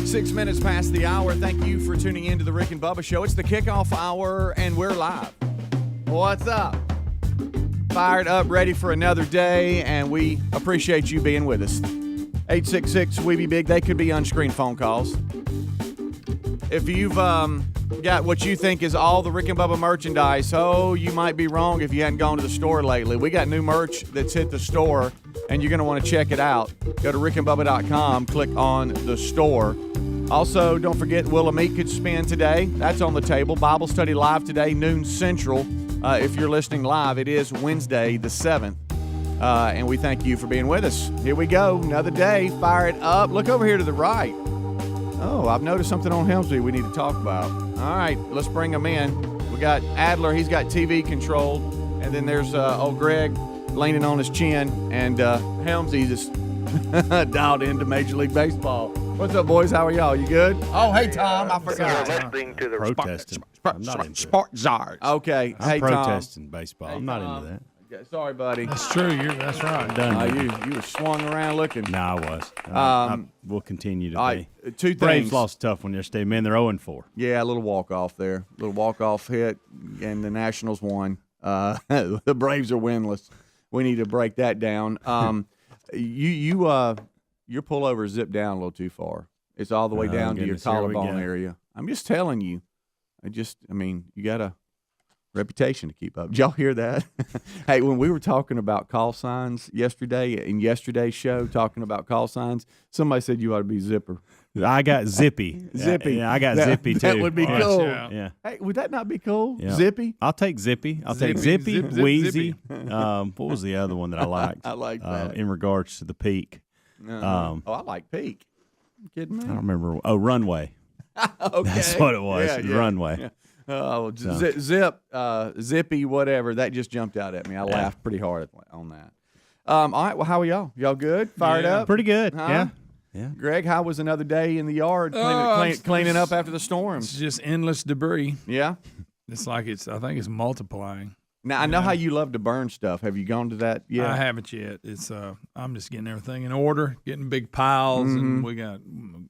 6 minutes past the hour. Thank you for tuning in to the Rick and Bubba Show. It's the kickoff hour, and we're live. What's up? Fired up, ready for another day, and we appreciate you being with us. 866-WE-BE-BIG. They could be on-screen phone calls. If you've got what you think is all the Rick and Bubba merchandise, you might be wrong if you hadn't gone to the store lately. We got new merch that's hit the store, and you're going to want to check it out. Go to rickandbubba.com, click on the store. Also, don't forget Will of Meat could spin today. That's on the table. Bible study live today, noon Central. If you're listening live, it is Wednesday the 7th. And we thank you for being with us. Here we go. Another day. Fire it up. Look over here to the right. Oh, I've noticed something on Helmsley we need to talk about. All right, let's bring him in. We got Adler. He's got TV controlled. And then there's old Greg leaning on his chin. And Helmsley just dialed into Major League Baseball. What's up, boys? How are y'all? You good? Oh, hey, Tom. I forgot. Listening to the protesting. I'm not into Sports Czars. Okay. I'm Tom. protesting baseball. I'm not into that. Okay, sorry, buddy. That's true. That's right. You were swung around looking. No, I was. We'll continue to be. Two Braves things. lost tough one yesterday. Man, they're 0-4. Yeah, a little walk-off there. A little walk-off hit, and the Nationals won. The Braves are winless. We need to break that down. Your pullover zipped down a little too far. It's all the way down to your collarbone area. I'm just telling you. You got a reputation to keep up. Did y'all hear that? Hey, when we were talking about call signs yesterday, in yesterday's show, talking about call signs, somebody said you ought to be Zipper. I got Zippy. Zippy. Yeah, I got Zippy, too. That would be cool. Yeah. Hey, would that not be cool? Yeah. Zippy? I'll take Zippy. I'll take Zippy, Wheezy. What was the other one that I liked? I like that. In regards to the peak. I like Peak. You kidding me? I don't remember. Oh, Runway. Okay. That's what it was. Yeah. Runway. Yeah. Oh, Zip, Zippy, whatever. That just jumped out at me. I laughed pretty hard on that. All right. Well, how are y'all? Y'all good? Fired up? Pretty good. Huh? Yeah. Greg, how was another day in the yard cleaning up after the storms? It's just endless debris. Yeah. It's like I think it's multiplying. Now I know how you love to burn stuff. Have you gone to that yet? I haven't yet. It's I'm just getting everything in order, getting big piles, and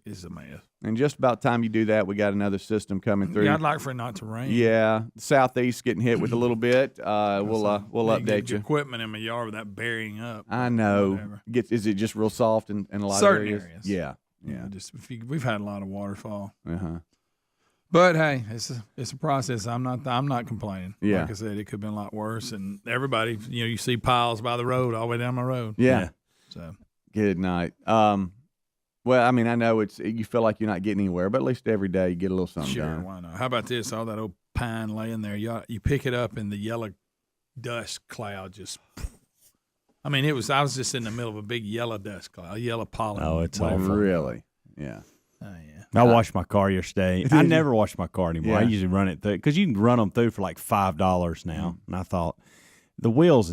it's a mess. And just about time you do that, we got another system coming through. Yeah, I'd like for it not to rain. Yeah, southeast getting hit with a little bit. We'll update you. Equipment in my yard without burying up. I know. Is it just real soft in a lot Certain of areas? Yeah. We've had a lot of waterfall. But hey, it's a process. I'm not complaining. Yeah. Like I said, it could have been a lot worse. And everybody, you see piles by the road all the way down my road. Yeah. So good night. Well, I know you feel like you're not getting anywhere, but at least every day you get a little something sure, done. why not? How about this? All that old pine laying there. You pick it up and the yellow dust cloud just. I was just in the middle of a big yellow dust cloud, yellow pollen. Oh, it's awful. awful. Really? Yeah. Oh, yeah. I washed my car yesterday. I never wash my car anymore. Yeah. I usually run it through because you can run them through for like $5 now. And I thought the wheels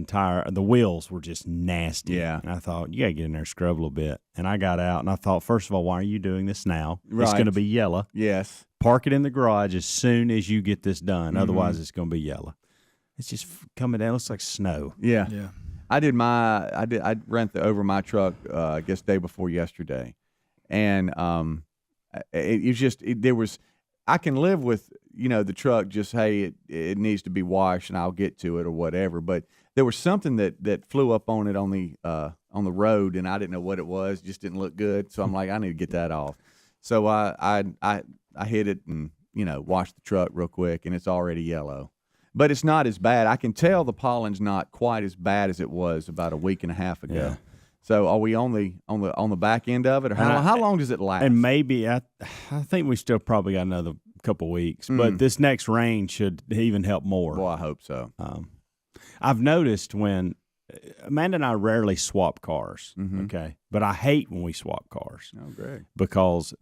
were just nasty. Yeah. And I thought you got to get in there and scrub a little bit. And I got out and I thought, first of all, why are you doing this now? Right. It's going to be yellow. Yes. Park it in the garage as soon as you get this done. Otherwise, it's going to be yellow. It's just coming down. It looks like snow. Yeah. Yeah. I ran over my truck, I guess day before yesterday. And I can live with, the truck just, hey, it needs to be washed and I'll get to it or whatever. But there was something that flew up on it on the road and I didn't know what it was. Just didn't look good. So I'm like, I need to get that off. So I hit it and, washed the truck real quick and it's already yellow. But it's not as bad. I can tell the pollen's not quite as bad as it was about a week and a half ago. Yeah. So are we on the back end of it, or how long does it last? And maybe I think we still probably got another couple weeks, but this next rain should even help more. Well, I hope so. I've noticed when Amanda and I rarely swap cars, okay, but I hate when we swap cars. Oh, great. Because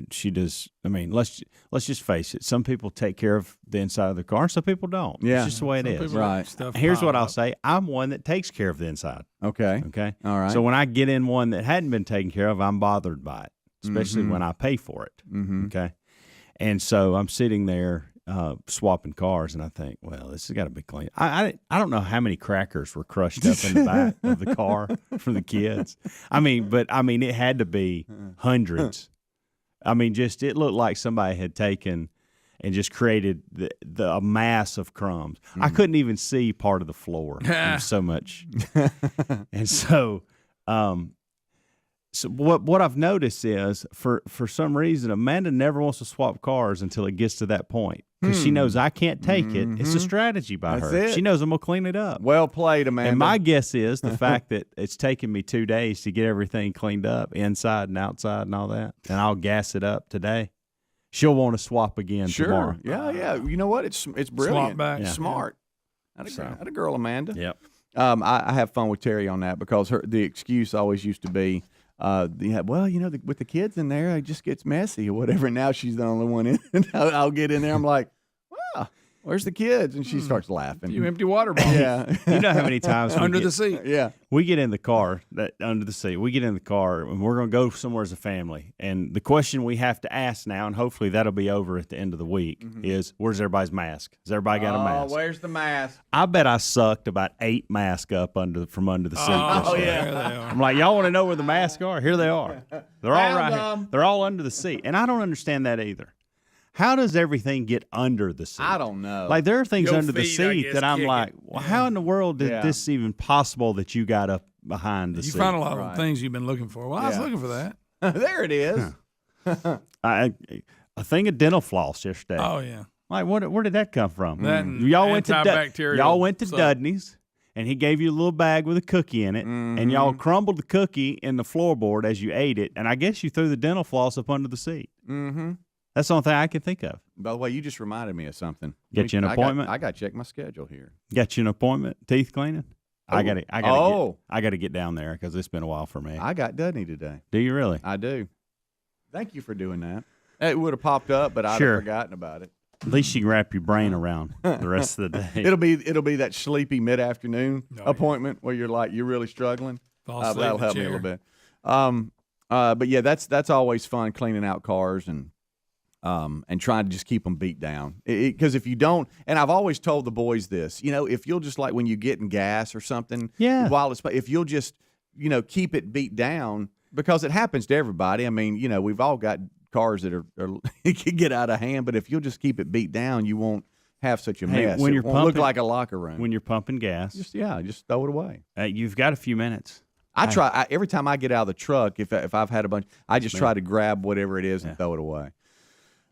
she does. Let's just face it. Some people take care of the inside of the car, some people don't. Yeah, it's just the way it is. Right. Here's what I'll say: I'm one that takes care of the inside. Okay. Okay. All right. So when I get in one that hadn't been taken care of, I'm bothered by it, especially when I pay for it. Okay. And so I'm sitting there swapping cars, and I think, well, this has got to be clean. I don't know how many crackers were crushed up in the back of the car for the kids. But it had to be hundreds. I mean, just it looked like somebody had taken and just created a mass of crumbs. I couldn't even see part of the floor. There was so much. And so, so what I've noticed is for some reason, Amanda never wants to swap cars until it gets to that point because she knows I can't take it. It's a strategy by That's her. it. She knows I'm going to clean it up. Well played, Amanda. And my guess is the fact that it's taken me 2 days to get everything cleaned up, inside and outside and all that, and I'll gas it up today. She'll want to swap again tomorrow. Yeah. You know what? It's brilliant. Swap back. It's smart. That's a girl, Amanda. Yep. I have fun with Terry on that because the excuse always used to be, with the kids in there, it just gets messy or whatever. Now she's the only one in. I'll get in there. I'm like, wow, where's the kids? And she starts laughing. You empty water bottle. Yeah. You know how many times Under the seat. Yeah. we get in the car, under the seat, we get in the car and we're going to go somewhere as a family. And the question we have to ask now, and hopefully that'll be over at the end of the week, is where's everybody's mask? Has everybody got a mask? Oh, where's the mask? I bet I sucked about 8 masks up from under the seat. Oh, yesterday. yeah. There they are. I'm like, y'all want to know where the masks are? Here they are. They're all right here. They're all under the seat. And I don't understand that either. How does everything get under the seat? I don't know. Like, there are things Your under the feet, I seat guess, that I'm kick like, it. well, how in the world did this even possible that you got up behind the You seat? found a lot Right. of things you've been looking for. Well, I was looking for that. There it is. A thing of dental floss yesterday. Oh, yeah. Like, where did that come from? That and Y'all went to antibacterial y'all went to soap. Dudney's, and he gave you a little bag with a cookie in it, and y'all crumbled the cookie in the floorboard as you ate it, and I guess you threw the dental floss up under the seat. Mm-hmm. That's the only thing I can think of. By the way, you just reminded me of something. Get you an appointment? I got to check my schedule here. Got you an appointment? Teeth cleaning? I got to get down there because it's been a while for me. I got Dudney today. Do you really? I do. Thank you for doing that. It would have popped up, but I'd Sure. have forgotten about it. At least you can wrap your brain around the rest of the day. It'll be that sleepy mid-afternoon appointment where you're really struggling. Fall asleep That'll in the help me a chair. little bit. But yeah, that's always fun, cleaning out cars and trying to just keep them beat down. Because if you don't, and I've always told the boys this, if you'll just, like when you get in gas or something, if you'll just, keep it beat down, because it happens to everybody. I mean, we've all got cars that are it can get out of hand, but if you'll just keep it beat down, you won't have such a mess. When it you're won't look pumping- like a locker room. When you're pumping gas, just throw it away. you've got a few minutes. I try every time I get out of the truck. If I've had a bunch, I just try to grab whatever it is and throw it away.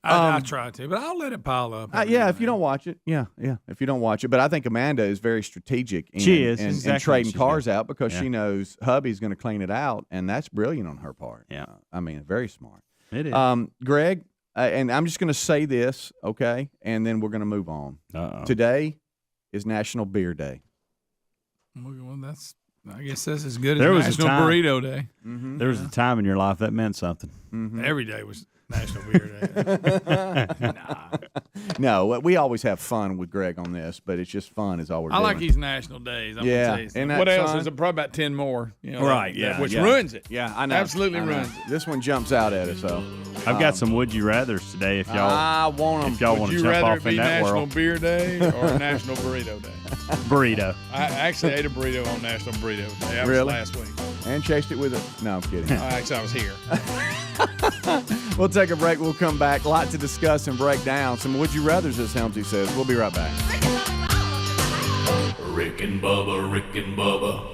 I try to, but I'll let it pile up. If you don't watch it, if you don't watch it. But I think Amanda is very strategic in, She is, in exactly trading what she's cars doing. out because Yeah. she knows hubby's going to clean it out, and that's brilliant on her part. Yeah. Very smart. It is. Greg, and I'm just going to say this, okay, and then we're going to move on. Today is National Beer Day. Well, I guess that's as good as There was a National time- Burrito Day. There was a time in your life that meant something. Every day was National Beer Day. No, we always have fun with Greg on this, but it's just fun is all we're I doing. like these national days. I'm Yeah. gonna tell you Isn't something. that What else fun? is there? Probably about 10 more. Right, yeah, Which yeah. ruins it. Yeah, I know. Absolutely I know. ruins it. This one jumps out at us, so. I've got some would you rather's today if y'all I want them. if y'all want Would to you jump rather off it be in that National world. Beer Day or National Burrito Day? Burrito. I actually ate a burrito on National Burrito Day. That was Really? last week. And chased it with it. No, I'm kidding. Actually, I was here. We'll take a break. We'll come back. A lot to discuss and break down. Some would you rather's, as Helmsy says. We'll be right back. Rick and Bubba, Rick and Bubba.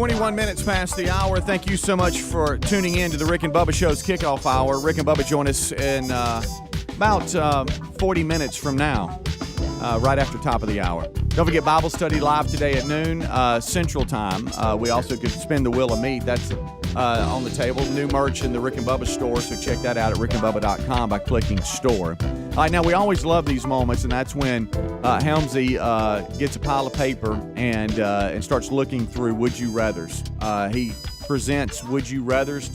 21 minutes past the hour. Thank you so much for tuning in to the Rick and Bubba Show's kickoff hour. Rick and Bubba join us in about 40 minutes from now, right after top of the hour. Don't forget Bible study live today at noon Central Time. We also could spin the wheel of meat. That's on the table. New merch in the Rick and Bubba store, so check that out at rickandbubba.com by clicking store. All right, now we always love these moments, and that's when Helmsy gets a pile of paper and starts looking through Would You Rathers. He presents Would You Rathers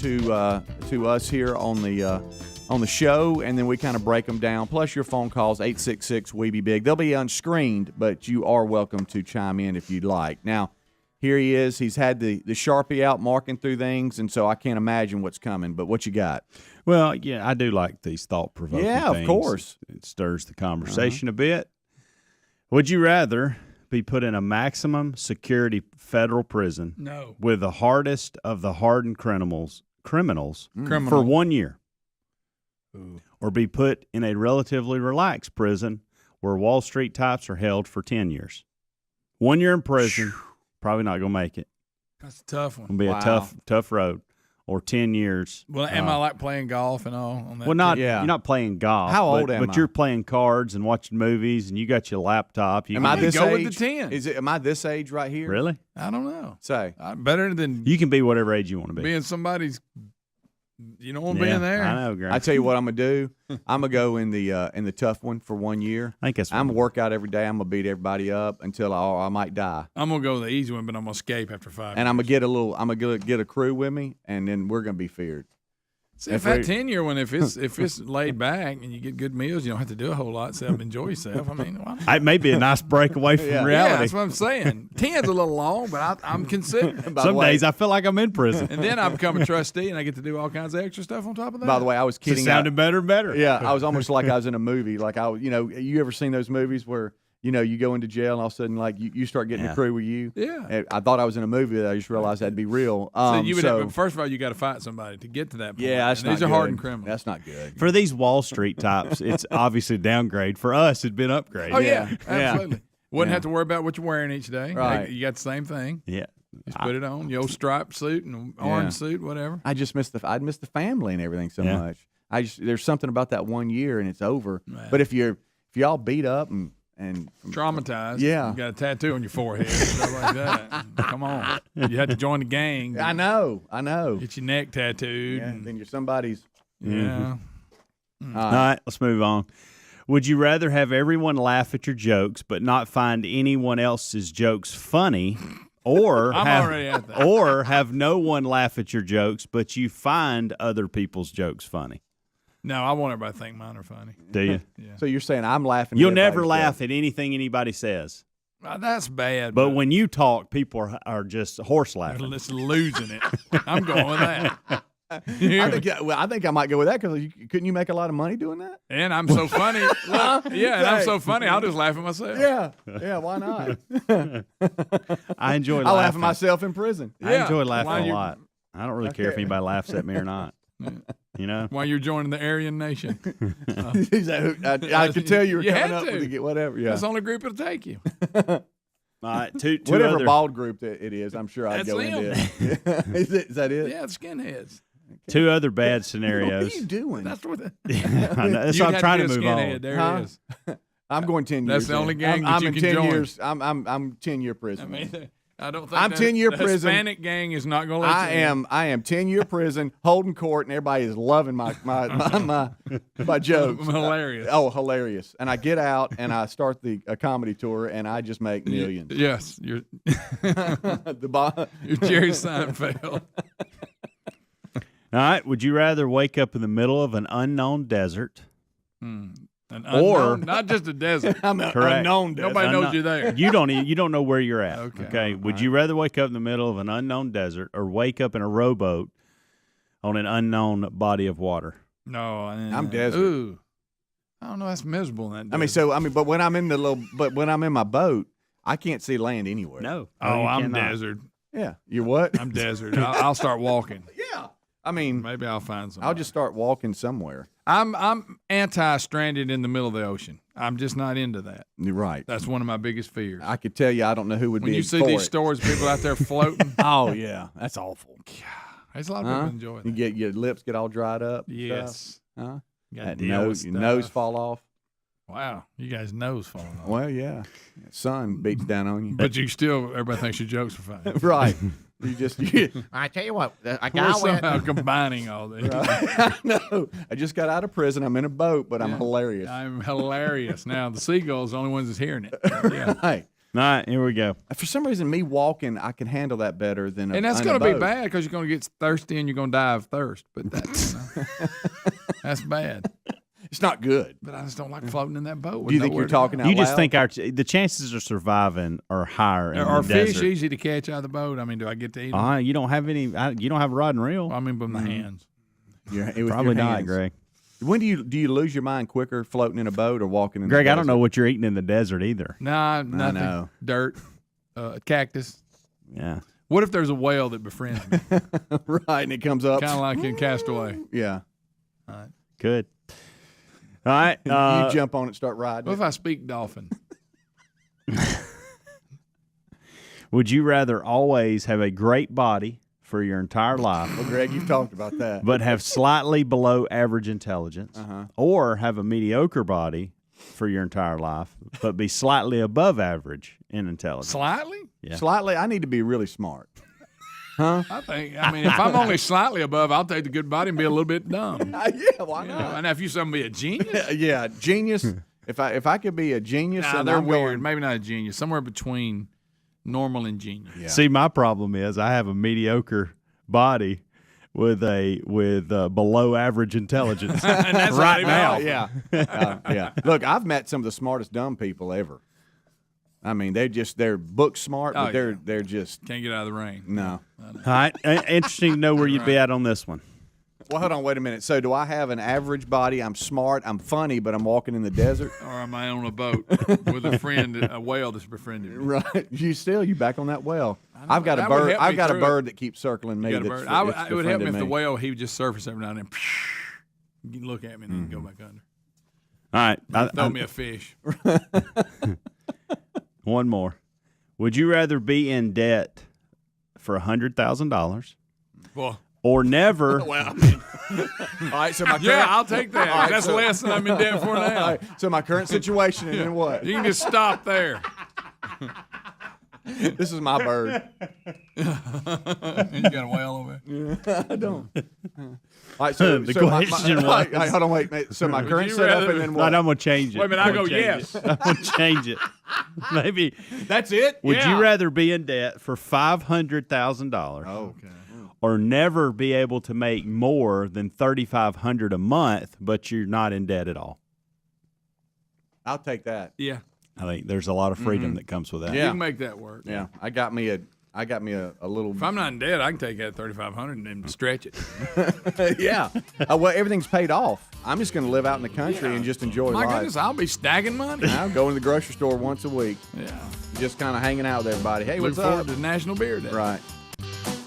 to us here on the show, and then we kind of break them down. Plus your phone calls, 866-WE-BE-BIG. They'll be unscreened, but you are welcome to chime in if you'd like. Now, here he is. He's had the Sharpie out marking through things, and so I can't imagine what's coming. But what you got? Well, yeah, I do like these thought-provoking things. Yeah, of course. It stirs the conversation a bit. Would you rather be put in a maximum security federal prison with the hardest of the hardened criminals for 1 year, or be put in a relatively relaxed prison where Wall Street types are held for 10 years? 1 year in prison, probably not going to make it. That's a tough one. It'll be a tough road. Or 10 years. Well, am I like playing golf and all on that? Well, you're not playing golf. How old am I? But you're playing cards and watching movies, and you got your laptop. Am I this age? With the 10. Am I this age right here? Really? I don't know. Say. Better than you can be whatever age you want to be. Being somebody's, being there. I know, Grant. I tell you what I'm gonna do. I'm gonna go in the tough one for 1 year. I think that's. I'm gonna work out every day. I'm gonna beat everybody up until I might die. I'm gonna go the easy one, but I'm gonna escape after 5 years. And I'm gonna get a crew with me, and then we're gonna be feared. See, if that 10-year one, if it's laid back and you get good meals, you don't have to do a whole lot except enjoy yourself. I mean, it may be a nice break away from reality. Yeah, that's what I'm saying. 10's a little long, but I'm considering. Some days I feel like I'm in prison. And then I become a trustee, and I get to do all kinds of extra stuff on top of that. By the way, I was kidding. It sounded better and better. Yeah, I was almost like I was in a movie. Like you ever seen those movies where you go into jail and all of a sudden like you start getting a crew with you? Yeah. And I thought I was in a movie. That I just realized that'd be real. First of all, you got to fight somebody to get to that point. Yeah, that's not these are good. hardened criminals. That's not good. For these Wall Street types, it's obviously a downgrade. For us, it'd been upgrade. Oh yeah, absolutely. Wouldn't have to worry about what you're wearing each day. Right. You got the same thing. Yeah. Just put it on, your old striped suit and orange suit, whatever. I'd miss the family and everything so much. There's something about that 1 year and it's over. Right. But if y'all beat up and traumatized, you got a tattoo on your forehead, stuff like that. Come on, you had to join the gang. I know. Get your neck tattooed. Yeah, then you're somebody's. Yeah. All right, let's move on. Would you rather have everyone laugh at your jokes but not find anyone else's jokes funny, or have no one laugh at your jokes but you find other people's jokes funny? No, I want everybody to think mine are funny. Do you? Yeah. So you're saying I'm laughing? You'll never laugh at anything ananybody says. That's bad. But when you talk, people are just horse laughing. It's losing it. I'm going with that. I think I might go with that because couldn't you make a lot of money doing that? And I'm so funny. Look, and I'm so funny. I'll just laugh at myself. Yeah. Why not? I enjoy. I laugh at myself in prison. I enjoy laughing a lot. I don't really care if anybody laughs at me or not. While you're joining the Aryan Nation. I could tell you were coming up with it, whatever. Yeah. That's the only group that'll take you. All right, whatever other bald group that it is, I'm sure I'd go into it. Is that it? Yeah, the skinheads. Okay. Two other bad scenarios. What are you doing? That's what. That's what I'm trying to move on. There it is. I'm going 10 years. That's the only gang I'm you in can 10 join. years. I'm 10-year prison. I mean, I don't think I'm 10-year the prison. Hispanic gang is not going to let I am 10-year prison. Hispanic gang is not going to let you in. I am 10-year prison, holding court, and everybody is loving my jokes. Hilarious. Oh, hilarious! And I get out and I start a comedy tour, and I just make millions. Yes, you're The you're Jerry Seinfeld. All right. Would you rather wake up in the middle of an unknown desert? An Or- unknown, not just a desert. I'm an Correct. unknown desert. Nobody knows you're there. You don't know where you're at. Okay. Would you rather wake up in the middle of an unknown desert or wake up in a rowboat on an unknown body of water? No, I'm desert. Ooh, I don't know. That's miserable in that. Desert. But when I'm in when I'm in my boat, I can't see land anywhere. No. Oh, you I'm cannot. desert. Yeah. You what? I'm desert. I'll start walking. Yeah. I mean, Maybe I'll find some. I'll just start walking somewhere. I'm anti-stranded in the middle of the ocean. I'm just not into that. You're right. That's one of my biggest fears. I could tell you, I don't know who would When be you see for these it. stories, of people out there floating. Oh yeah, that's awful. There's a lot of people enjoy You that. get your lips get all dried up. Yes. Huh? Got That to deal with nose, your nose stuff. fall off. Wow, you guys' nose falling off. Well, yeah. Sun beats down on you. But you still, everybody thinks your jokes are funny. Right. I tell you what, a We're somehow combining all this. I know. I just got out of prison. I'm in a boat, but I'm hilarious. I'm hilarious. Now, the seagulls are the only ones that's hearing it. Yeah. Hey, All right, here we go. for some reason, me walking, I can handle that better than a And that's going to be bad because you're going to get thirsty and you're going to die of thirst. But that's, that's bad. It's not good. But I just don't like floating in that boat. Do you think you're talking out You just loud? think the chances of surviving are higher in Are the fish desert. easy to catch out of the boat? I mean, do I get to eat them? You don't have any. You don't have a rod and reel. I mean, with my hands. With Probably your not, hands. Greg. When do you lose your mind quicker, floating in a boat or walking in Greg, the I don't know desert? what you're eating in the desert either. Nah, nothing. know. Dirt, cactus. Yeah. What if there's a whale that befriends me? Right, and it comes up. Kind of like in Castaway. Yeah. Good. All right. You jump on it, start riding. What if I speak dolphin? Would you rather always have a great body for your entire life, Well, Greg, you've talked about that. but have slightly below average intelligence, or have a mediocre body for your entire life, but be slightly above average in intelligence? Slightly? Yeah. Slightly, I need to be really smart. I mean, if I'm only slightly above, I'll take the good body and be a little bit dumb. Yeah, why You know? not? And if you somebody a genius, Yeah, genius. If I could be a genius, nah, then they're I'm weird. going. Maybe not a genius. Somewhere between normal and genius. Yeah. See, my problem is I have a mediocre body with below average intelligence And that's right not now. even all. Yeah, yeah. Look, I've met some of the smartest dumb people ever. I mean, they're book smart, Oh, but yeah. they're just Can't get out of the rain. no. All right. Interesting to know where you'd be at on this one. Well, hold on, wait a minute. So, do I have an average body? I'm smart. I'm funny, but I'm walking in the desert. Or am I on a boat with a friend, a whale that's befriended me? Right? You back on that well? I've got a That would bird. help me I've got a through bird that keeps circling me. You got a that's- bird. that's It would help me befriended if the whale, he would just surface every now and then. You look at me and then go back under. All right. Throw me a fish. One more. Would you rather be in debt for $100,000 Well, or never? All right, so my yeah, current, I'll take that. All right, That's so- less than I'm in debt for all now. right, so my current situation, and then what? You can just stop there. This is my bird. You got a whale over there? I don't. All right, so The so question all right, was- all right, hold on, wait. So my current you setup, rather- and then Right, what? I'm going to change it. Wait a minute, I I'm go, gonna change yes. it. I'm going to change it. Maybe. That's it. Would Yeah. you rather be in debt for $500,000 Okay. or never be able to make more than $3,500 a month, but you're not in debt at all? I'll take that. Yeah, I think there's a lot of freedom that comes with that. Yeah. you can make that work. Yeah, I got me a little. If I'm not in debt, I can take that 3,500 and then stretch it. Yeah. Well, everything's paid off. I'm just going to live out in the country and just enjoy My life. goodness, I'll be stacking money. I'll go in the grocery store once a week, Yeah. just kind of hanging out with everybody. Hey, Look what's forward up? to National Beer Day. Right.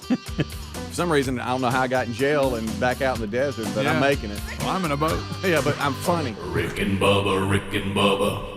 For some reason, I don't know how I got in jail and back out in the desert, but I'm Yeah. making it. Well, I'm in a boat. Yeah, but I'm funny. Rick and Bubba, Rick and Bubba.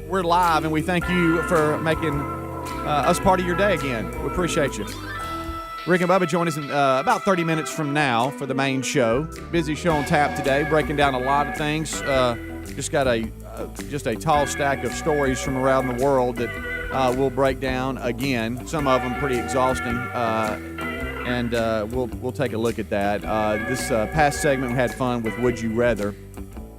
We're live, and we thank you for making us part of your day again. We appreciate you. Rick and Bubba join us in about 30 minutes from now for the main show. Busy show on tap today, breaking down a lot of things. Just got a tall stack of stories from around the world that we'll break down again. Some of them pretty exhausting, and we'll take a look at that. This past segment, we had fun with Would You Rather.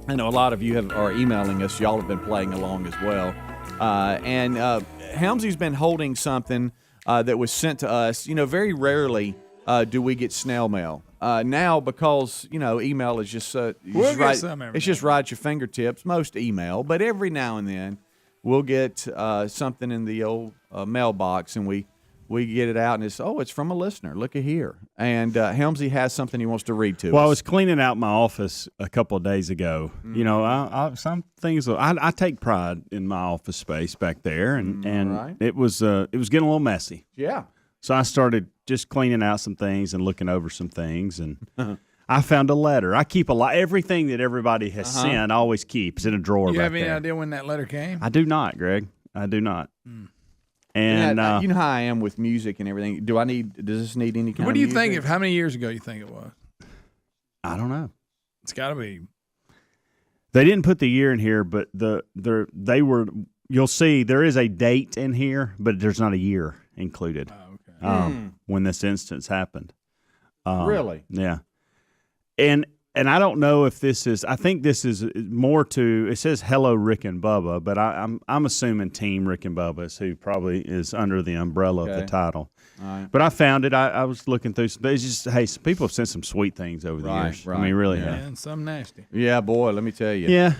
I know a lot of you are emailing us. Y'all have been playing along as well. And Helmsy's been holding something that was sent to us. You know, very rarely do we get snail mail. Now, because, you know, email is just it's just right at your fingertips, most email. But every now and then we'll get something in the old mailbox, and we get it out, and it's from a listener. Look at here. And Helmsy has something he wants to read to us. Well, I was cleaning out my office a couple of days ago. You know, some things I take pride in my office space back there, and right. it was getting a little messy. Yeah. So I started just cleaning out some things and looking over some things, and I found a letter. I keep everything that everybody has sent. I always keep. It's in a drawer. You back have any there. idea when that letter came? I do not, Greg. I do not. And you know how I am with music and everything. Does this need any kind What of do you music? think how many years ago you think it was? I don't know. It's got to be. They didn't put the year in here, but they were. You'll see there is a date in here, but there's not a year included. Oh, okay. When this instance happened. Really? Yeah. And I don't know if this is. I think this is more to. It says "Hello, Rick and Bubba," but I'm assuming Team Rick and Bubba is who probably is under the umbrella of the title. All right. But I found it. I was looking through. It's just some people have sent some sweet things over the years. Right. I mean, really Yeah, have. and some nasty. Yeah, boy, let me tell you. Yeah.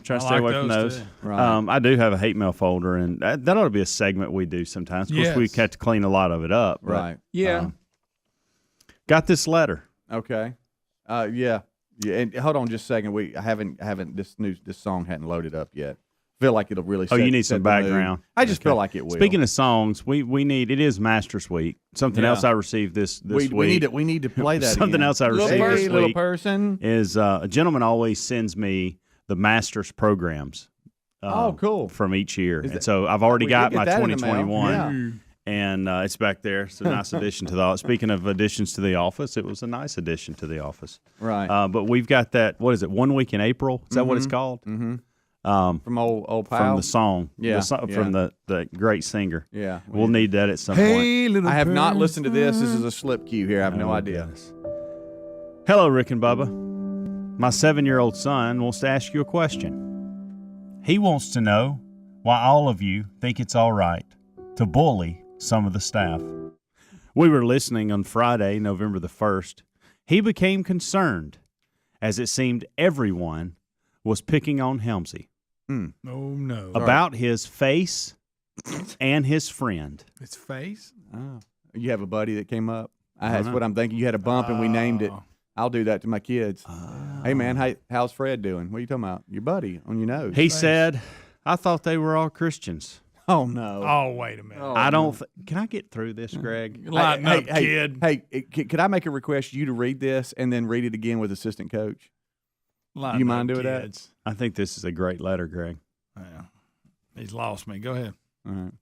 Try to I stay like away from those, those. too. Right. I do have a hate mail folder, and that ought to be a segment we do sometimes. Of course, we Yes. have to clean a lot of it up. But, Right. Yeah. got this letter. Okay. Yeah. And hold on just a second. I haven't this song hadn't loaded up yet. Feel like it'll really. You need set some the mood. background. I just feel like it will. Speaking of songs, we need. It is Masters Week. Something else I received this week. We need to play that. Something again. else I received this little week person. is a gentleman always sends me the Masters programs. Oh, cool. From each year, Is and that- so I've already we got get my that in the mail. 2021. Yeah. And it's back there. It's a nice addition to the. Speaking of additions to the office, it was a nice addition to the office. Right. But we've got that. What is it? 1 week in April. Is that what it's called? Mm-hmm. From From old pal. the song. Yeah, From the great singer. Yeah. We'll need that at some point. little I have not listened to this. This is a slip cue here. I have no Oh, idea. goodness. Hello, Rick and Bubba. My 7-year-old son wants to ask you a question. He wants to know why all of you think it's all right to bully some of the staff. We were listening on Friday, November the 1st. He became concerned as it seemed everyone was picking on Helmsy Oh no. about his face and his friend. Its face. Oh. You have a buddy that came up. That's what I'm thinking. You had a bump and we named it. I'll do that to my kids. Hey man, how's Fred doing? What are you talking about? Your buddy on your nose. He said, I thought they were all Christians. Oh no. Oh wait a minute. I don't. Can I get through this, Greg? Lighten up, kid. Hey, could I make a request you to read this and then read it again with assistant coach? Lighten You mind up, doing that? kids. I think this is a great letter, Greg. Yeah. He's lost me. Go ahead. All right.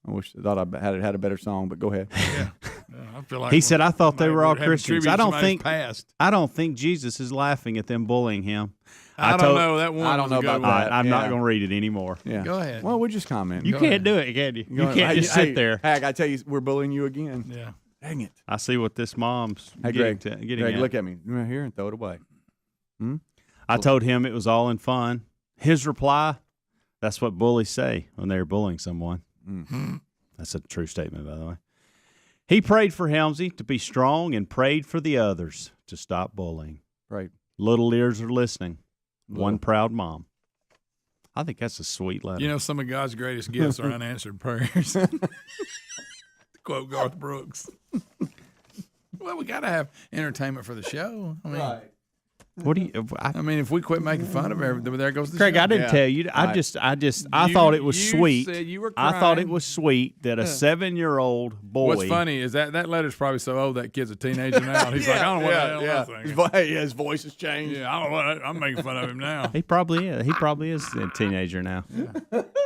I thought I had a better song, but go ahead. Yeah. I feel like He said, "I thought they were all having Christians." tribute I to don't somebody's think. past. I don't think Jesus is laughing at them bullying him. I don't know. That one. I don't was know a good about one. that. I'm not Yeah. going to read it anymore. Yeah. Go ahead. Well, we'll just comment. You Go can't ahead. do it, can you? You Go can't ahead. just sit there. Hey, I got to tell you, we're bullying you again. Yeah. Dang it. I see what this mom's Hey, getting Greg. getting Greg, at. look at me. Right here and throw it away. I told him it was all in fun. His reply, that's what bullies say when they're bullying someone. Mm-hmm. That's a true statement, by the way. He prayed for Helmsy to be strong and prayed for the others to stop bullying. Right. Little ears are listening. One proud mom. I think that's a sweet letter. You know, some of God's greatest gifts are unanswered prayers. To quote Garth Brooks. Well, we got to have entertainment for the show. I mean, What do you? I mean, if we quit making fun of everything, there goes the Craig, show. I didn't tell you. I thought it was sweet. Said you were I thought it crying. was sweet that a 7-year-old boy. What's funny is that letter's probably so old that kid's a teenager now. He's like, I don't know what the hell I'm thinking. His voice has changed. Yeah, I don't know what I'm making fun of him now. He probably is. He probably is a teenager now.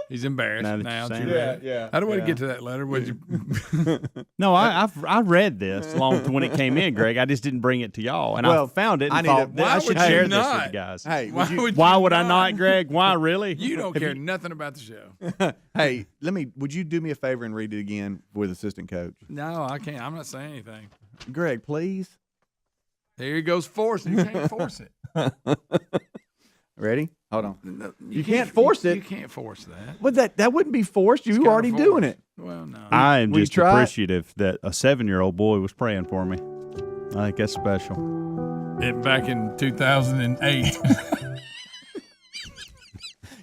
He's embarrassed Now that now. you're saying Juliet. that. Yeah. How do we get to that letter? Would you? No, I read this long when it came in, Greg. I just didn't bring it to y'all, and I found it and thought why I should would you share this not? with you guys. Hey, Why would I not, Greg? Why really? You don't care nothing about the show. Hey, would you do me a favor and read it again with assistant coach? No, I can't. I'm not saying anything. Greg, please. There he goes forcing. You can't force it. Ready? Hold on. No, You can't force it. You can't force that. But that wouldn't be forced. You It's were kinda already forced. doing it. Well, no. I am Will you just try it? appreciative that a 7-year-old boy was praying for me. I think that's special. Back in 2008.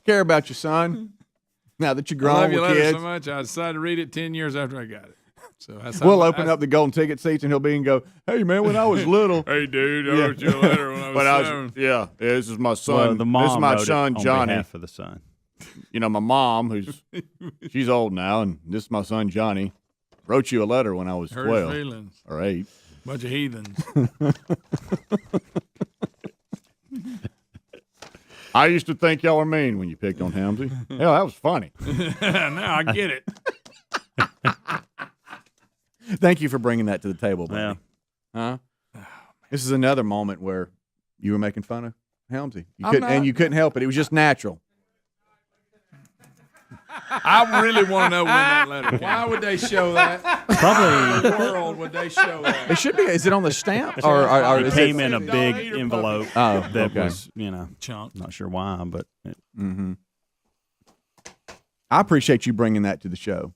Care about your son. Now that you're I grown love your with letter kids, so much, I decided to read it 10 years after I got it. So that's we'll open up the golden ticket seats and he'll be and go, "Hey man, when I was little." Hey, dude, I wrote you a letter when I was 7. Yeah, this is my son. Well, the mom this is my wrote son, it on Johnny. behalf of the son. You know, my mom, she's old now, and this is my son, Johnny. Wrote you a letter when I was Hurt 12 his feelings. or 8. Bunch of heathens. I used to think y'all were mean when you picked on Helmsy. Hell, that was funny. Now I get it. Thank you for bringing that to the table, buddy. Yeah. Huh? This is another moment where you were making fun of Helmsy. I'm not. And you couldn't help it. It was just natural. I really want to know when that letter came. Why would they show that? Probably. In the world would they show that? It should be. Is it on the stamp? or It is came it? in a big envelope Oh, that okay. was, Chunk. not sure why, but I appreciate you bringing that to the show.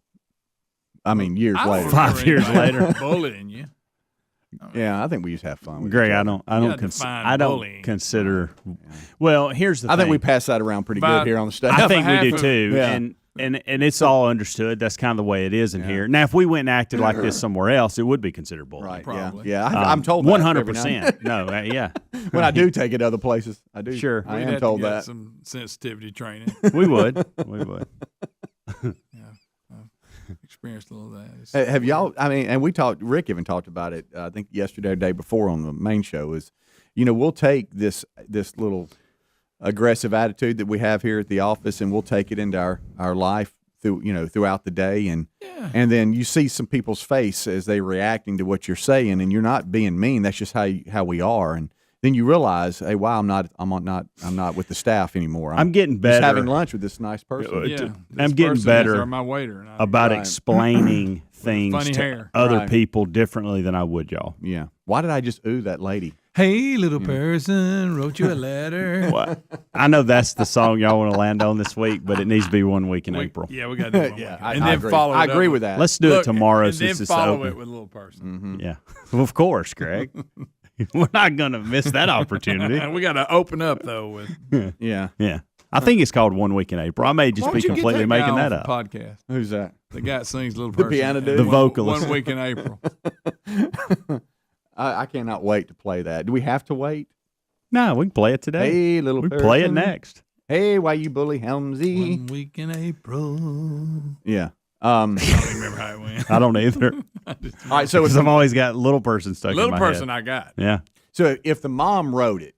I mean, years I don't later. remember 5 years anybody later. bullying you. Yeah, I think we used to have fun with Greg, each I other. don't gotta define bullying. consider. Well, here's the I thing. think we pass that around pretty About- good here on the staff. I think we half do of- too, Yeah. and it's all understood. That's kind of the way it is in here. Now, if we went and acted like this somewhere else, it would be considered bullying. Right, Probably. yeah. I'm told that 100%. No, yeah, when I do take it other places. I do. Sure. I We'd am have told to get that. some sensitivity training. we would. We would. Experienced a little of that. It's- Have y'all? I mean, and Rick even talked about it. I think yesterday or the day before on the main show. Is we'll take this little aggressive attitude that we have here at the office, and we'll take it into our life throughout the day, and then you see some people's face as they reacting to what you're saying, and you're not being mean. That's just how we are, and then you realize, hey, wow, I'm not with the staff anymore. I'm getting just better. having lunch with this nice person. yeah, I'm this getting person better is my waiter. And about Right. explaining things funny to hair. other Right. people differently than I would y'all. Yeah. Why did I just ooh that lady? Hey, little person, wrote you a letter. What? I know that's the song y'all want to land on this week, but it needs to be 1 week in April. Yeah, we got to do one Yeah, week. I And then agree. follow it I up agree with that. Let's do it tomorrow and since then it's follow open. it with a little person. Yeah, well, of course, Greg. We're not going to miss that opportunity. And we got to open up though with. Yeah. Yeah, I think it's called 1 week in April. I may Why just don't be you get completely that making guy that off up. the podcast. Who's that? The guy that sings little The person. piano dude? The vocalist. 1 week in April. I cannot wait to play that. Do we have to wait? No, we can play it today. Hey, little we person. play it next. Hey, why you bully Helmsy? 1 week in April. Yeah. I don't even remember how it went. I don't either. All right. So Because I've always got little person stuck in Little my person head. I got. Yeah. So if the mom wrote it,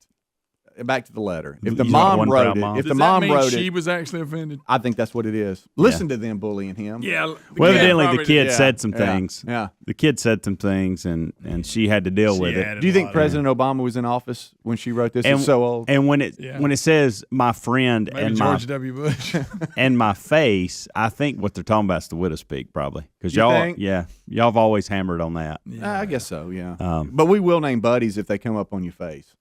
back to the letter. If the You talking mom one wrote proud it, mom? if Does the that mom mean wrote she it, was actually offended? I think that's what it is. Listen to them bullying him. Yeah. Well, evidently the kid Yeah, said some yeah, things. Yeah. The kid said some things, and she had to deal with it. Do you think President Obama was in office when she wrote this? It's so old. And when it says my friend Maybe and George W. Bush. and my face, I think what they're talking about is the widow speak, probably, because You y'all, think? y'all have always hammered on that. I guess so. Yeah. But we will name buddies if they come up on your face.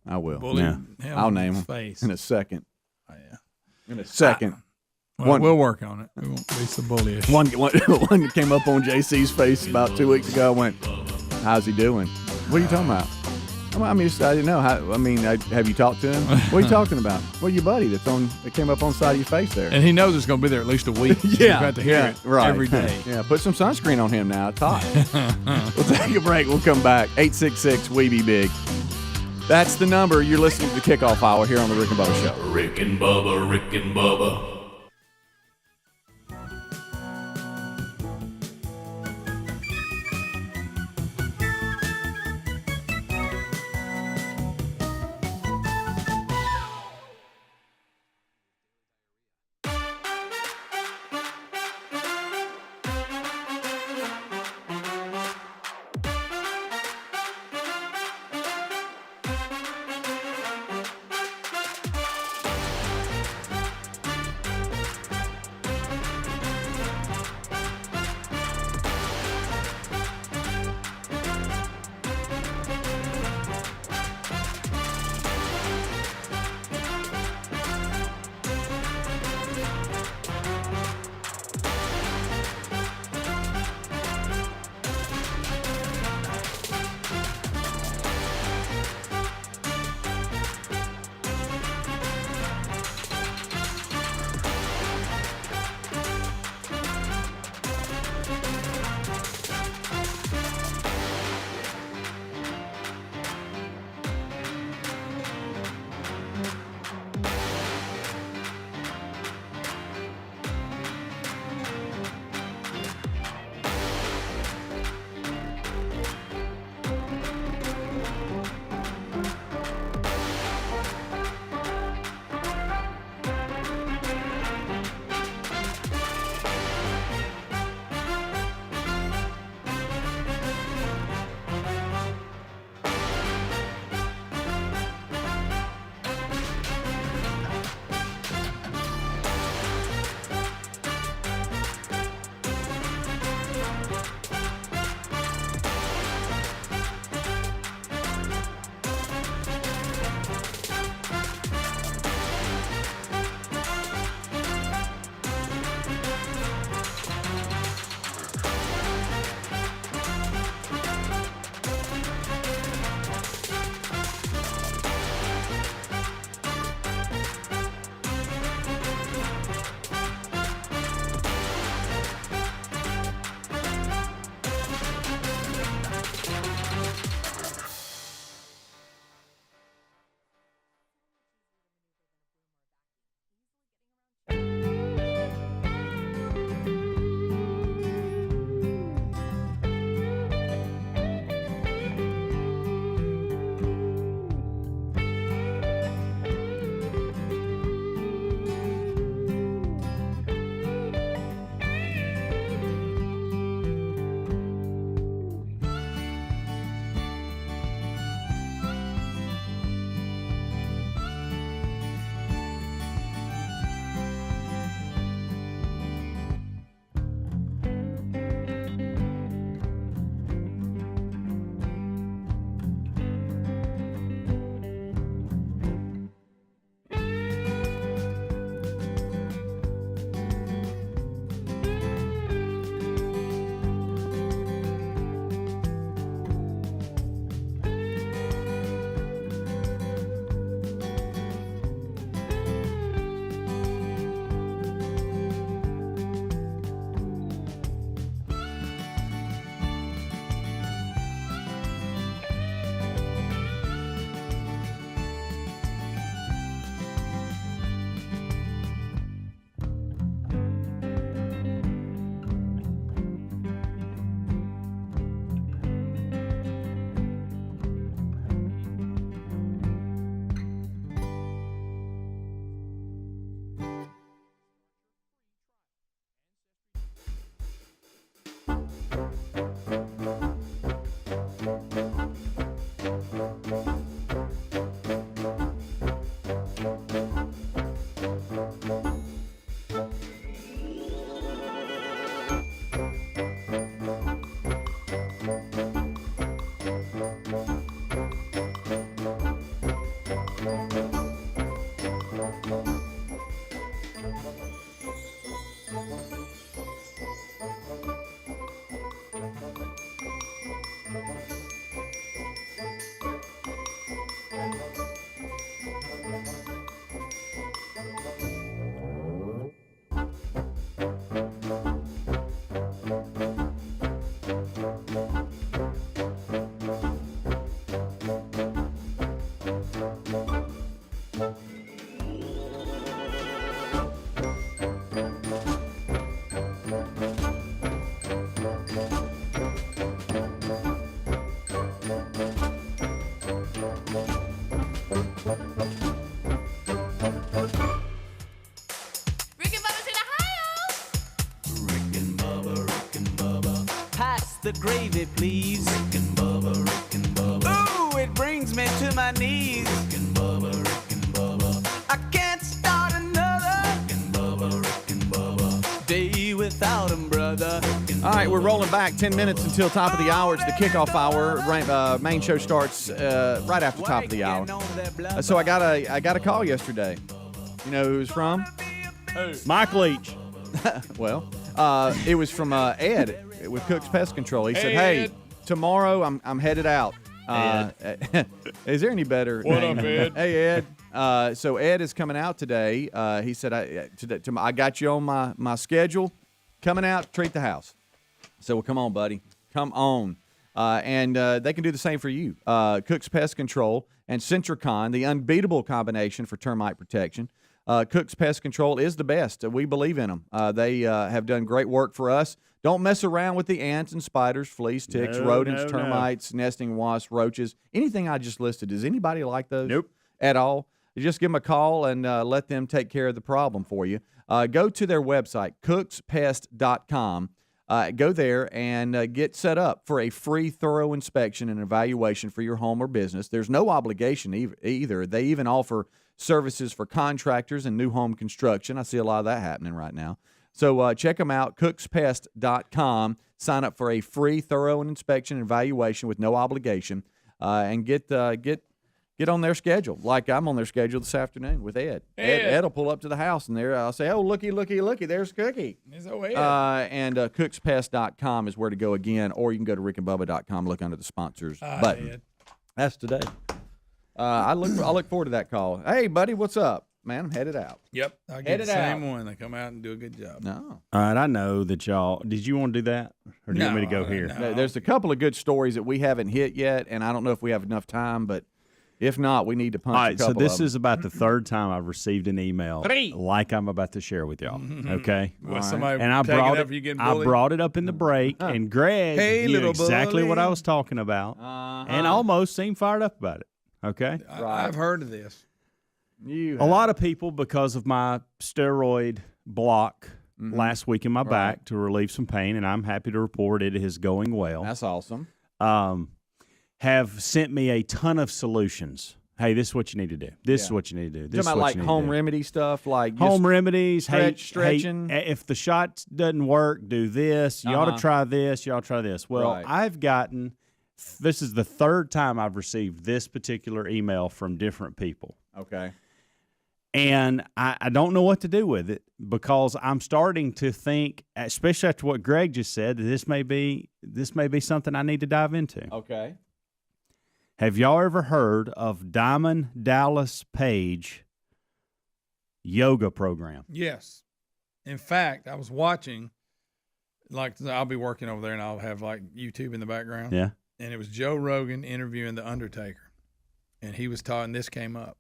I will. Bully Yeah. him I'll in name his him face. in a second. Oh, yeah. In a second. Well, we'll work on it. We won't be so bullish. One that came up on JC's face about 2 weeks ago. I went, "How's he doing?" What are you talking about? I didn't know. Have you talked to him? What are you talking about? Well, your buddy that came up on the side of your face there. And he knows it's going to be there at least a week. You've got to hear it right. every day. Yeah, put some sunscreen on him now. It's hot. We'll take a break. We'll come back. 866 We Be Big. That's the number. You're listening to the Kickoff Hour here on the Rick and Bubba Show. Rick and Bubba, Rick and Bubba. Rick and Bubba's in Ohio. Rick and Bubba, Rick and Bubba. Pass the gravy, please. Rick and Bubba, Rick and Bubba. Ooh, it brings me to my knees. Rick and Bubba, Rick and Bubba. I can't start another Rick and Bubba, Rick and Bubba. day without 'em, brother. All right, we're rolling back 10 minutes until top of the hour. It's the kickoff hour. Main show starts right after top of the hour. So I got a call yesterday. You know who it was from? Mike Leach. Well, it was from Ed with Cook's Pest Control. He said, "Hey, tomorrow I'm headed out." Is there any better? What name? up, Ed? Hey, Ed. So Ed is coming out today. He said, I got you on my schedule. Coming out, treat the house. So, well, come on, buddy. Come on. And they can do the same for you. Cook's Pest Control and Centricon, the unbeatable combination for termite protection. Cook's Pest Control is the best. We believe in them. They have done great work for us. Don't mess around with the ants and spiders, fleas, ticks, rodents, termites, nesting wasps, roaches, anything I just listed. Does anybody like those? Nope. At all? You just give them a call and let them take care of the problem for you. Go to their website, cookspest.com. Go there and get set up for a free, thorough inspection and evaluation for your home or business. There's no obligation either. They even offer services for contractors and new home construction. I see a lot of that happening right now. So check them out, cookspest.com. Sign up for a free, thorough inspection and evaluation with no obligation, and get on their schedule. Like I'm on their schedule this afternoon with Ed. Ed will pull up to the house, and there I'll say, "Oh, looky, there's Cookie." It's so Ed. And cookspest.com is where to go again, or you can go to rickandbubba.com, look under the sponsors button. Ed. That's today. I look forward to that call. Hey, buddy, what's up? Man, I'm headed out. Yep, I get Headed the same out. one. They come out and do a good job. No. All right, I know that y'all. Did you want to do that, or do you want me to go here? No. There's a couple of good stories that we haven't hit yet, and I don't know if we have enough time, but if not, we need to punch All a right, so couple this of them. is about the third time I've received an email like I'm about to share with y'all. Okay, Well, somebody and I taking brought up, it. you getting I bullied? brought it up in the break, and Greg Hey, knew little exactly what bully. I was talking about, and almost seemed fired up about it. Okay, I've heard of this. a lot of people, because of my steroid block last week in my back to relieve some pain, and I'm happy to report it is going well. That's awesome. Have sent me a ton of solutions. Hey, this is what you need to do. This is what you need to do. This is Talking about what like you need home to do. remedy stuff, like Home just remedies. stretching. Hey, if the shot doesn't work, do this. You ought to try this. You ought to try this. Well, Right. I've gotten. This is the third time I've received this particular email from different people. Okay. And I don't know what to do with it, because I'm starting to think, especially after what Greg just said, that this may be something I need to dive into. Okay. Have y'all ever heard of Diamond Dallas Page yoga program? Yes. In fact, I was watching, like, I'll be working over there and I'll have like YouTube in the background. Yeah. And it was Joe Rogan interviewing The Undertaker. And he was talking, this came up.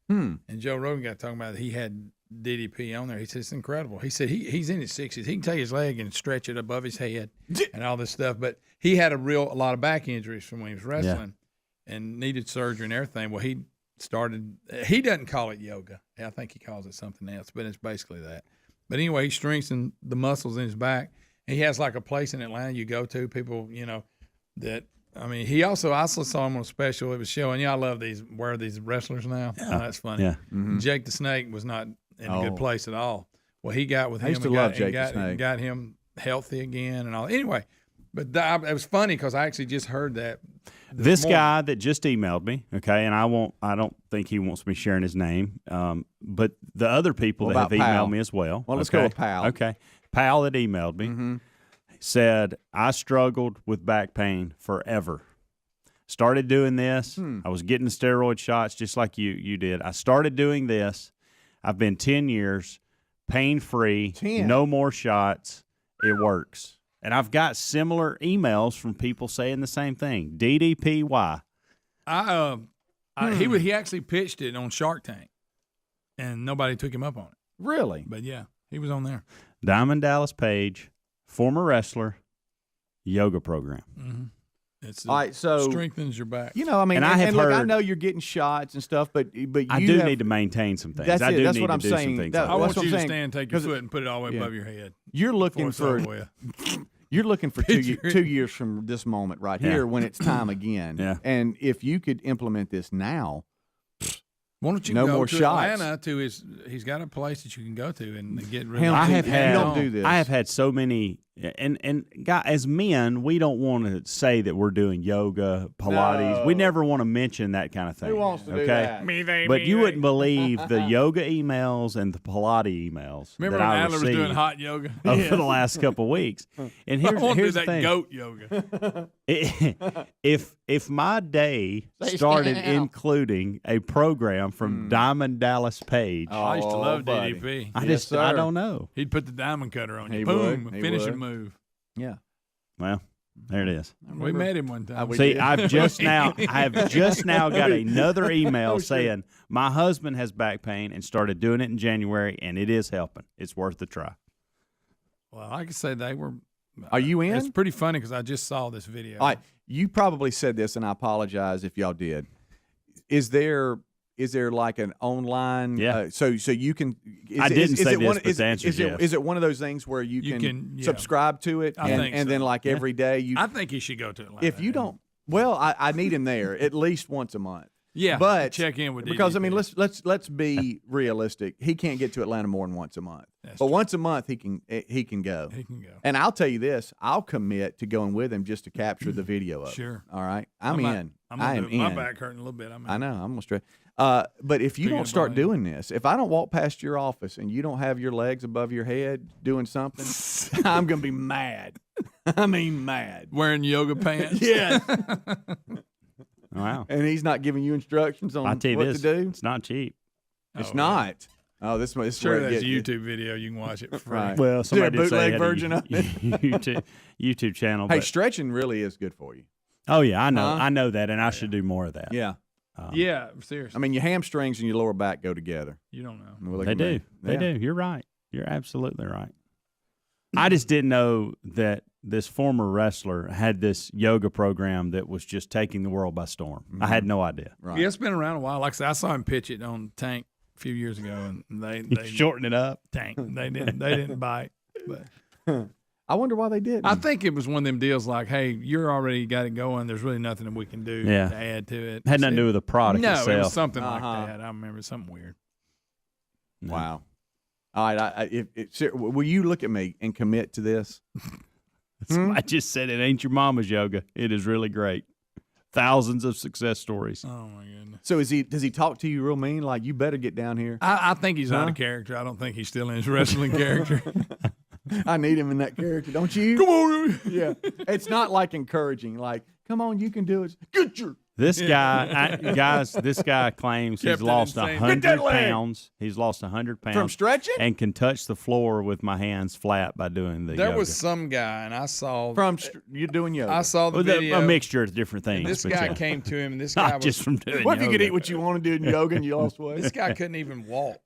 Hmm. And Joe Rogan got talking about it. He had DDP on there. He said, it's incredible. He said he's in his 60s. He can take his leg and stretch it above his head and all this stuff. But he had a lot of back injuries from when he was wrestling and needed surgery and everything. Well, he doesn't call it yoga. I think he calls it something else, but it's basically that. But anyway, he strengthens the muscles in his back. He has like a place in Atlanta you go to, people, that, I mean, I also saw him on a special. It was showing, I love these wrestlers now. Oh, that's funny. Yeah. Jake the Snake was not in a good place at all. Well, he got with him. I used to love Jake the Snake. Got him healthy again and all. Anyway, but it was funny because I actually just heard that. This morning. guy that just emailed me, okay, and I don't think he wants me sharing his name, but the other people What that have about Pal? emailed me as well. Well, let's okay? go with Pal. Okay. Pal that emailed me said, I struggled with back pain forever. Started doing this. I was getting the steroid shots just like you did. I started doing this. I've been 10 years, pain-free, 10. no more shots. It works. And I've got similar emails from people saying the same thing. DDPY. He actually pitched it on Shark Tank, and nobody took him up on it. Really? But yeah, he was on there. Diamond Dallas Page, former wrestler, yoga program. All right, so strengthens your back. you know, I mean, And I have look, I heard- know you're getting shots and stuff, but you I do have, need to maintain some things. That's I it. do That's need what to I'm do saying. some things. That- I that's want what you I'm to saying, stand, take your 'cause foot, and put it all the way yeah. above your head. You're looking before for it's over with. you're looking for Picture it. 2 years from this moment right Yeah. here when it's time again. Yeah. And if you could implement this now, Why don't you No go more to shots. Atlanta to his? He's got a place that you can go to and get rid Hell, of. I see, have you had. don't do this. I have had so many, and guys, as men, we don't want to say that we're doing yoga, Pilates. No. We never want to mention that kind of thing. Who wants to do okay? that? Me, they, But me, you they. wouldn't believe the yoga emails and the Pilates emails Remember that when I Adler was received doing hot yoga? over the last couple of weeks. And I here's, want to do here's the that thing: goat yoga. if my day Stay started standing out. including a program from Diamond Dallas Page, I used to love buddy. DDP. I Yes, I sir. don't know. He'd put the diamond cutter on you. He Boom, would. He finishing would. move. Yeah. Well, there it is. We met him one time. we See, did. I've just now got another email saying my husband has back pain and started doing it in January, and it is helping. It's worth a try. Well, I could say they were. Are you in? It's pretty funny because I just saw this video. All right. You probably said this, and I apologize if y'all did. Is there like an online? Yeah. So you can. I didn't say it this, one, but the answer is yes. Is it one of those things where you can yeah. subscribe to it, I and, think and so. then like every day you? I think he should go to Atlanta. If you don't, well, I need him there at least once a month. yeah, But check in with because I DDP. mean, let's be realistic. He can't get to Atlanta more than once a month, That's but true. once a month he can go. He can go. And I'll tell you this: I'll commit to going with him just to capture the video of it. Sure. All right, I'm not- in. I'm I gonna am do it. My in. back hurting a little bit. I'm in. I know. I'm gonna straight. But if you Figure don't it start out. doing this, if I don't walk past your office and you don't have your legs above your head doing something, I'm gonna be mad. I mean, mad. Wearing yoga pants. Yes. Wow. And he's not giving you instructions on I'll tell you what this: to do. it's not cheap. It's Oh, not. Oh, this is Sure, where it that's a gets- YouTube video. You can watch it for free. Right. Well, somebody did say bootleg it had version a of it. YouTube channel. Hey, But, stretching really is good for you. oh yeah, I know, Huh? I know that, and I should do more of that. Yeah. Yeah, seriously. I mean, your hamstrings and your lower back go together. You don't know. Well, look They at do. me. They Yeah. do. You're right. You're absolutely right. I just didn't know that this former wrestler had this yoga program that was just taking the world by storm. I had no idea. Right. Yeah, it's been around a while. Like I said, I saw him pitch it on Tank a few years ago, and they Shorten it up. Tank. They didn't bite. But I wonder why they didn't. I think it was one of them deals like, hey, you're already got it going. There's really nothing that we can do Yeah. to add to it. Had nothing to do with the product No, itself. it was something Uh-huh. like that. I remember something weird. Wow. All right. Will you look at me and commit to this? I just said it ain't your mama's yoga. It is really great. Thousands of success stories. Oh my goodness. So does he talk to you real mean? Like, you better get down here. I think he's out Huh? of character. I don't think he's still in his wrestling character. I need him in that character, don't you? Come on. Yeah. It's not like encouraging, like, come on, you can do it. Get your. This guy, guys, this guy claims Kept he's it lost insane. 100 Get that leg. pounds. He's lost 100 pounds. From stretching? And can touch the floor with my hands flat by doing the There yoga. was some guy, and I saw You're doing yoga. I saw the Well, video. a mixture of different things. and this but guy yeah. came to him, and this guy Not was just from doing What if you could yoga. eat what you want to do in yoga and you lost weight? this guy couldn't even walk.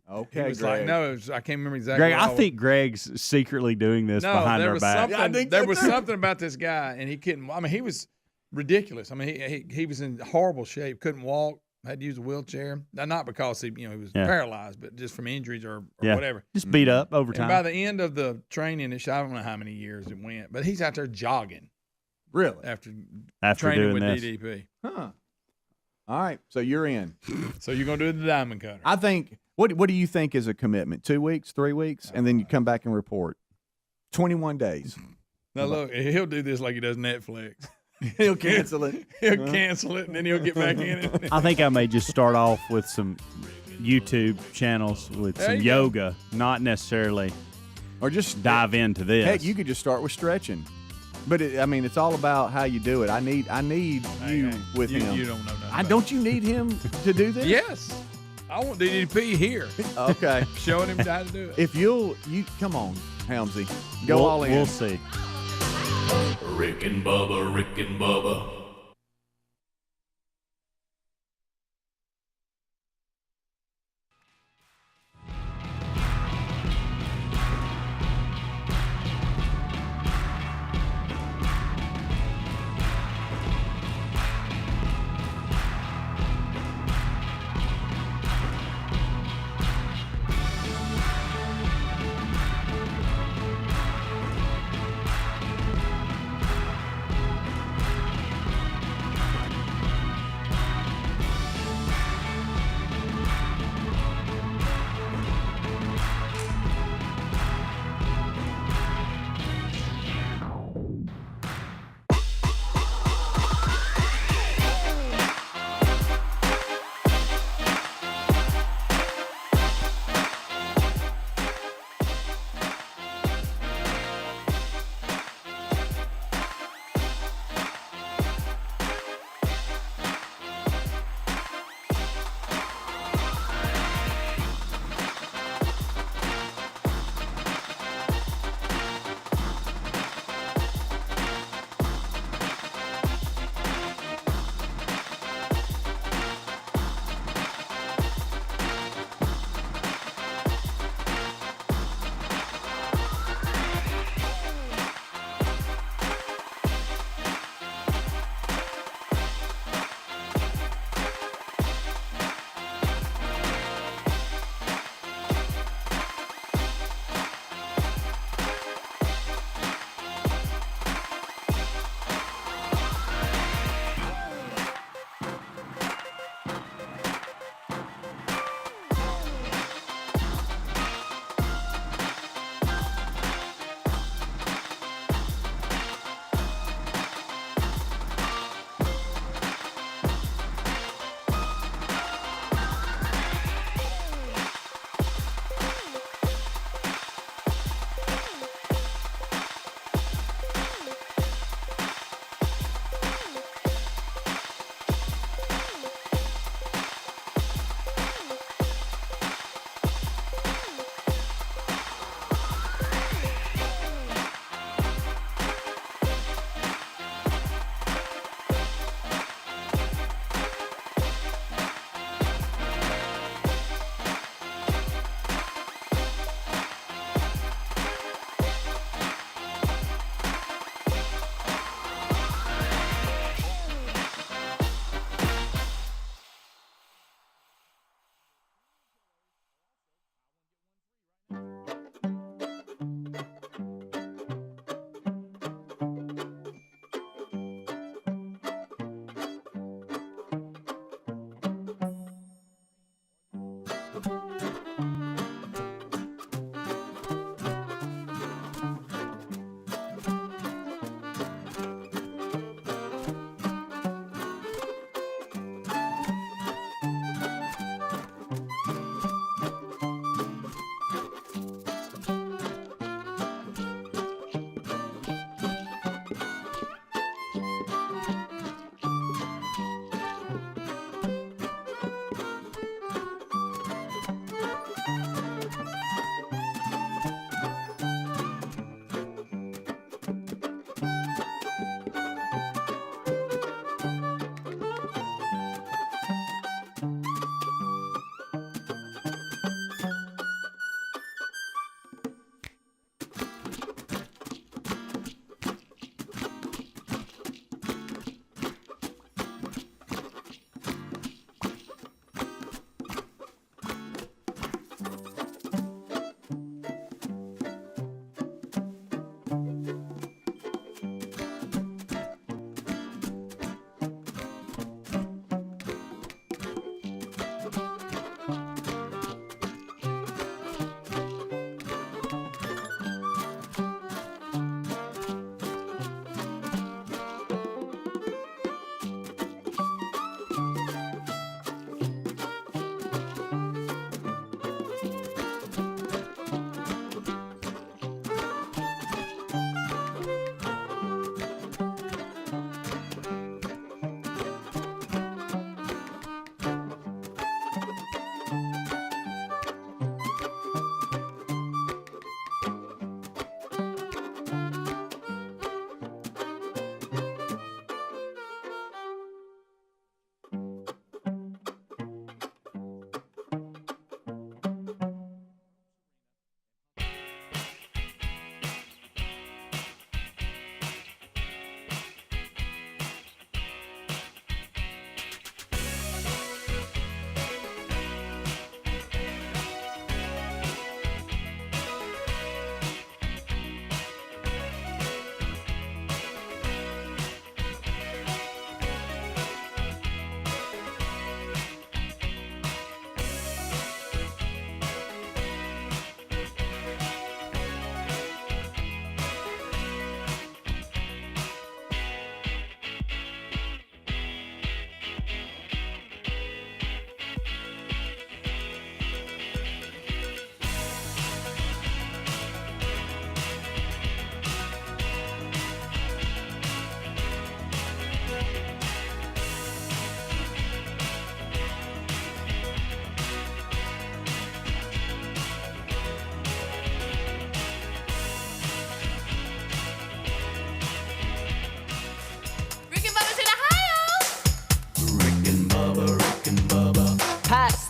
He Okay, was Greg. like, no, I can't remember exactly. Greg, what I was. think Greg's secretly doing this no, behind there our was back. Yeah, I something. think There so, was too. something about this guy, and he couldn't. I mean, he was ridiculous. I mean, he was in horrible shape. Couldn't walk. Had to use a wheelchair. Now, not because he was Yeah. paralyzed, but just from injuries or Yeah. whatever. Just beat up over And by time. the end of the training, I don't know how many years it went, but he's out there jogging Really? after After training doing with this. DDP. Huh. All right, so you're in. So you're gonna do the diamond cutter. I think. What do you think is a commitment? 2 weeks, 3 weeks, and then you come back and report. 21 days. Now look, he'll do this like he does Netflix. He'll cancel it. He'll cancel it, and then he'll get back in it. I think I may just start off with some YouTube channels with There some you go. yoga, not necessarily Or just dive into this. Heck, you could just start with stretching. But it's all about how you do it. I need you with him. You don't know nothing. I about don't you need him to do it. this? Yes, I want DDP here, Okay. showing him how to do it. If you come on, Helmsy, go all in. We'll see. Rick and Bubba, Rick and Bubba.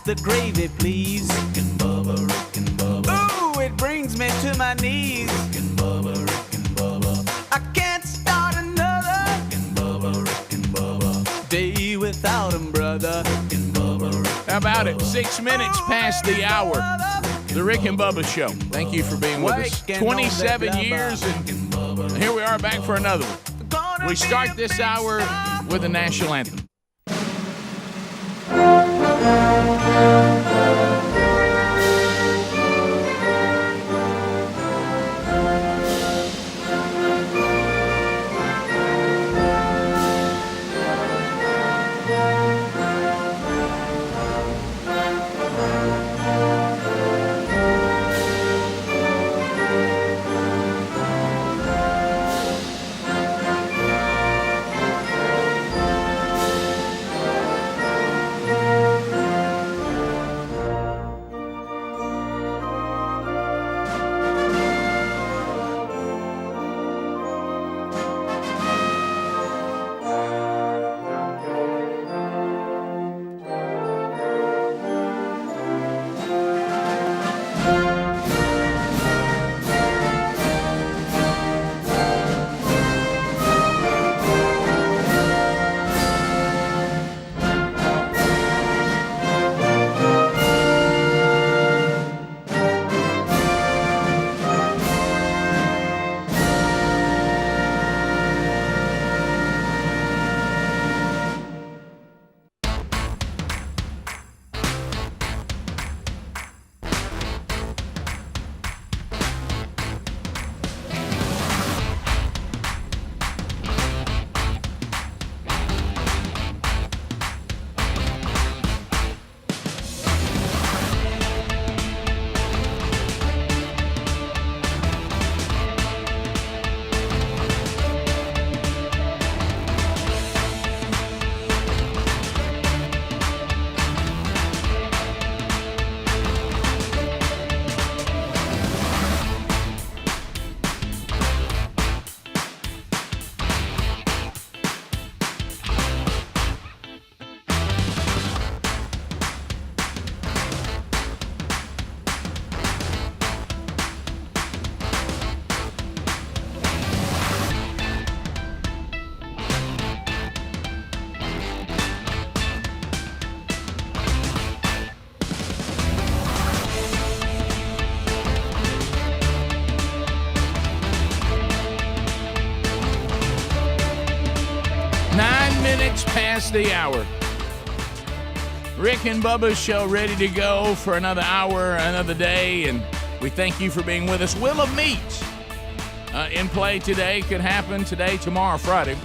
the gravy, please. Rick and Bubba. Ooh, it brings me to my knees. Rick and Bubba. I can't start another Rick and Bubba. day without 'em, brother. Rick and Bubba. How about it? 6 minutes past the hour. The Rick and Bubba Show. Thank you for being with us. 27 years, and here we are back for another one. We start this hour with the national anthem. minutes past the hour. Rick and Bubba's show ready to go for another hour, another day, and we thank you for being with us. Will of Meat in play today. Could happen today, tomorrow, Friday.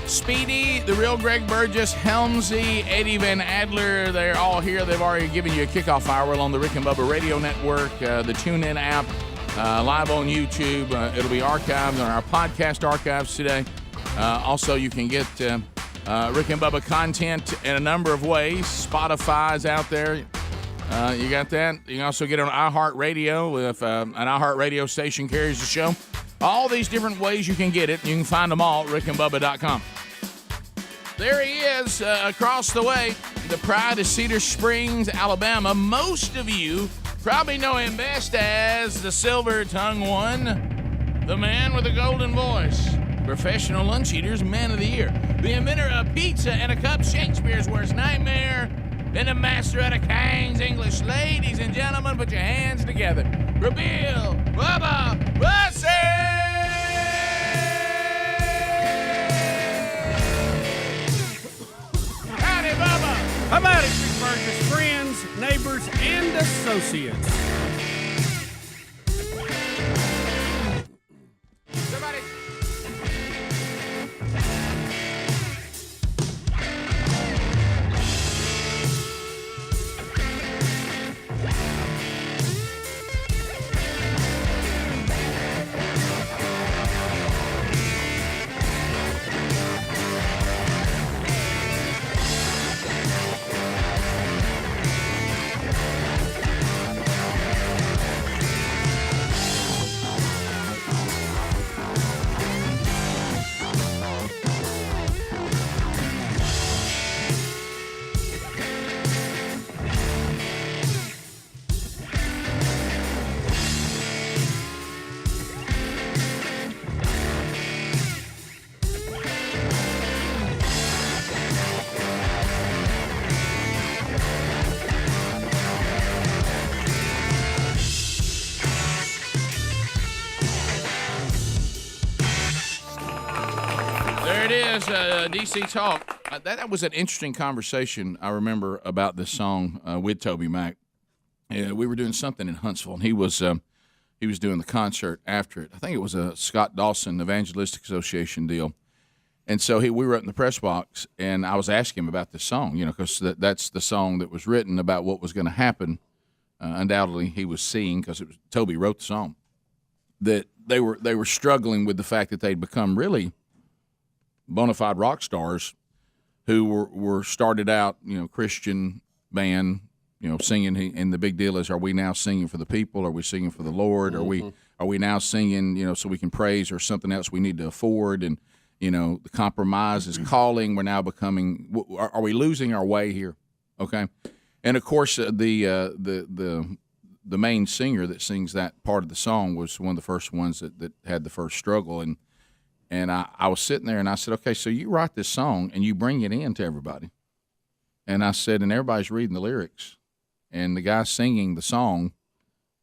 Speedy, the real Greg Burgess, Helmsy, Eddie Van Adler, they're all here. They've already given you a kickoff hour on the Rick and Bubba Radio Network, the TuneIn app, live on YouTube. It'll be archived on our podcast archives today. Also, you can get Rick and Bubba content in a number of ways. Spotify's out there. You got that. You can also get it on iHeartRadio if an iHeartRadio station carries the show. All these different ways you can get it. You can find them all at rickandbubba.com. There he is across the way, the pride of Cedar Springs, Alabama. Most of you probably know him best as the Silver-Tongue One, the man with the golden voice, Professional Lunch Eaters Man of the Year, the inventor of pizza and a cup, Shakespeare's worst nightmare, and the master of the King's English. Ladies and gentlemen, put your hands together. Reveal Bubba Bussey! Howdy, Bubba! How about it, Rick Burgess? Friends, neighbors, and associates. Somebody. DC Talk. That was an interesting conversation, I remember, about this song with Toby Mac. We were doing something in Huntsville, and he was doing the concert after it. I think it was a Scott Dawson Evangelistic Association deal. And so we were up in the press box, and I was asking him about this song, because that's the song that was written about what was going to happen. Undoubtedly, he was seeing, because Toby wrote the song, that they were struggling with the fact that they'd become really bona fide rock stars who were started out, Christian band, singing. And the big deal is, are we now singing for the people? Are we singing for the Lord? Mm-hmm. Are we now singing, so we can praise, or something else we need to afford? And the compromise is calling. We're now becoming. Are we losing our way here? Okay, and of course the main singer that sings that part of the song was one of the first ones that had the first struggle. And I was sitting there, and I said, okay, so you write this song, and you bring it in to everybody. And I said, and everybody's reading the lyrics, and the guy singing the song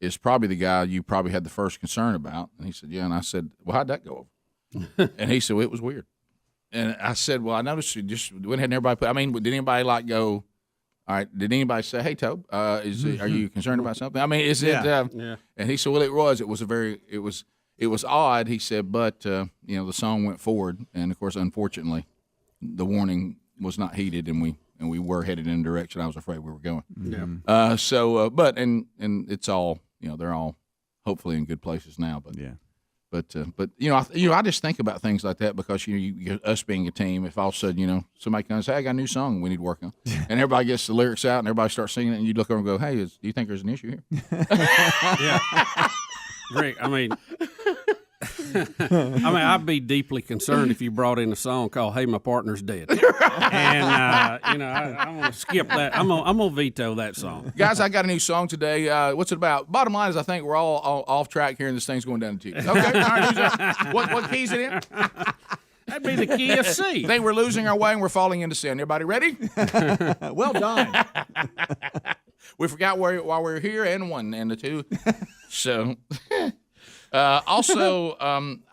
is probably the guy you probably had the first concern about. And he said, yeah. And I said, well, how'd that go over? And he said, well, it was weird. And I said, well, I noticed you just went ahead and everybody did anybody go, all right, did anybody say, hey, Tobe, are you concerned about something? Is it? Yeah. And he said, well, it was odd, he said, but, the song went forward. And, of course, unfortunately, the warning was not heeded, and we were headed in a direction I was afraid we were going. Yeah. But it's all, they're all hopefully in good places now. But, Yeah. But I just think about things like that because, us being a team, if all of a sudden, somebody comes and says, hey, I got a new song we need to work on. And everybody gets the lyrics out and everybody starts singing it, and you look over and go, hey, do you think there's an issue here? Yeah. Rick, I'd be deeply concerned if you brought in a song called "Hey, My Partner's Dead," and I'm gonna skip that. I'm gonna veto that song. Guys, I got a new song today. What's it about? Bottom line is, I think we're all off track here, and this thing's going down the tubes. Okay, all right. What key is it in? That'd be the key of C. I think we're losing our way and we're falling into sin. Everybody ready? Well done. We forgot why we were here, and one and the two. So, also,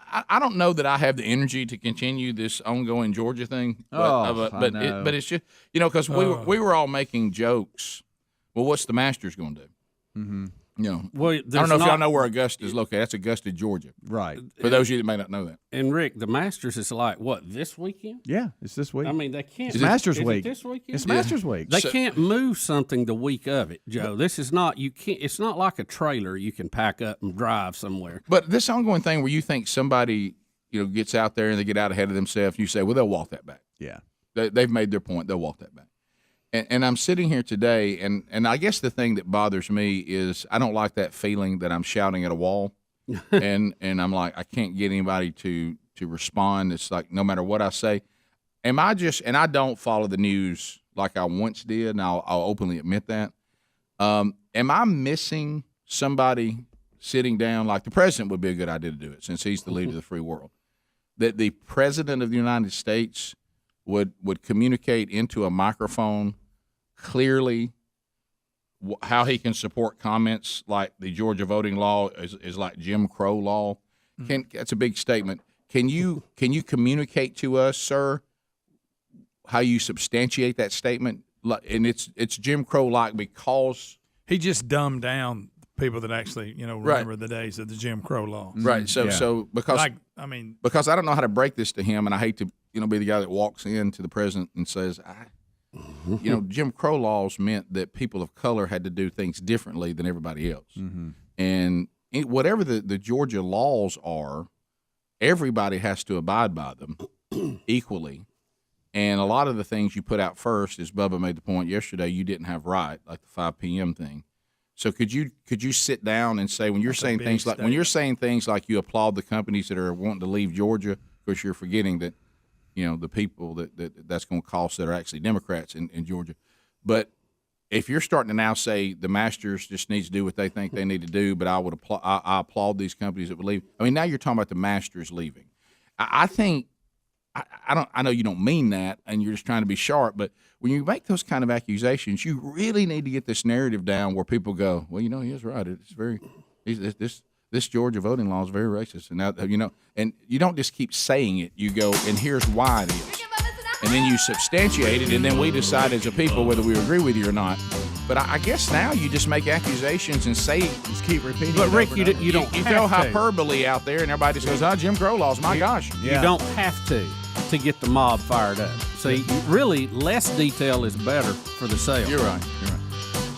I don't know that I have the energy to continue this ongoing Georgia thing. But it's just because we were all making jokes. Well, what's the Masters going to do? Mm-hmm. Well, I don't know if y'all know where Augusta is located. That's Augusta, Georgia. Right. For those of you that may not know that. And Rick, the Masters is like what, this weekend? Yeah, it's this week. I mean, they can't. It's Masters is week. It this weekend? It's Masters week. They can't move something the week of it, Joe. This is not. You can't. It's not like a trailer you can pack up and drive somewhere. But this ongoing thing where you think somebody gets out there and they get out ahead of themselves, you say, well, they'll walk that back. Yeah. They've made their point. They'll walk that back. And I'm sitting here today, and I guess the thing that bothers me is I don't like that feeling that I'm shouting at a wall, and I'm like, I can't get anybody to respond. It's like no matter what I say, am I just? And I don't follow the news like I once did, and I'll openly admit that. Am I missing somebody sitting down? Like the president would be a good idea to do it, since he's the leader of the free world. That the president of the United States would communicate into a microphone clearly how he can support comments like the Georgia voting law is like Jim Crow law. That's a big statement. Can you communicate to us, sir, how you substantiate that statement? And it's Jim Crow like because he just dumbed down people that actually remember the days of the Jim Crow law. Right. So because because I don't know how to break this to him, and I hate to be the guy that walks in to the president and says, Jim Crow laws meant that people of color had to do things differently than everybody else. Mm-hmm. And whatever the Georgia laws are, everybody has to abide by them equally. And a lot of the things you put out first, as Bubba made the point yesterday, you didn't have right, like the 5 p.m. thing. So could you sit down and say when you're saying things like you applaud the companies that are wanting to leave Georgia, of course you're forgetting that the people that's going to cost that are actually Democrats in Georgia. But if you're starting to now say the Masters just needs to do what they think they need to do, but I applaud these companies that would leave. I mean, now you're talking about the Masters leaving. I think I know you don't mean that, and you're just trying to be sharp. But when you make those kind of accusations, you really need to get this narrative down where people go, well, he is right. It's very this Georgia voting law is very racist, and now and you don't just keep saying it. You go, and here's why it is, and then you substantiate it, and then we decide as a people whether we agree with you or not. But I guess now you just make accusations and just keep repeating. But Rick, you don't. You throw hyperbole out there, and everybody just goes, Jim Crow laws. My gosh, you don't have to get the mob fired up. See, really, less detail is better for the sale. You're right.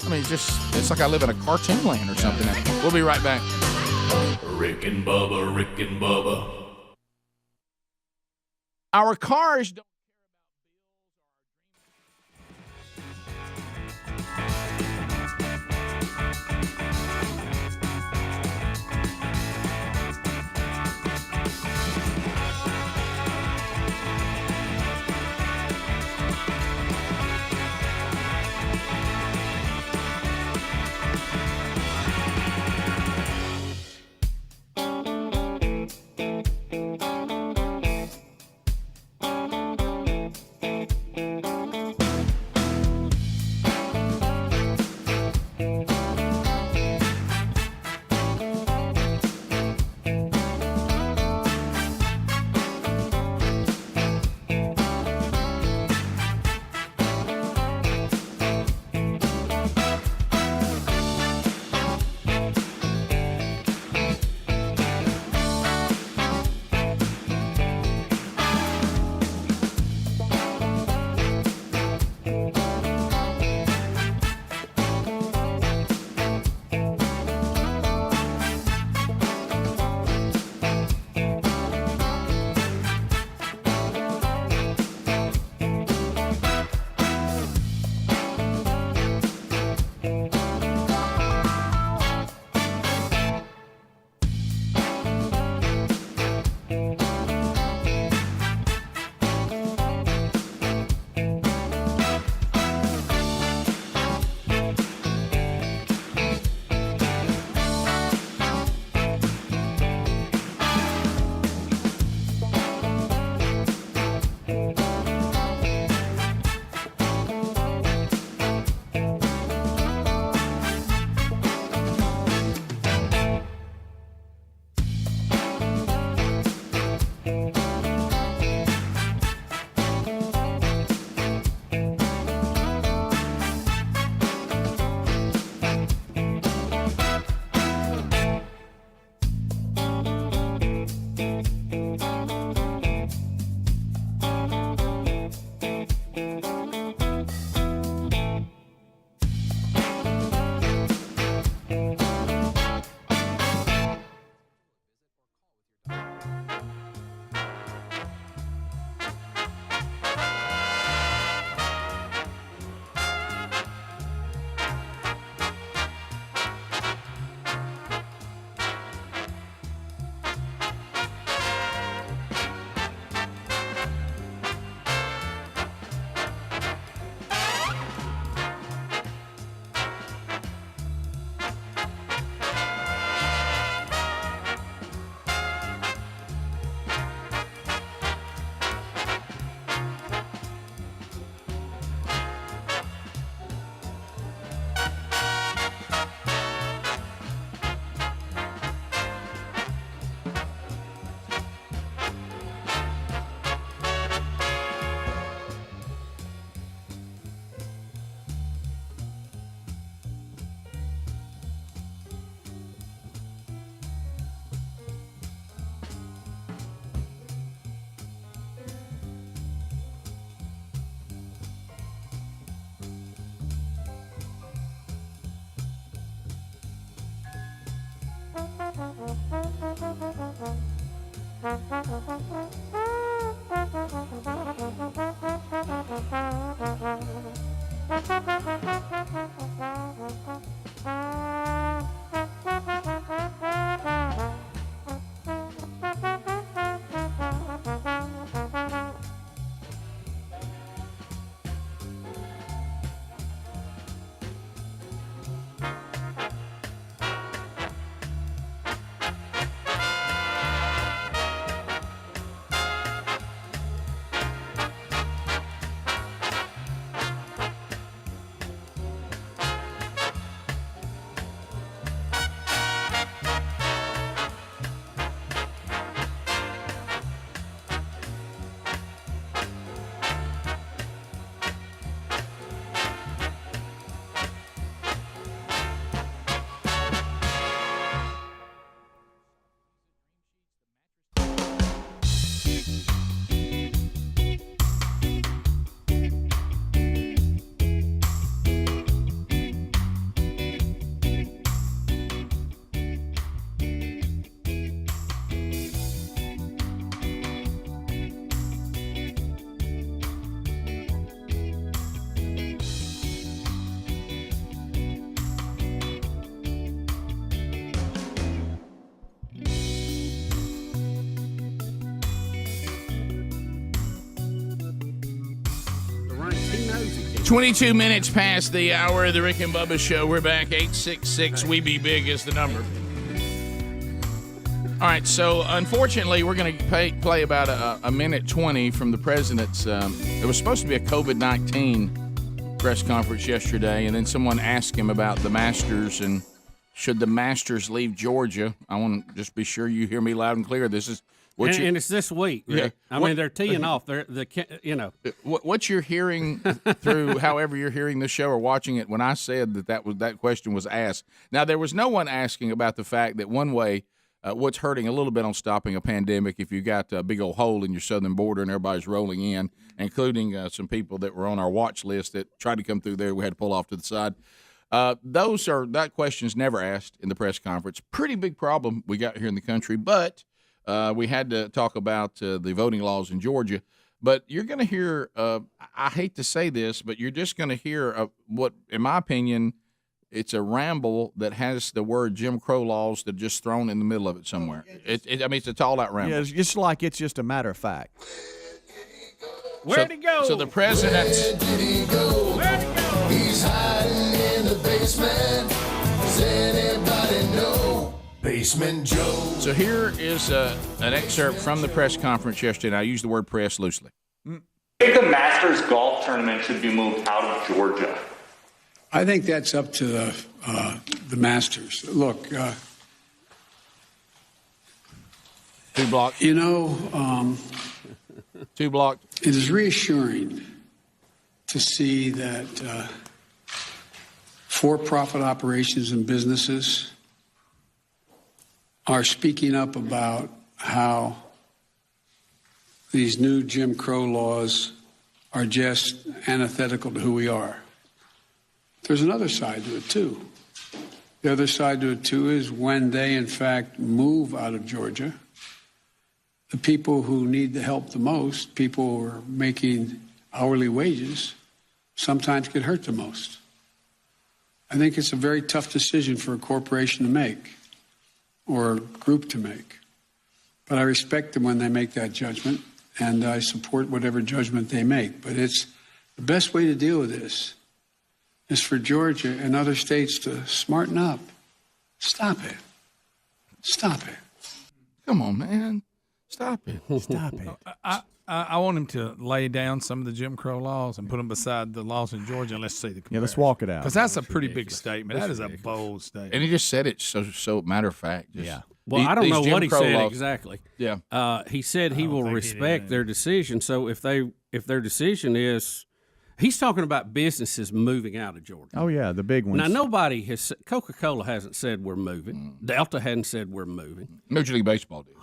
I mean, it's like I live in a cartoon land or something. We'll be right back. Rick and Bubba. Our cars don't. 22 minutes past the hour of the Rick and Bubba Show. We're back. 866 We Be Big is the number. All right, so unfortunately, we're going to play about a minute 20 from the president's. It was supposed to be a COVID-19 press conference yesterday, and then someone asked him about the Masters and should the Masters leave Georgia. I want to just be sure you hear me loud and clear. This is and it's this week. Rick. Yeah. I mean, they're teeing off. What you're hearing through, however you're hearing the show or watching it, when I said that question was asked. Now, there was no one asking about the fact that one way. What's hurting a little bit on stopping a pandemic if you got a big old hole in your southern border and everybody's rolling in, including some people that were on our watch list that tried to come through there. We had to pull off to the side. That question's never asked in the press conference. Pretty big problem we got here in the country, but we had to talk about the voting laws in Georgia. But you're going to hear, I hate to say this, but you're just going to hear what, in my opinion, it's a ramble that has the word Jim Crow laws that are just thrown in the middle of it somewhere. It's a tall-out ramble. Yeah, it's just like it's just a matter of fact. Where'd he go? So the president. Where'd he go? He's hiding in the basement. Does anybody know? Basement Joe. So here is an excerpt from the press conference yesterday. And I use the word press loosely. I think the Masters golf tournament should be moved out of Georgia. I think that's up to the Masters. Look, Two blocked. Two blocked. It is reassuring to see that for-profit operations and businesses are speaking up about how these new Jim Crow laws are just antithetical to who we are. There's another side to it, too. The other side to it, too, is when they, in fact, move out of Georgia, the people who need the help the most, people who are making hourly wages, sometimes get hurt the most. I think it's a very tough decision for a corporation to make or a group to make. But I respect them when they make that judgment, and I support whatever judgment they make. But it's the best way to deal with this is for Georgia and other states to smarten up. Stop it. Stop it. Come on, man. Stop it. Stop it. I want him to lay down some of the Jim Crow laws and put them beside the laws in Georgia, and let's see the comparison. Yeah, let's walk it out. Because that's a pretty big statement. That is a bold statement. And he just said it so matter of fact. Yeah. Well, I don't know what he said exactly. Yeah. He said he will respect their decision. So if their decision is, he's talking about businesses moving out of Georgia. Oh yeah, the big ones. Now nobody has. Coca-Cola hasn't said we're moving. Delta hadn't said we're moving. Major League Baseball did.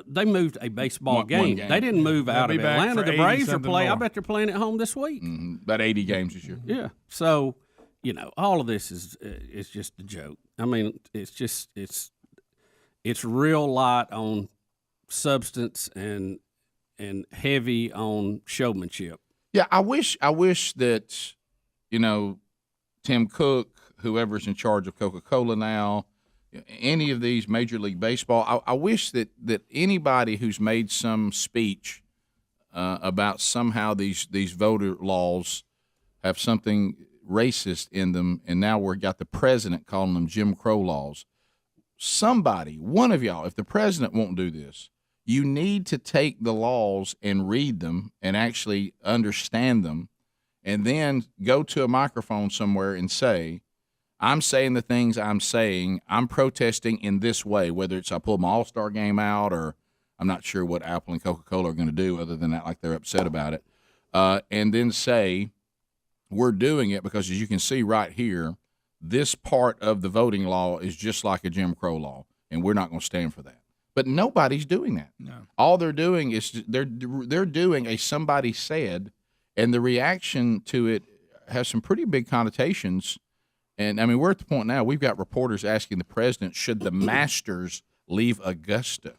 They moved a baseball game. They didn't move out of Atlanta. The Braves are playing. I bet they're playing at home this week. About 80 games this year. Yeah. So, all of this is just a joke. I mean, it's real light on substance and heavy on showmanship. Yeah, I wish that, Tim Cook, whoever's in charge of Coca-Cola now, any of these Major League Baseball, I wish that anybody who's made some speech about somehow these voter laws have something racist in them, and now we've got the president calling them Jim Crow laws. Somebody, one of y'all, if the president won't do this, you need to take the laws and read them and actually understand them, and then go to a microphone somewhere and say, I'm saying the things I'm saying. I'm protesting in this way, whether it's I pull my All-Star game out, or I'm not sure what Apple and Coca-Cola are going to do other than that, like they're upset about it, and then say we're doing it because, as you can see right here, this part of the voting law is just like a Jim Crow law, and we're not going to stand for that. But nobody's doing that. No. All they're doing is they're doing a somebody said, and the reaction to it has some pretty big connotations. And, I mean, we're at the point now, we've got reporters asking the president, should the Masters leave Augusta?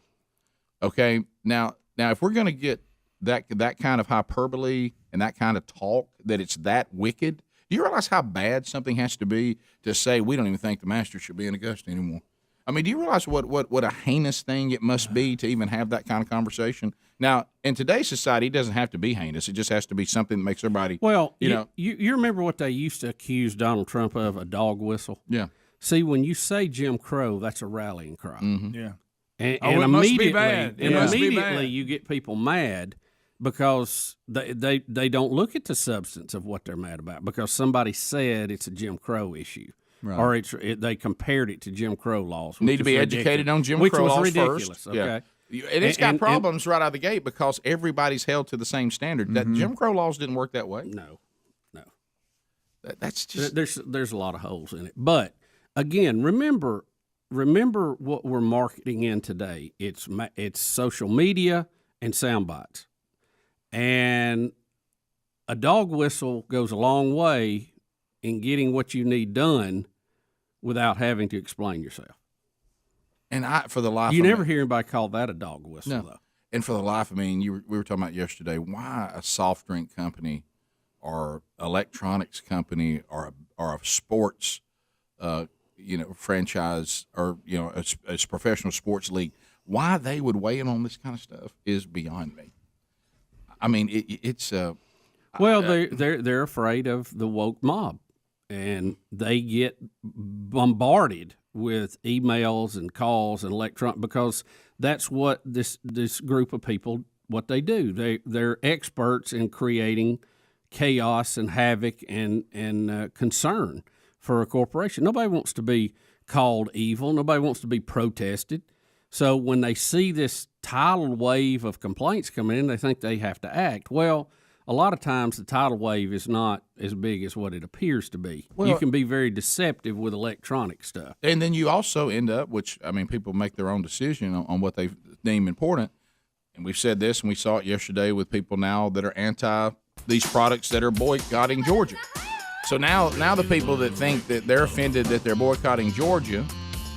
Okay, now if we're going to get that kind of hyperbole and that kind of talk, that it's that wicked, do you realize how bad something has to be to say we don't even think the Masters should be in Augusta anymore? I mean, do you realize what a heinous thing it must be to even have that kind of conversation? Now, in today's society, it doesn't have to be heinous. It just has to be something that makes everybody. Well, you know. you remember what they used to accuse Donald Trump of, a dog whistle? Yeah. See, when you say Jim Crow, that's a rallying cry. Yeah. And, Oh, and it must be immediately, bad. It and must be immediately bad. you get people mad because they don't look at the substance of what they're mad about because somebody said it's a Jim Crow issue. Right. Or they compared it to Jim Crow laws. Need to be ridiculous. educated on Jim which Crow was laws ridiculous, first. Okay. Yeah. And it's got And- problems right out of the gate because everybody's held to the same standard. That Jim Crow laws didn't work that way. No. That's just There's a lot of holes in it. But again, remember what we're marketing in today. It's social media and sound bites. And a dog whistle goes a long way in getting what you need done without having to explain yourself. And for the life You of never me, hear anybody call that a dog whistle, though. And for the life of me, we were talking about yesterday, why a soft drink company or electronics company or a sports, franchise or a professional sports league, why they would weigh in on this kind of stuff is beyond me. I mean, it's Well, they're afraid of the woke mob, and they get bombarded with emails and calls and electronic because that's what this group of people what they do. They're experts in creating chaos and havoc and concern for a corporation. Nobody wants to be called evil. Nobody wants to be protested. So when they see this tidal wave of complaints coming in, they think they have to act. Well, a lot of times the tidal wave is not as big as what it appears to be. Well, you can be very deceptive with electronic stuff. And then you also end up, people make their own decision on what they deem important. And we've said this, and we saw it yesterday with people now that are anti these products that are boycotting Georgia. So now the people that think that they're offended that they're boycotting Georgia,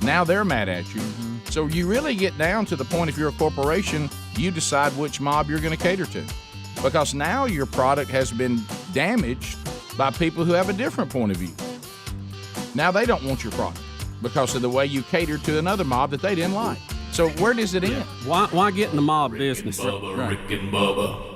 now they're mad at you. So you really get down to the point, if you're a corporation, you decide which mob you're going to cater to. Because now your product has been damaged by people who have a different point of view. Now they don't want your product because of the way you catered to another mob that they didn't like. So where does it end? Why get in the mob business? Bubba, Rick and Bubba.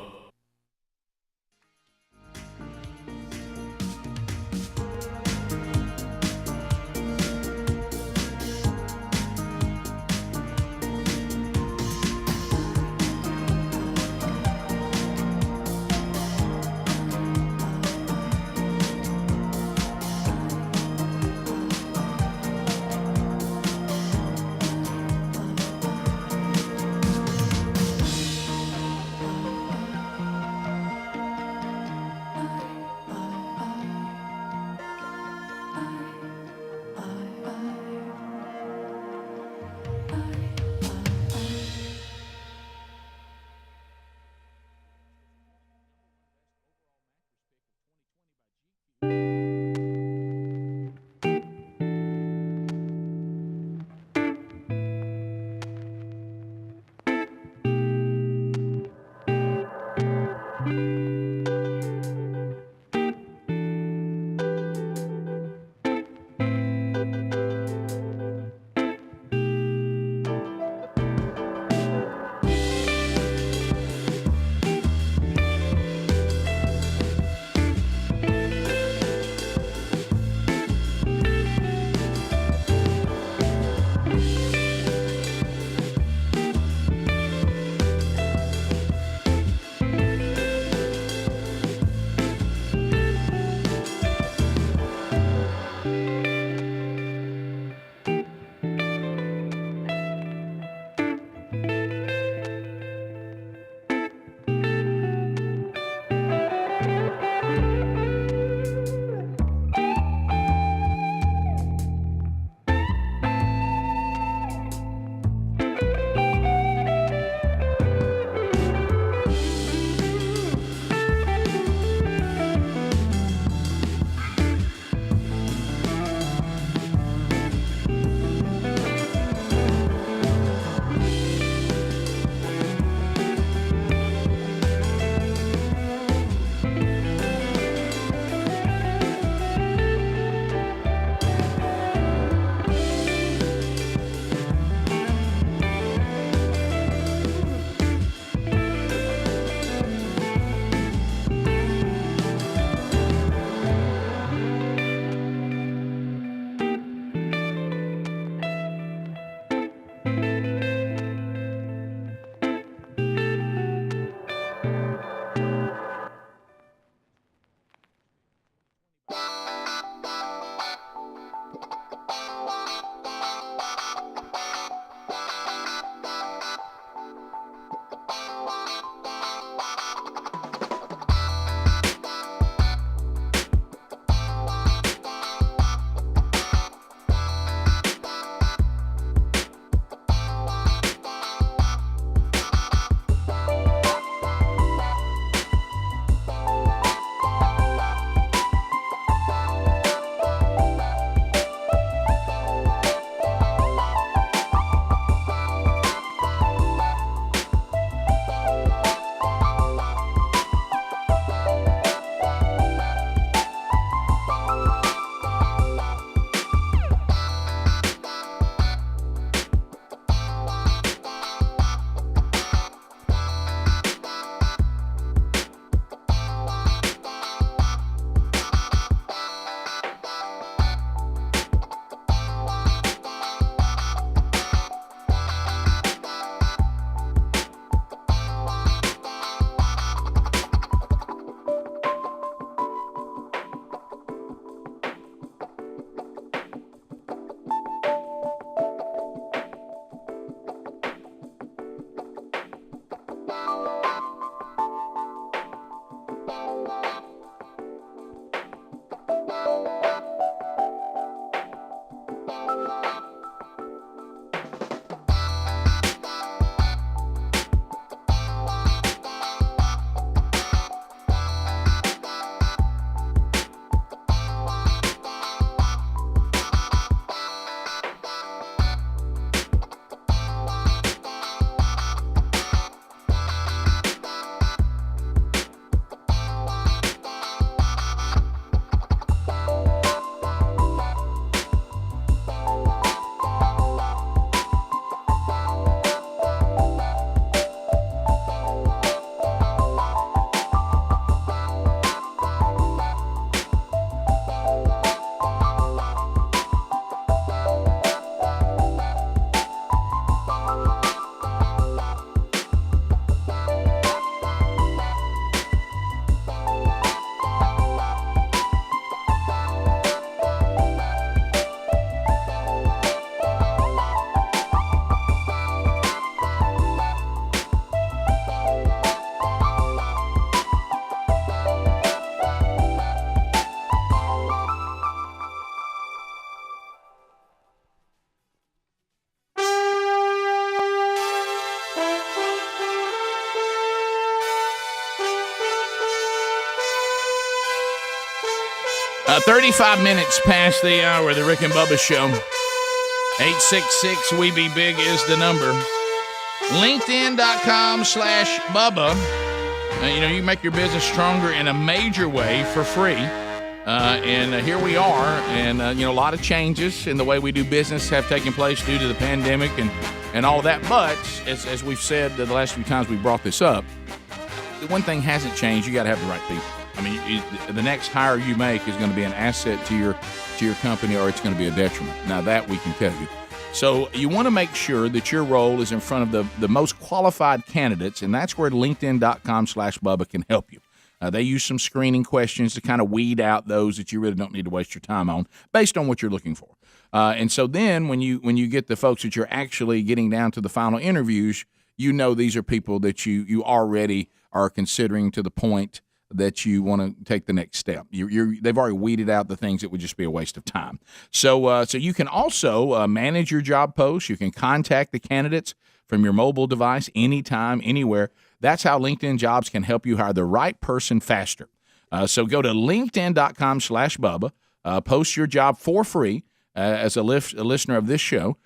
35 minutes past the hour of the Rick and Bubba Show. 866-WE-BE-BIG is the number. LinkedIn.com/Bubba. You can make your business stronger in a major way for free. And here we are. And, a lot of changes in the way we do business have taken place due to the pandemic and all of that. But as we've said the last few times we brought this up, the one thing hasn't changed. You got to have the right people. I mean, the next hire you make is going to be an asset to your company, or it's going to be a detriment. Now, that we can tell you. So you want to make sure that your role is in front of the most qualified candidates, and that's where LinkedIn.com/Bubba can help you. They use some screening questions to kind of weed out those that you really don't need to waste your time on based on what you're looking for. And so then when you get the folks that you're actually getting down to the final interviews, these are people that you already are considering to the point that you want to take the next step. They've already weeded out the things that would just be a waste of time. So you can also manage your job posts. You can contact the candidates from your mobile device anytime, anywhere. That's how LinkedIn Jobs can help you hire the right person faster. So go to LinkedIn.com/Bubba. Post your job for free as a listener of this show.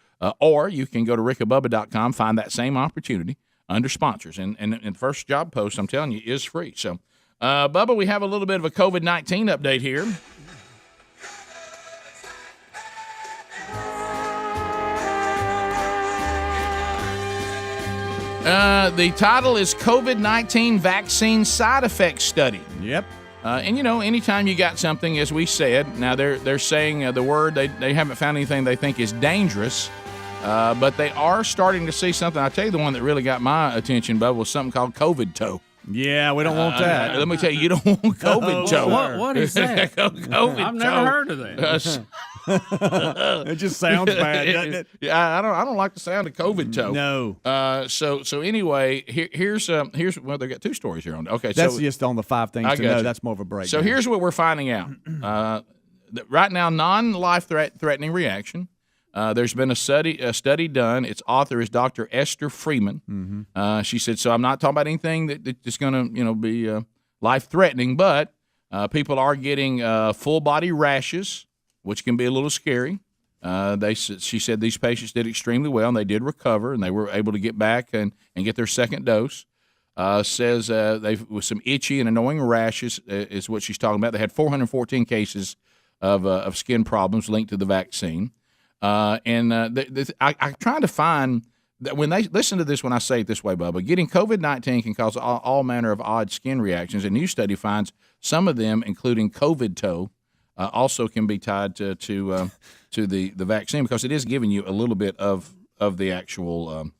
Or you can go to rickabubba.com, find that same opportunity under sponsors. And the first job post, I'm telling you, is free. So, Bubba, we have a little bit of a COVID-19 update here. The title is COVID-19 Vaccine Side Effects Study. Yep. And, anytime you got something, as we said, now they're saying the word, they haven't found anything they think is dangerous, but they are starting to see something. I'll tell you the one that really got my attention, Bubba, was something called COVID toe. Yeah, we don't want that. Let me tell you, you don't want COVID toe. What is that? COVID I've never heard of that. It just sounds bad, doesn't it? Yeah, I don't like the sound of COVID toe. No. So anyway, here's well, they got two stories here on. Okay, that's just on the 5 things to know. That's more of a break. So here's what we're finding out. Right now, non-life threatening reaction. There's been a study done. Its author is Dr. Esther Freeman. She said, so I'm not talking about anything that's going to be life-threatening, but people are getting full body rashes, which can be a little scary. She said these patients did extremely well, and they did recover, and they were able to get back and get their second dose. Says with some itchy and annoying rashes is what she's talking about. They had 414 cases of skin problems linked to the vaccine. I'm trying to find that when they listen to this, when I say it this way, Bubba, getting COVID-19 can cause all manner of odd skin reactions. A new study finds some of them, including COVID toe, also can be tied to the vaccine, because it is giving you a little bit of the actual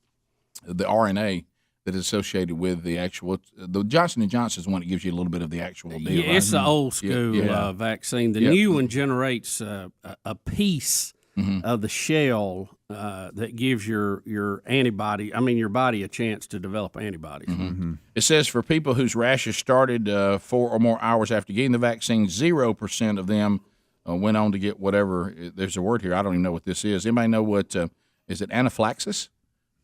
the RNA that is associated with the Johnson & Johnson is the one that gives you a little bit of the actual deal. Yeah, it's the old school vaccine. The new one generates a piece of the shell that gives your antibody, your body a chance to develop antibodies. It says for people whose rashes started 4 or more hours after getting the vaccine, 0% of them went on to get whatever. There's a word here. I don't even know what this is. Anybody know what, is it anaphylaxis?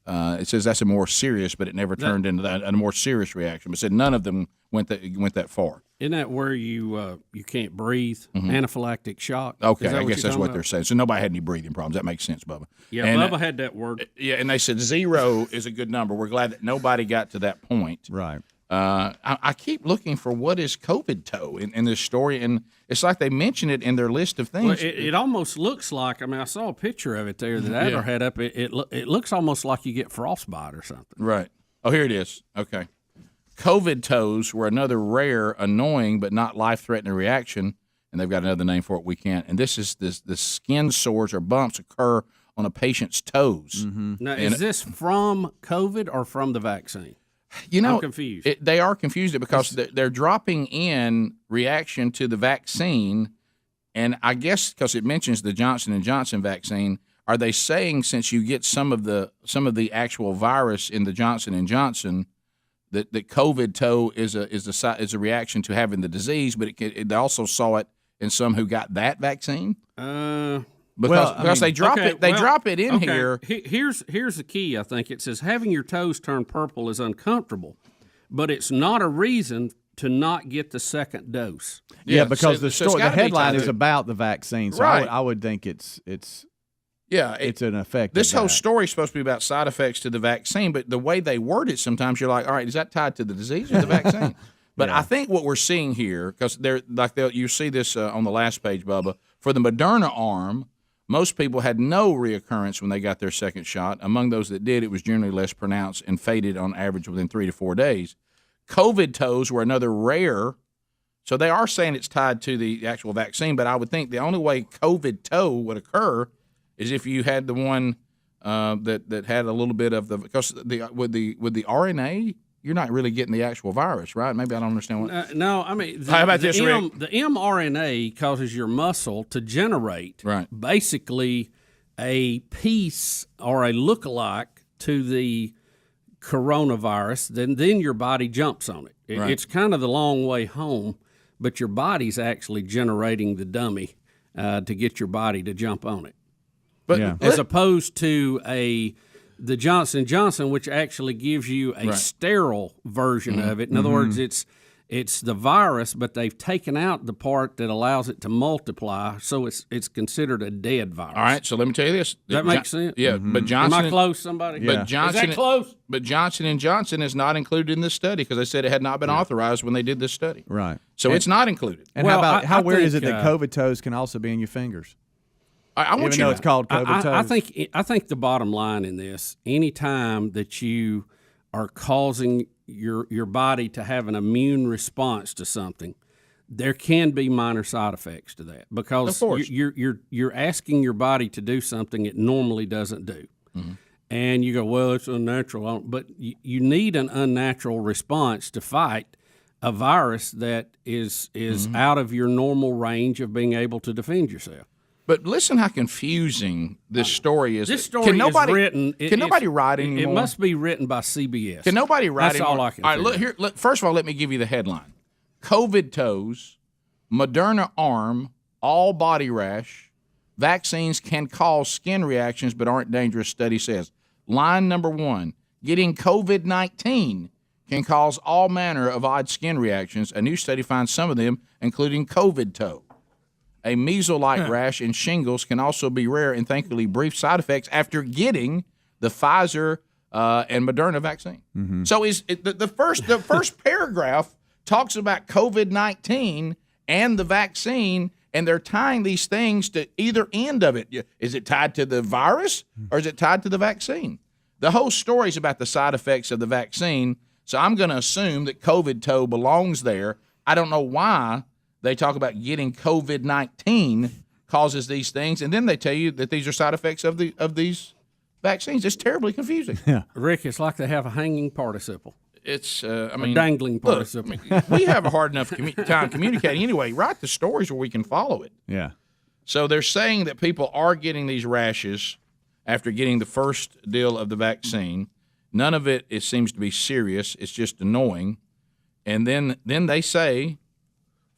It says that's a more serious, but it never turned into a more serious reaction. But it said none of them went that far. Isn't that where you can't breathe? Anaphylactic shock. Okay, I guess that's what they're saying. So nobody had any breathing problems. That makes sense, Bubba. Yeah, and, Bubba had that word. Yeah, and they said 0 is a good number. We're glad that nobody got to that point. Right. I keep looking for what is COVID toe in this story, and it's like they mention it in their list of things. Well, it almost looks like, I saw a picture of it there that Adler had up. It looks almost like you get frostbite or something. Right. Oh, here it is. Okay. COVID toes were another rare, annoying, but not life-threatening reaction, and they've got another name for it we can't. And this is the skin sores or bumps occur on a patient's toes. Now, is this from COVID or from the vaccine? I'm confused. They are confused because they're dropping in reaction to the vaccine, and I guess because it mentions the Johnson & Johnson vaccine, are they saying since you get some of the actual virus in the Johnson & Johnson that COVID toe is a reaction to having the disease, but they also saw it in some who got that vaccine? Because they drop it in here. Here's the key. I think it says having your toes turn purple is uncomfortable, but it's not a reason to not get the second dose. Yeah, because so the it's gotta be headline tied is to- about the vaccine, so Right. I would think it's Yeah, it's an effect. This whole story is supposed to be about side effects to the vaccine, but the way they word it, sometimes you're like, all right, is that tied to the disease or the vaccine? But I think what we're seeing here, because you see this on the last page, Bubba, for the Moderna arm, most people had no reoccurrence when they got their second shot. Among those that did, it was generally less pronounced and faded on average within 3 to 4 days. COVID toes were another rare. So they are saying it's tied to the actual vaccine, but I would think the only way COVID toe would occur is if you had the one that had a little bit of because with the RNA, you're not really getting the actual virus, right? Maybe I don't understand what. No, I mean, How about this, Rick? the mRNA causes your muscle to generate basically a piece or a lookalike to the coronavirus. Then your body jumps on it. It's kind of the long way home, but your body's actually generating the dummy to get your body to jump on it. But as opposed to the Johnson & Johnson, which actually gives you a sterile version of it. In other words, it's the virus, but they've taken out the part that allows it to multiply, so it's considered a dead virus. All right, so let me tell you this. Does that make sense? Yeah, but Johnson. Am I close, somebody? But Johnson, Is that close? But Johnson & Johnson is not included in this study because they said it had not been authorized when they did this study. Right. So it's not included. And how weird is it that COVID toes can also be in your fingers? I want Even you though to it's called COVID toes. I think the bottom line in this, anytime that you are causing your body to have an immune response to something, there can be minor side effects to that because you're asking your body to do something it normally doesn't do. And you go, well, it's unnatural. But you need an unnatural response to fight a virus that is out of your normal range of being able to defend yourself. But listen how confusing this story is. This story is written. Can nobody write anymore? It must be written by CBS. Can nobody write That's anymore? all I can All right, look here. First of all, let me give you the headline. COVID toes, Moderna arm, all body rash. Vaccines can cause skin reactions but aren't dangerous, study says. Line number 1, getting COVID-19 can cause all manner of odd skin reactions. A new study finds some of them, including COVID toe. A measles-like rash and shingles can also be rare and thankfully brief side effects after getting the Pfizer and Moderna vaccine. So the first paragraph talks about COVID-19 and the vaccine, and they're tying these things to either end of it. Is it tied to the virus or is it tied to the vaccine? The whole story is about the side effects of the vaccine, so I'm going to assume that COVID toe belongs there. I don't know why they talk about getting COVID-19 causes these things, and then they tell you that these are side effects of these vaccines. It's terribly confusing. Yeah, Rick, it's like they have a hanging participle. It's, a dangling participle. We have a hard enough time communicating anyway. Write the stories where we can follow it. Yeah. So they're saying that people are getting these rashes after getting the first deal of the vaccine. None of it seems to be serious. It's just annoying. And then they say,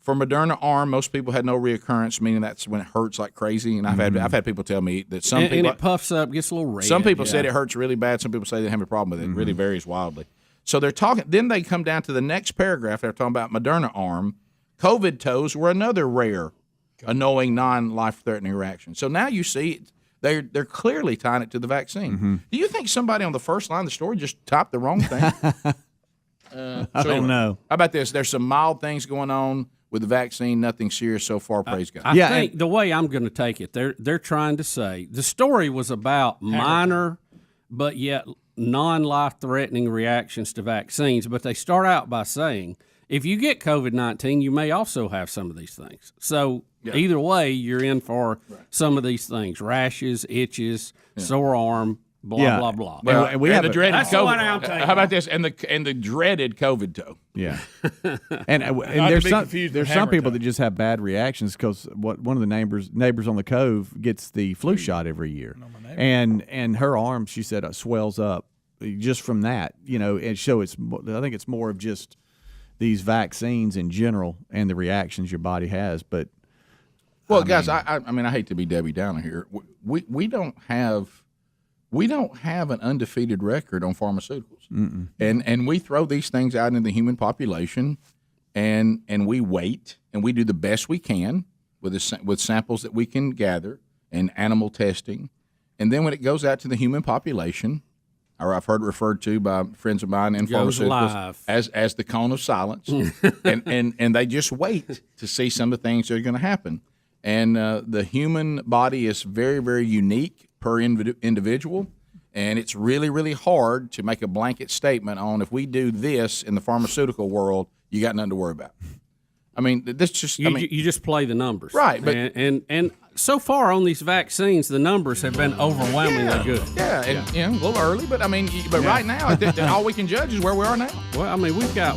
for Moderna arm, most people had no reoccurrence, meaning that's when it hurts like crazy. And I've had people tell me that some people and it puffs up, gets a little red. Some people said it hurts really bad. Some people say they have a problem with it. It really varies wildly. So they're talking. Then they come down to the next paragraph. They're talking about Moderna arm. COVID toes were another rare, annoying, non-life-threatening reaction. So now you see they're clearly tying it to the vaccine. Do you think somebody on the first line of the story just typed the wrong thing? I don't know. How about this? There's some mild things going on with the vaccine, nothing serious so far. Praise God. I think the way I'm going to take it, they're trying to say the story was about minor, but yet non-life-threatening reactions to vaccines. But they start out by saying, if you get COVID-19, you may also have some of these things. So either way, you're in for some of these things: rashes, itches, sore arm. Blah blah blah. Well, and we have the dreaded that's COVID. The one I'm taking. How about this? And the dreaded COVID toe. Yeah, and there's some people that just have bad reactions because one of the neighbors on the cove gets the flu shot every year, and her arm, she said, swells up just from that. And so I think it's more of just these vaccines in general and the reactions your body has. But guys, I hate to be Debbie Downer here. We don't have an undefeated record on pharmaceuticals. And we throw these things out in the human population, and we wait, and we do the best we can with samples that we can gather and animal testing. And then when it goes out to the human population, or I've heard it referred to by friends of mine in pharmaceuticals as the cone of silence, and they just wait to see some of the things that are going to happen. And the human body is very, very unique per individual, and it's really, really hard to make a blanket statement on if we do this in the pharmaceutical world, you got nothing to worry about. I mean, this just you just play the numbers, right? But and so far on these vaccines, the numbers have been overwhelmingly good. Yeah, and a little early, but I mean, right now, all we can judge is where we are now. Well, I mean, we've got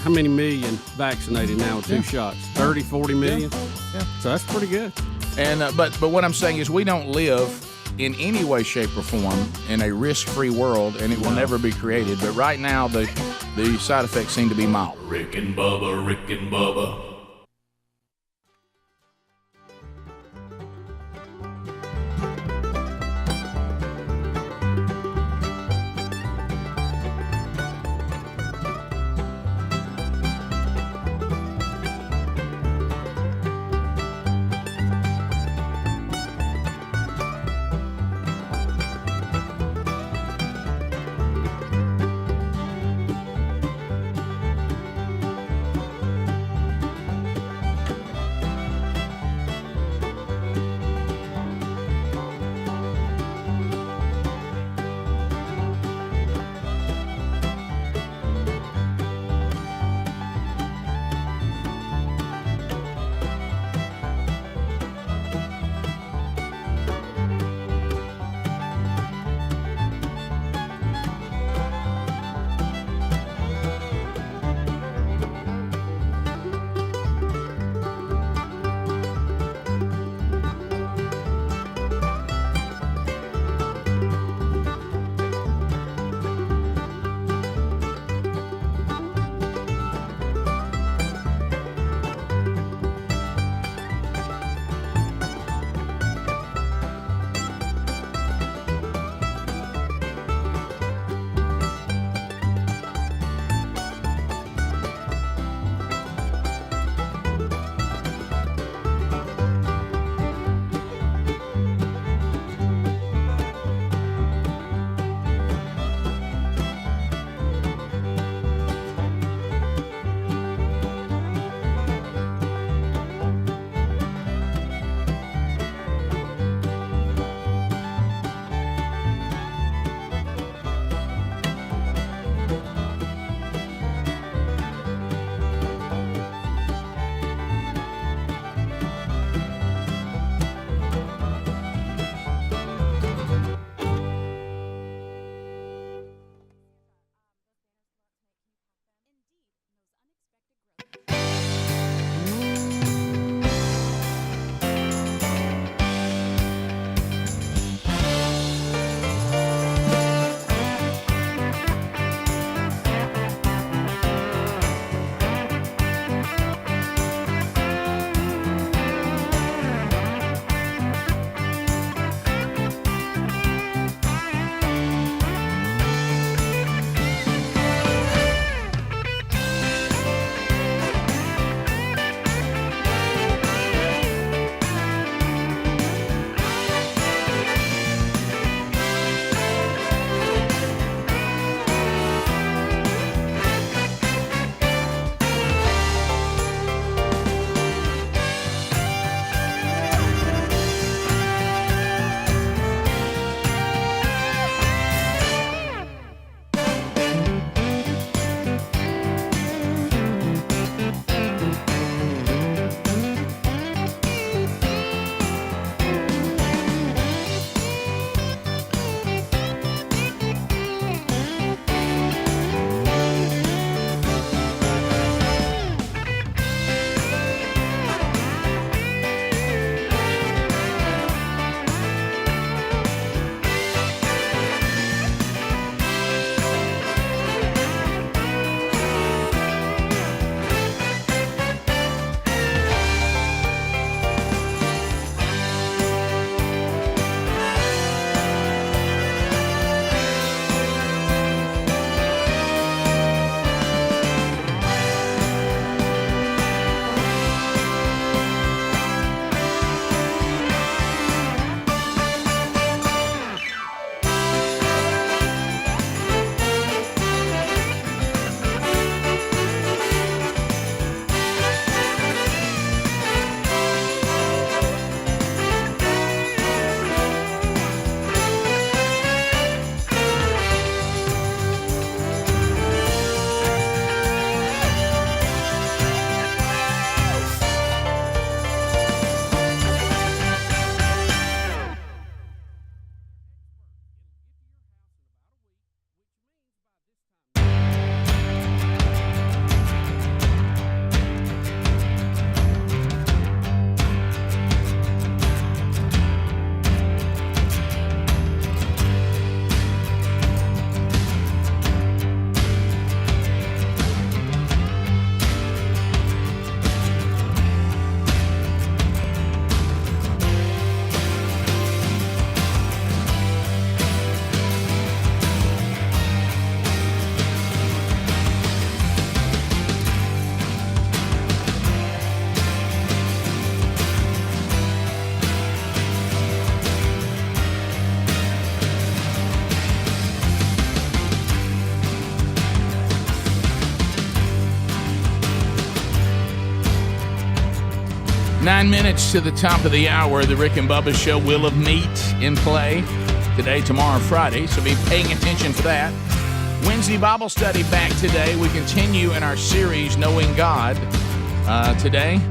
how many million vaccinated now with 2 shots? 30, 40 million. Yeah. So that's pretty good. And but what I'm saying is we don't live in any way, shape, or form in a risk-free world, and it will never be created. But right now, the side effects seem to be mild. Rick and Bubba, Rick and Bubba. 9 minutes to the top of the hour. The Rick and Bubba Show. Will of Meat in play today, tomorrow, Friday. So be paying attention for that. Wednesday Bible study back today. We continue in our series, Knowing God. Today,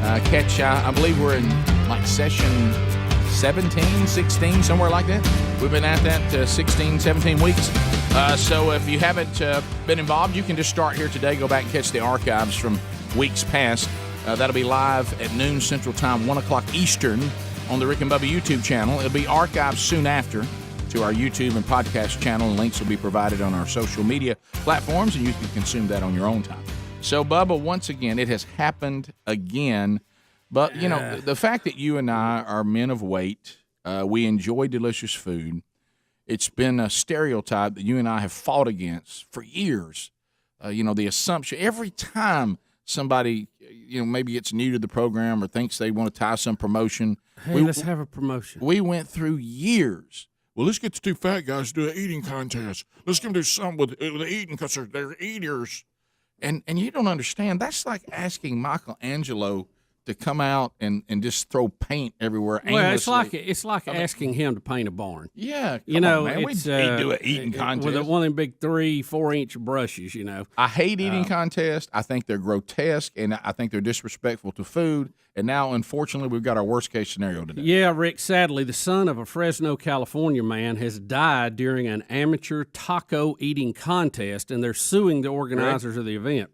I believe we're in like session 17, 16, somewhere like that. We've been at that 16, 17 weeks. So if you haven't been involved, you can just start here today. Go back and catch the archives from weeks past. That'll be live at noon Central Time, 1 o'clock Eastern on the Rick and Bubba YouTube channel. It'll be archived soon after to our YouTube and podcast channel, and links will be provided on our social media platforms, and you can consume that on your own time. So, Bubba, once again, it has happened again. But, you know, the fact that you and I are men of weight, we enjoy delicious food, it's been a stereotype that you and I have fought against for years. The assumption, every time somebody, maybe gets new to the program or thinks they want to tie some promotion. Hey, let's have a promotion. We went through years. Well, let's get the two fat guys to do an eating contest. Let's get them do something with the eating because they're eaters. And you don't understand. That's like asking Michelangelo to come out and just throw paint everywhere aimlessly. Well, it's like asking him to paint a barn. Yeah, man. We do an eating contest with one of them big 3-4 inch brushes. I hate eating contests. I think they're grotesque, and I think they're disrespectful to food. And now, unfortunately, we've got our worst case scenario today. Yeah, Rick. Sadly, the son of a Fresno, California man has died during an amateur taco eating contest, and they're suing the organizers of the event.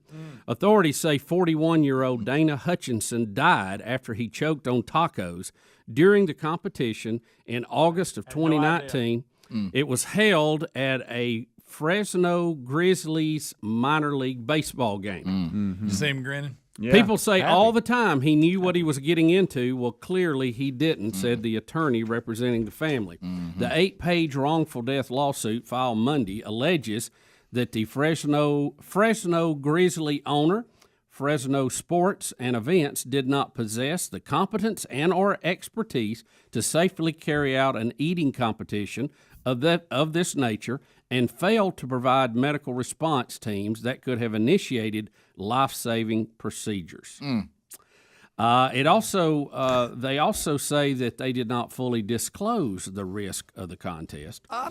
Authorities say 41-year-old Dana Hutchinson died after he choked on tacos during the competition in August of 2019. It was held at a Fresno Grizzlies minor league baseball game. You see him grinning? Yeah. People say all the time he knew what he was getting into. Well, clearly he didn't, said the attorney representing the family. The 8-page wrongful death lawsuit filed Monday alleges that the Fresno Grizzly owner, Fresno Sports and Events, did not possess the competence and or expertise to safely carry out an eating competition of this nature and failed to provide medical response teams that could have initiated life-saving procedures. They also say that they did not fully disclose the risk of the contest. I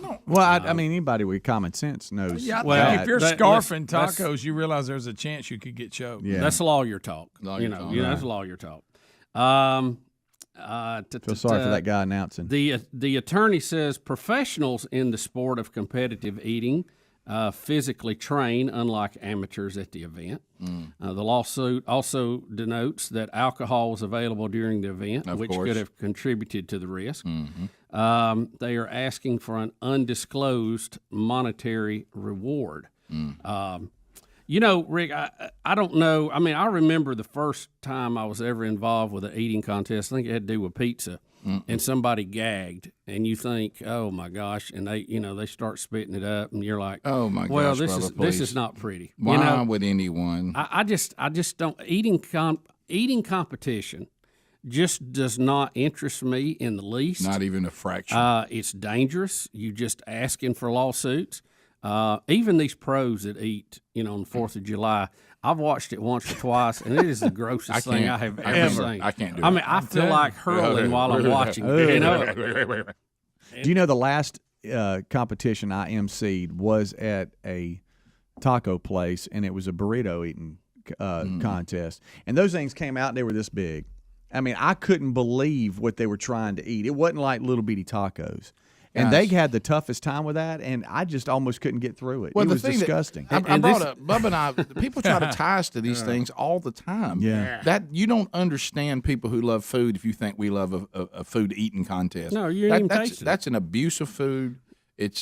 mean, anybody with common sense knows. Yeah, that. if you're scarfing tacos, you realize there's a chance you could get choked. Yeah. That's lawyer talk. That's lawyer talk. Feel sorry for that guy announcing. The attorney says professionals in the sport of competitive eating physically train, unlike amateurs at the event. The lawsuit also denotes that alcohol was available during the event, which could have contributed to the risk. They are asking for an undisclosed monetary reward. Rick, I don't know. I mean, I remember the first time I was ever involved with an eating contest. I think it had to do with pizza, and somebody gagged, and you think, oh my gosh, and they start spitting it up, and you're like, oh my gosh, well, brother, this is not pretty. Why would anyone? I just don't eating competition just does not interest me in the least. Not even a fraction. It's dangerous. You just asking for lawsuits. Even these pros that eat, on the 4th of July, I've watched it once or twice, and it is the grossest thing I have ever seen. I can't do it. I mean, I feel like hurling while I'm watching. Do you know the last competition I emceed was at a taco place, and it was a burrito eating contest. And those things came out, and they were this big. I mean, I couldn't believe what they were trying to eat. It wasn't like little bitty tacos. And they had the toughest time with that, and I just almost couldn't get through it. It was disgusting. I brought up, Bubba and I, people try to tie us to these things all the time. Yeah. That you don't understand people who love food if you think we love a food eating contest. No, you ain't even tasted it. That's an abuse of food. It's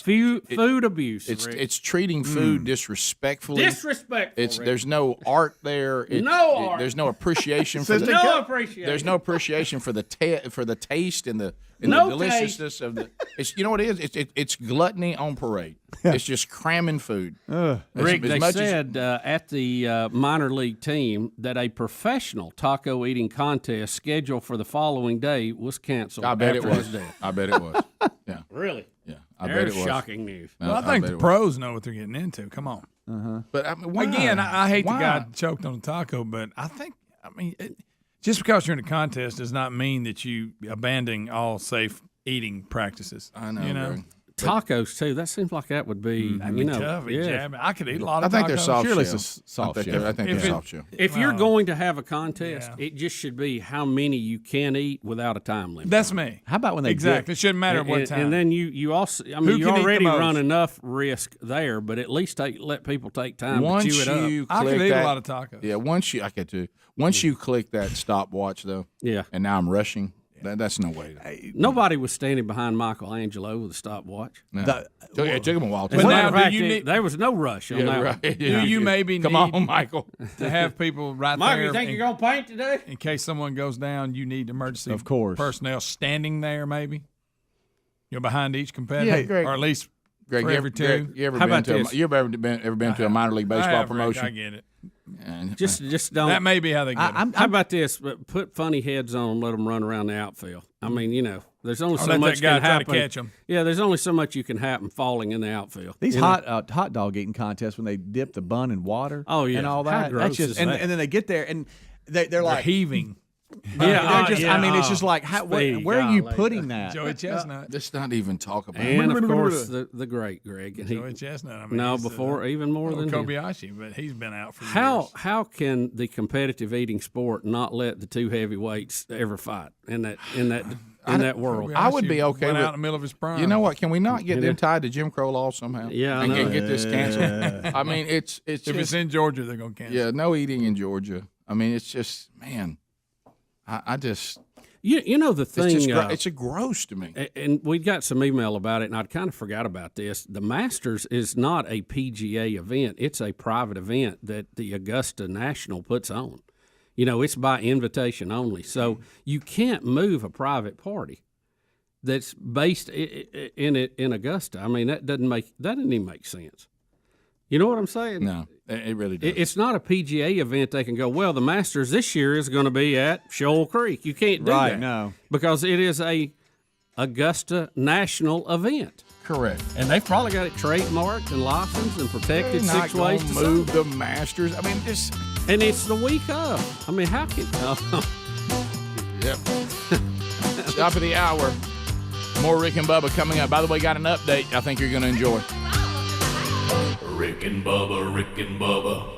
food abuse. It's treating food disrespectfully. Disrespectful. There's no art there. Art. There's no appreciation for There's no appreciation for the taste and the deliciousness of the. It's what it is. It's gluttony on parade. It's just cramming food. Rick, they said at the minor league team that a professional taco eating contest scheduled for the following day was canceled. I bet it was. His death. I bet it was. Yeah. Really? Yeah. I bet it was. Shocking news. Well, I think the pros know what they're getting into. Come on. But I mean, why? Again, I hate Why? the guy that choked on the taco, but I think, Just because you're in a contest does not mean that you abandon all safe eating practices. I know. You know. Greg. Tacos too. That seems like that would be, you know, Tough, yeah. jabbing. I could eat a lot I of think tacos. they're soft Surely shell. it's a soft I think shell. they're- I think they're soft shell. If you're going to have a contest, Yeah. it just should be how many you can eat without a time limit. That's me. How about when they Exactly. It shouldn't matter and, what and- time. and then you also, I Who mean, you can eat the already most? run enough risk there, but at least let people take time Once to chew it up. you I click could eat that, a lot of tacos. Yeah, I could too. Once you click that stopwatch though, Yeah. and now I'm rushing. That's no way. Nobody was standing behind Michelangelo with a stopwatch. No. It took him a while. As a But matter now, of do fact, you need- there was no rush on that one. right. Do you maybe Come need on, Michael? to have people right Mike, there you think in, you're going to paint today? in case someone goes down? You need emergency Of course. personnel standing there, maybe. You're behind each competitor, Yeah, Greg. or at least Greg, for you every ever, two. Greg, you ever How been about to this? you ever been to a minor league I baseball have, Rick, promotion? I get it. And- Just don't. That may be how they get it. How about this? But put funny heads on them, let them run around the outfield. I mean, you know, there's only Or so let much that guy can try to happen. catch 'em. Yeah, there's only so much you can happen falling in the outfield. These you know? hot dog eating contests when they dip the bun in water. Oh, yeah. and all How that. gross That's just is and, that? and then they get there and they're They're like heaving. Yeah, they're just. I mean, it's just like how, Speed, where are you golly. putting that? Joey Chestnut. Let's not even talk about it. And of course the great Greg. And Joey Chestnut. I mean, no, he's, before even more than him. Kobayashi, but he's been out for years. How can the competitive eating sport not let the two heavyweights ever fight in that world? I would be okay Went with- out in the middle of his prime. You know what? Can we not get them tied to Jim Crow law somehow? Yeah, I and know. get this canceled. I mean, it's If just, it's in Georgia, they're going to cancel. yeah, no eating in Georgia. I mean, it's just man, I just You know the it's thing. just it's a gross to me. And we got some email about it, and I kind of forgot about this. The Masters is not a PGA event; it's a private event that the Augusta National puts on. You know, it's by invitation only, so you can't move a private party that's based in Augusta. I mean, that doesn't even make sense. You know what I'm saying? No, it really does. It's not a PGA event. They can go, well, the Masters this year is going to be at Shoal Creek. You can't do Right, that. no. Because it is a Augusta national event. Correct. And they've probably got it trademarked and licensed and protected Not 6 ways gonna to move Sunday. the Masters. I mean, just And it's the week of. I mean, how can... yep. Top of the hour. More Rick and Bubba coming up. By the way, got an update I think you're going to enjoy. Rick and Bubba, Rick and Bubba.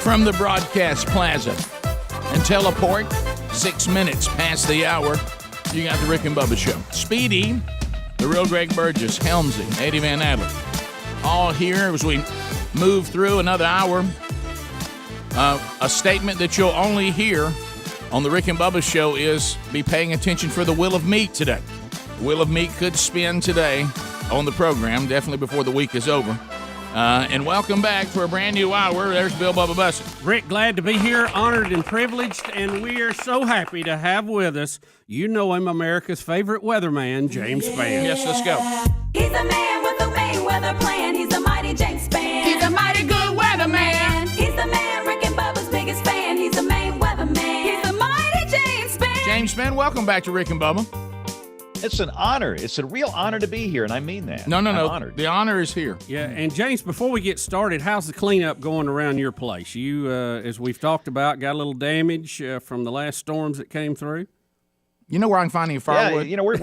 from the broadcast plaza and teleport 6 minutes past the hour. You got the Rick and Bubba Show. Speedy, the real Greg Burgess, Helmsy, Eddie Van Adler, all here as we move through another hour. A statement that you'll only hear on the Rick and Bubba Show is be paying attention for the Wheel of Meat today. Wheel of Meat could spin today on the program, definitely before the week is over. And welcome back for a brand new hour. There's Bill Bubba Bussett. Rick, glad to be here, honored and privileged, and we are so happy to have with us, you know him, America's favorite weatherman, James Spann. Yes, let's go. He's a man with a Mayweather plan. He's a mighty James Spann. He's a mighty good weatherman. He's the man, Rick and Bubba's biggest fan. He's a main weatherman. He's a mighty James Spann. James Spann, welcome back to Rick and Bubba. It's an honor. It's a real honor to be here, and I mean that. No. I'm honored. The honor is here. Yeah, and James, before we get started, how's the cleanup going around your place? You, as we've talked about, got a little damage from the last storms that came through? You know where I can find any firewood? Yeah, we're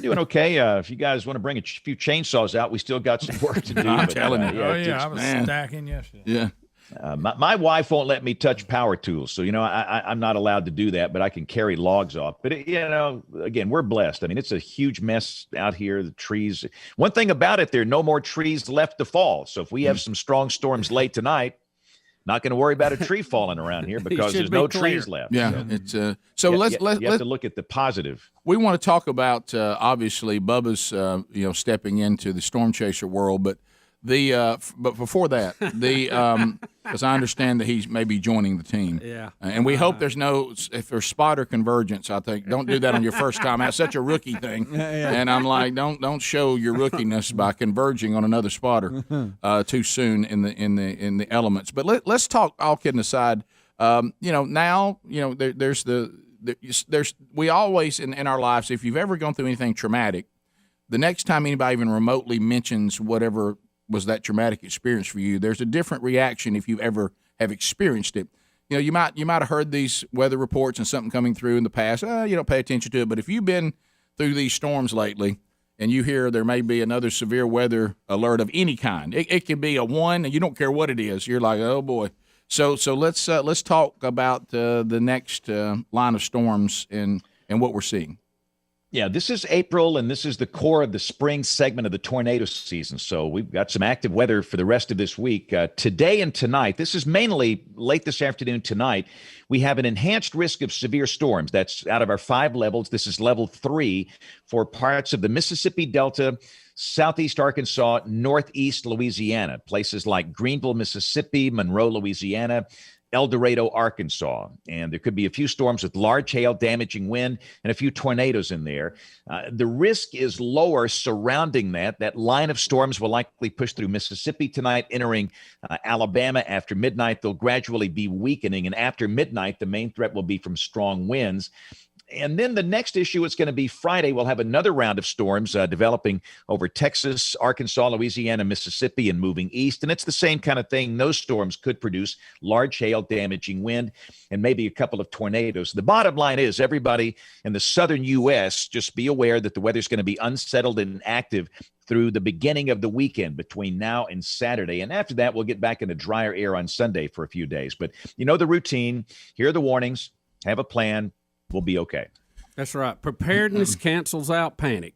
doing okay. If you guys want to bring a few chainsaws out, we still got some work to do. I'm telling you. I was stacking yesterday. Yeah. My wife won't let me touch power tools, so I'm not allowed to do that. But I can carry logs off. But again, we're blessed. I mean, it's a huge mess out here. The trees. One thing about it, there are no more trees left to fall. So if we have some strong storms late tonight, not going to worry about a tree falling around here because there's no trees left. Yeah, it's so you let's have to look at the positive. We want to talk about obviously Bubba's stepping into the storm chaser world, but but before that, because I understand that he's maybe joining the team. Yeah. And we hope if there's spotter convergence, I think, don't do that on your first time out. Such a rookie thing. Yeah. And I'm like, don't show your rookiness by converging on another spotter too soon in the elements. But let's talk, all kidding aside, there's we always in our lives, if you've ever gone through anything traumatic, the next time anybody even remotely mentions whatever was that traumatic experience for you, there's a different reaction if you ever have experienced it. You might have heard these weather reports and something coming through in the past. You don't pay attention to it. But if you've been through these storms lately and you hear there may be another severe weather alert of any kind, it could be a 1, and you don't care what it is. You're like, oh boy. So let's talk about the next line of storms and what we're seeing. Yeah, this is April, and this is the core of the spring segment of the tornado season. So we've got some active weather for the rest of this week. Today and tonight, this is mainly late this afternoon tonight, we have an enhanced risk of severe storms. That's out of our 5 levels. This is level 3 for parts of the Mississippi Delta, southeast Arkansas, northeast Louisiana, places like Greenville, Mississippi, Monroe, Louisiana, El Dorado, Arkansas. And there could be a few storms with large hail, damaging wind, and a few tornadoes in there. The risk is lower surrounding that. That line of storms will likely push through Mississippi tonight, entering Alabama after midnight. They'll gradually be weakening. And after midnight, the main threat will be from strong winds. And then the next issue is going to be Friday. We'll have another round of storms developing over Texas, Arkansas, Louisiana, Mississippi, and moving east. And it's the same kind of thing. Those storms could produce large hail, damaging wind, and maybe a couple of tornadoes. The bottom line is everybody in the southern U.S., just be aware that the weather's going to be unsettled and active through the beginning of the weekend between now and Saturday. And after that, we'll get back into drier air on Sunday for a few days. But you know the routine. Here are the warnings. Have a plan. We'll be okay. That's right. Preparedness cancels out panic.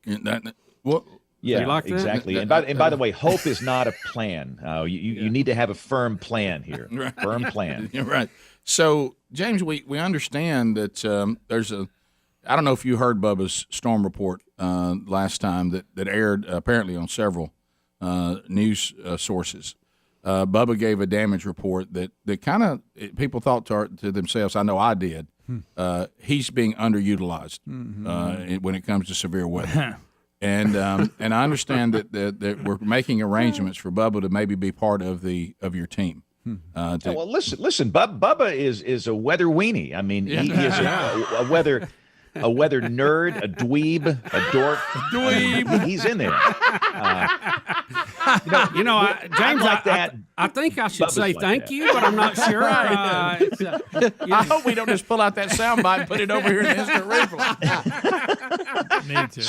What? Yeah, you like that? Exactly. And by the way, hope is not a plan. You need to have a firm plan here. Right. Firm plan. You're right. So, James, we understand that there's I don't know if you heard Bubba's storm report last time that aired apparently on several news sources. Bubba gave a damage report that kind of people thought to themselves, I know I did, he's being underutilized when it comes to severe weather. And I understand that we're making arrangements for Bubba to maybe be part of your team. Well, listen, Bubba is a weather weenie. I mean, he is a weather nerd, a dweeb, a dork. Dweeb. He's in there. James, like that. I think I should Bubba's say like thank that. you, but I'm not sure. I hope we don't just pull out that soundbite and put it over here in the instant replay. Me too.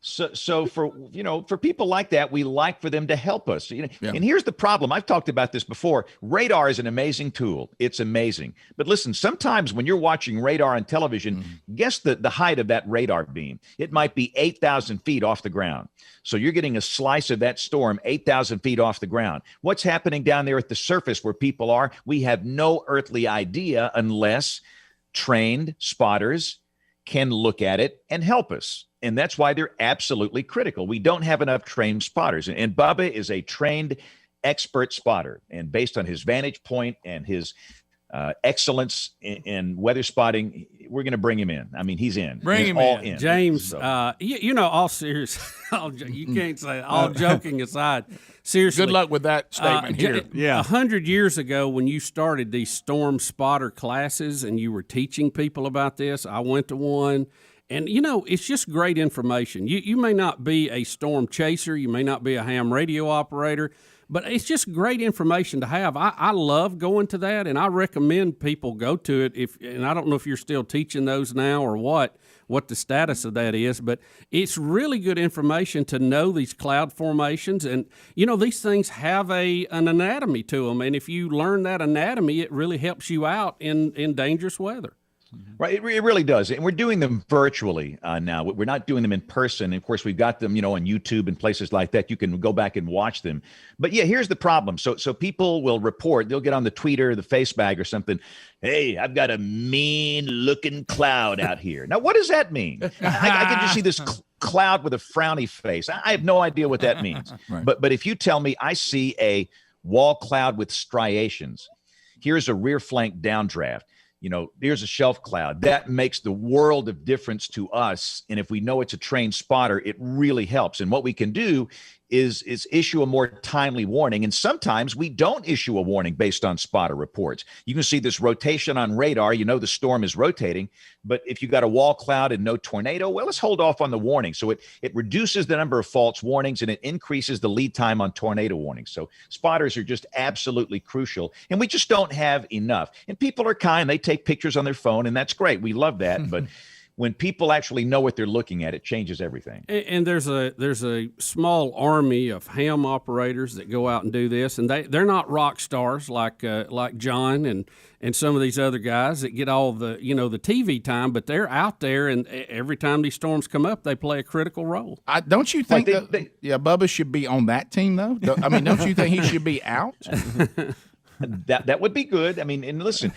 So for people like that, we like for them to help us. And here's the problem. I've talked about this before. Radar is an amazing tool. It's amazing. But listen, sometimes when you're watching radar on television, guess the height of that radar beam. It might be 8,000 feet off the ground. So you're getting a slice of that storm 8,000 feet off the ground. What's happening down there at the surface where people are? We have no earthly idea unless trained spotters can look at it and help us. And that's why they're absolutely critical. We don't have enough trained spotters. And Bubba is a trained expert spotter. And based on his vantage point and his excellence in weather spotting, we're going to bring him in. I mean, he's in. Bring He's him all in. James, So- all serious. You can't say all joking aside. Seriously, Good luck with that statement here. 100 years ago, when you started these storm spotter classes and you were teaching people about this, I went to one. And, it's just great information. You may not be a storm chaser. You may not be a ham radio operator. But it's just great information to have. I love going to that, and I recommend people go to it. And I don't know if you're still teaching those now or what the status of that is, but it's really good information to know these cloud formations. And, these things have an anatomy to them. And if you learn that anatomy, it really helps you out in dangerous weather. Right, it really does. And we're doing them virtually now. We're not doing them in person. Of course, we've got them, on YouTube and places like that. You can go back and watch them. But yeah, here's the problem. So people will report, they'll get on the Twitter, the Facebag or something. Hey, I've got a mean looking cloud out here. Now, what does that mean? I can just see this cloud with a frowny face. I have no idea what that means. Right. But if you tell me I see a wall cloud with striations, here's a rear flank downdraft. There's a shelf cloud. That makes the world of difference to us. And if we know it's a trained spotter, it really helps. And what we can do is issue a more timely warning. And sometimes we don't issue a warning based on spotter reports. You can see this rotation on radar. The storm is rotating. But if you got a wall cloud and no tornado, well, let's hold off on the warning. So it reduces the number of false warnings and it increases the lead time on tornado warnings. So spotters are just absolutely crucial. And we just don't have enough. And people are kind. They take pictures on their phone, and that's great. We love that. But when people actually know what they're looking at, it changes everything. And there's a small army of ham operators that go out and do this, and they're not rock stars like John and some of these other guys that get all the the TV time, but they're out there, and every time these storms come up, they play a critical role. Don't you think Bubba should be on that team though? Don't you think he should be out? That would be good. I mean, and listen,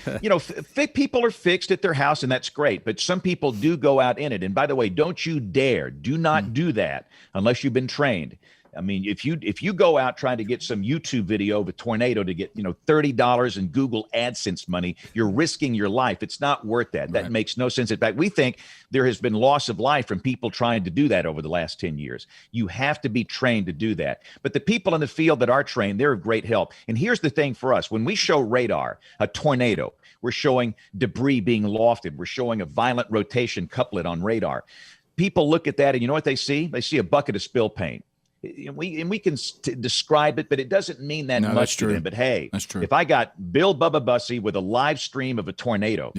people are fixed at their house, and that's great. But some people do go out in it. And by the way, don't you dare, do not do that unless you've been trained. I mean, if you go out trying to get some YouTube video of a tornado to get $30 in Google AdSense money, you're risking your life. It's not worth that. That makes no sense. In fact, we think there has been loss of life from people trying to do that over the last 10 years. You have to be trained to do that. But the people in the field that are trained, they're of great help. And here's the thing for us: when we show radar, a tornado, we're showing debris being lofted. We're showing a violent rotation couplet on radar. People look at that, and you know what they see? They see a bucket of spill paint. And we can describe it, but it doesn't mean that much to them. But hey, that's true. If I got Bill Bubba Bussey with a live stream of a tornado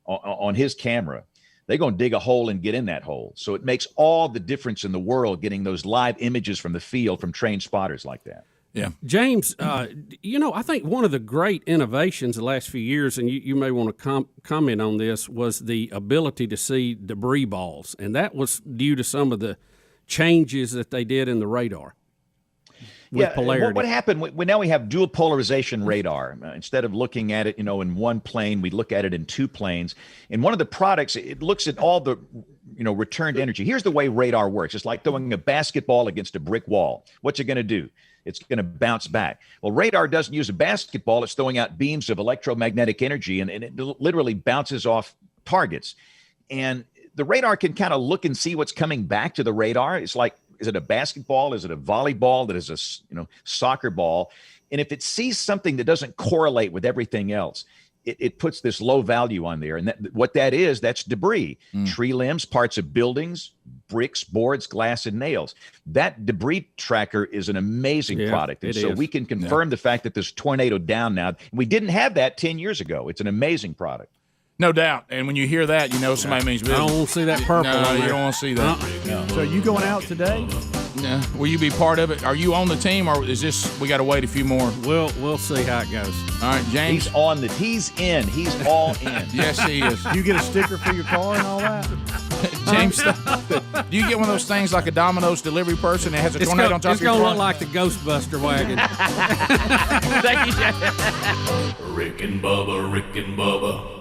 on his camera, they're going to dig a hole and get in that hole. So it makes all the difference in the world getting those live images from the field from trained spotters like that. Yeah. James, I think one of the great innovations the last few years, and you may want to comment on this, was the ability to see debris balls. And that was due to some of the changes that they did in the radar. Polarity. What happened? Now we have dual polarization radar. Instead of looking at it, in one plane, we look at it in two planes. And one of the products, it looks at all the, returned energy. Here's the way radar works. It's like throwing a basketball against a brick wall. What's it going to do? It's going to bounce back. Well, radar doesn't use a basketball. It's throwing out beams of electromagnetic energy, and it literally bounces off targets. And the radar can kind of look and see what's coming back to the radar. It's like, is it a basketball? Is it a volleyball? That is a soccer ball? And if it sees something that doesn't correlate with everything else, it puts this low value on there. And what that is, that's debris, tree limbs, parts of buildings, bricks, boards, glass, and nails. That debris tracker is an amazing product. And so we can confirm the fact that there's tornado down now. We didn't have that 10 years ago. It's an amazing product. No doubt. And when you hear that, you know somebody means business. I don't want to see that purple. No, you don't want to see that. No. So you going out today? No. Will you be part of it? Are you on the team, or is this we got to wait a few more? We'll see how it goes. All right, James. He's in. He's all in. Yes, he is. You get a sticker for your car and all that? James, do you get one of those things like a Domino's delivery person that has a tornado on top of your car? It's going to look like the Ghostbuster wagon. Thank you, James. Rick and Bubba, Rick and Bubba.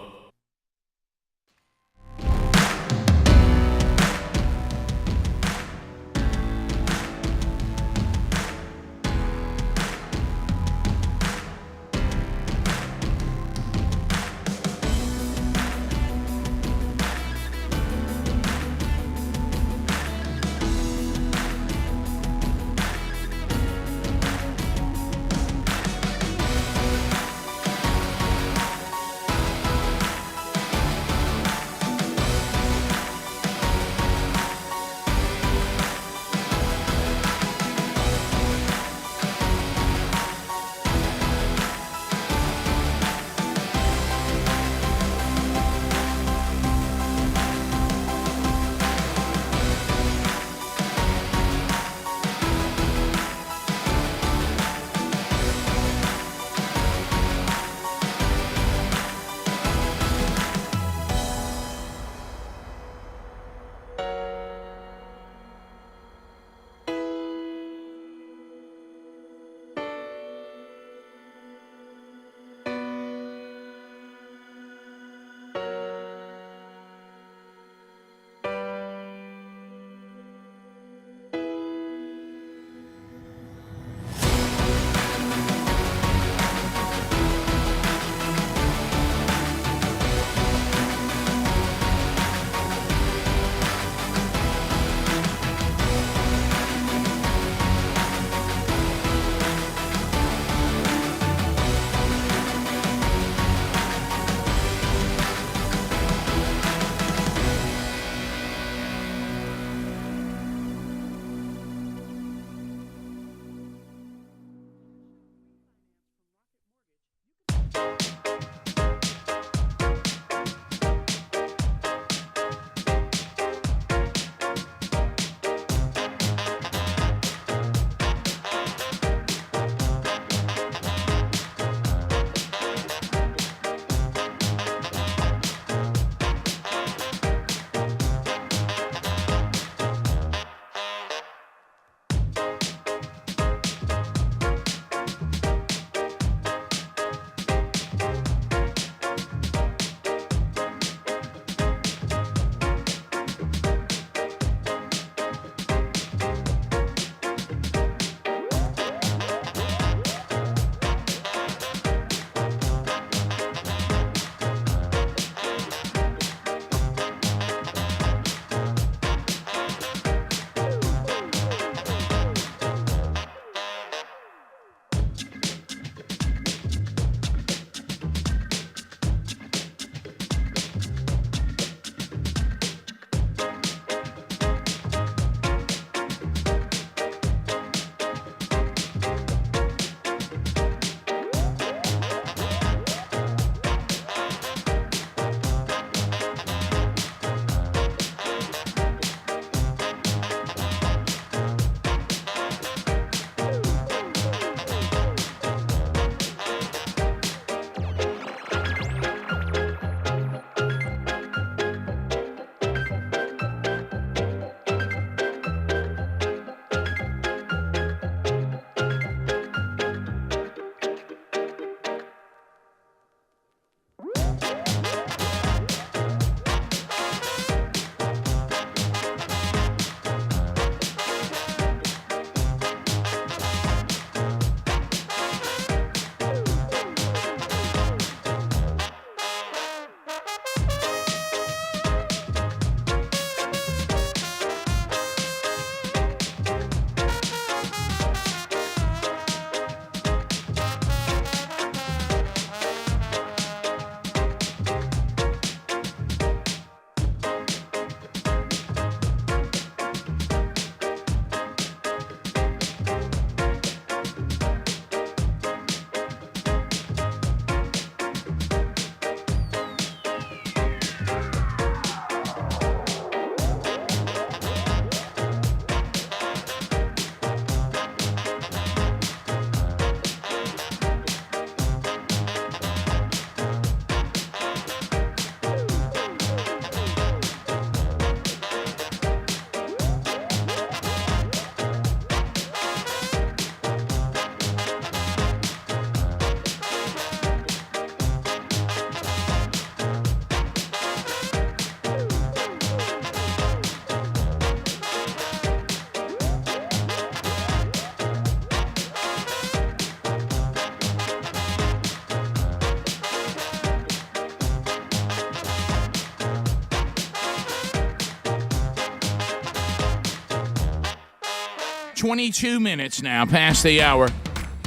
22 minutes now past the hour.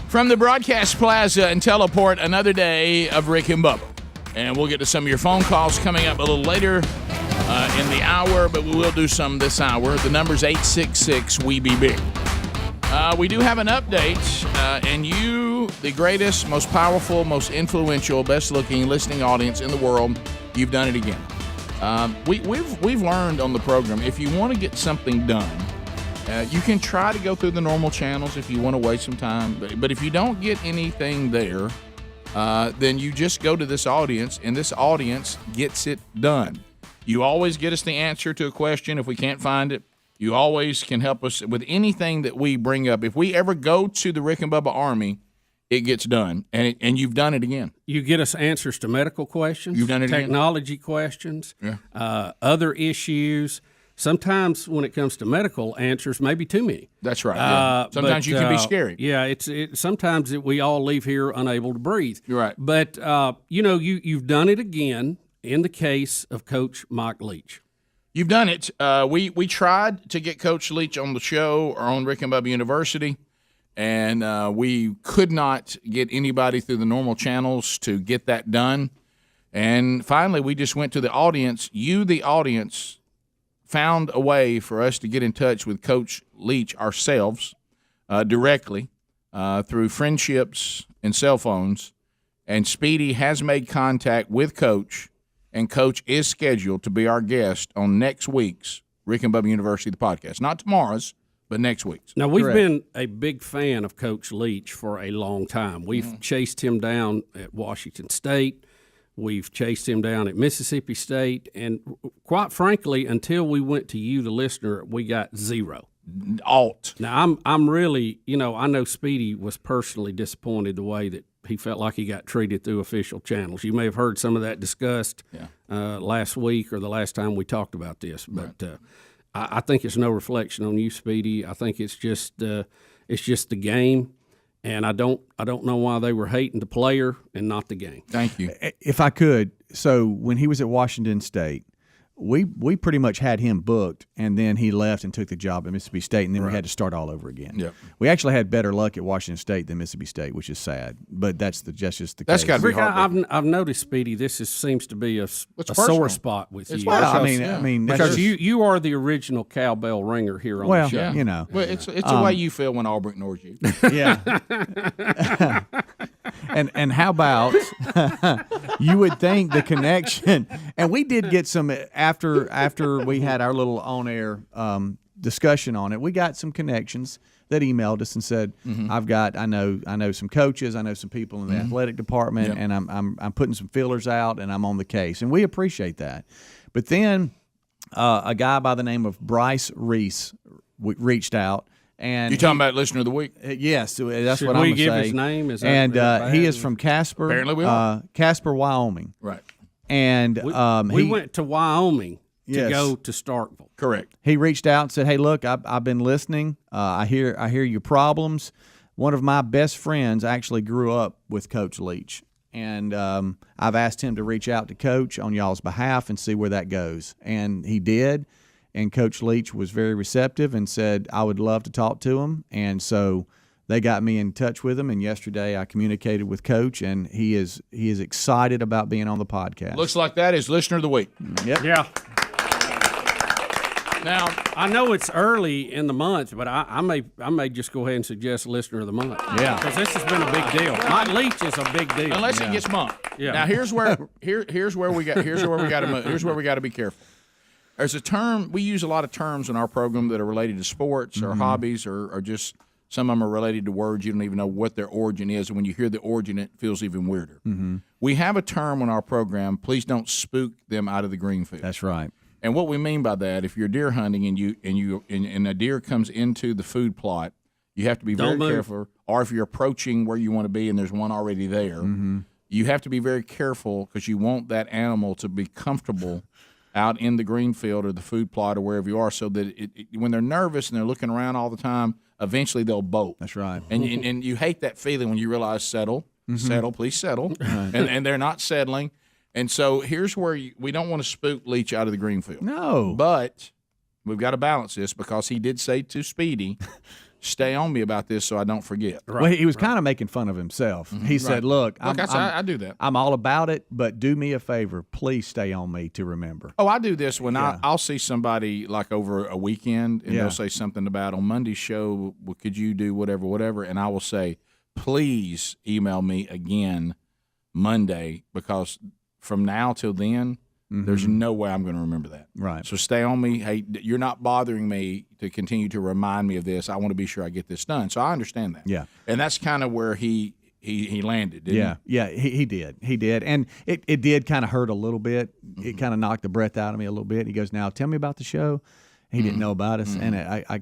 From the broadcast plaza and teleport, another day of Rick and Bubba. And we'll get to some of your phone calls coming up a little later in the hour, but we will do some this hour. The number's 866-WE-BE-BIG. We do have an update, and you, the greatest, most powerful, most influential, best-looking listening audience in the world, you've done it again. We've learned on the program, if you want to get something done, you can try to go through the normal channels if you want to waste some time. But if you don't get anything there, then you just go to this audience, and this audience gets it done. You always get us the answer to a question if we can't find it. You always can help us with anything that we bring up. If we ever go to the Rick and Bubba Army, it gets done, and you've done it again. You get us answers to medical questions. You've done it technology questions, other issues. Sometimes when it comes to medical answers, maybe too many. That's right. Yeah. Sometimes you can be scary. Yeah, sometimes we all leave here unable to breathe. You're right. But you've done it again in the case of Coach Mike Leach. You've done it. We tried to get Coach Leach on the show or on Rick and Bubba University, and we could not get anybody through the normal channels to get that done. And finally, we just went to the audience. You, the audience, found a way for us to get in touch with Coach Leach ourselves directly through friendships and cell phones. And Speedy has made contact with Coach, and Coach is scheduled to be our guest on next week's Rick and Bubba University, the podcast. Not tomorrow's, but next week's. Now, we've been a big fan of Coach Leach for a long time. We've chased him down at Washington State. We've chased him down at Mississippi State, and quite frankly, until we went to you, the listener, we got zero. Alt. Now, I'm really, I know Speedy was personally disappointed the way that he felt like he got treated through official channels. You may have heard some of that discussed last week or the last time we talked about this, but I think it's no reflection on you, Speedy. I think it's just the game. And I don't know why they were hating the player and not the game. Thank you. If I could, so when he was at Washington State, we pretty much had him booked, and then he left and took the job at Mississippi State, and then we had to start all over again. Yep. We actually had better luck at Washington State than Mississippi State, which is sad, but that's just the That's case. got to be Rick, heartbreaking. I've noticed, Speedy, this seems to be a personal. sore spot with you. Well, I mean, because you are the original cowbell ringer here on the show. Yeah. Well, it's the way you feel when Auburn ignores you. Yeah. And how about you would think the connection, and we did get some after we had our little on-air discussion on it, we got some connections that emailed us and said, I know some coaches, I know some people in the athletic department, and I'm putting some feelers out, and I'm on the case, and we appreciate that. But then a guy by the name of Bryce Reese reached out. And you talking about listener of the week? Yes, that's Should what I'm we going to give say. his name? Is and that he is from Casper. Apparently we are. Casper, Wyoming. Right. And we went to Wyoming to go to Starkville. Correct. He reached out and said, "Hey, look, I've been listening. I hear your problems. One of my best friends actually grew up with Coach Leach, and I've asked him to reach out to Coach on y'all's behalf and see where that goes. And he did. And Coach Leach was very receptive and said, I would love to talk to him. And so they got me in touch with him. And yesterday I communicated with Coach, and he is excited about being on the podcast. Looks like that is listener of the week. Yep. Yeah. Now, I know it's early in the month, but I may just go ahead and suggest listener of the month. Yeah. Because this has been a big deal. Mike Leach is a big deal. Unless it gets mumped. Yeah. Now here's where we got to be careful. There's a term, we use a lot of terms in our program that are related to sports or hobbies or just some of them are related to words you don't even know what their origin is. And when you hear the origin, it feels even weirder. We have a term on our program, please don't spook them out of the green field. That's right. And what we mean by that, if you're deer hunting and a deer comes into the food plot, you have to be very careful. Or if you're approaching where you want to be and there's one already there, you have to be very careful because you want that animal to be comfortable out in the green field or the food plot or wherever you are, so that when they're nervous and they're looking around all the time, eventually they'll bolt. That's right. And you hate that feeling when you realize settle, please settle, and they're not settling. And so here's where we don't want to spook Leach out of the green field. No. But we've got to balance this because he did say to Speedy stay on me about this so I don't forget. Well, he was kind of making fun of himself. He said, "Look, I do that. I'm all about it, but do me a favor, please stay on me to remember." Oh, I do this when I'll see somebody like over a weekend, and Yeah. they'll say something about on Monday's show. Well, could you do whatever, and I will say, please email me again Monday, because from now till then, there's no way I'm going to remember that. Right. So stay on me. Hey, you're not bothering me to continue to remind me of this. I want to be sure I get this done. So I understand that. Yeah. And that's kind of where he landed, didn't he? Yeah, he did. And it did kind of hurt a little bit. It kind of knocked the breath out of me a little bit. He goes, "Now tell me about the show." He didn't know about us, and I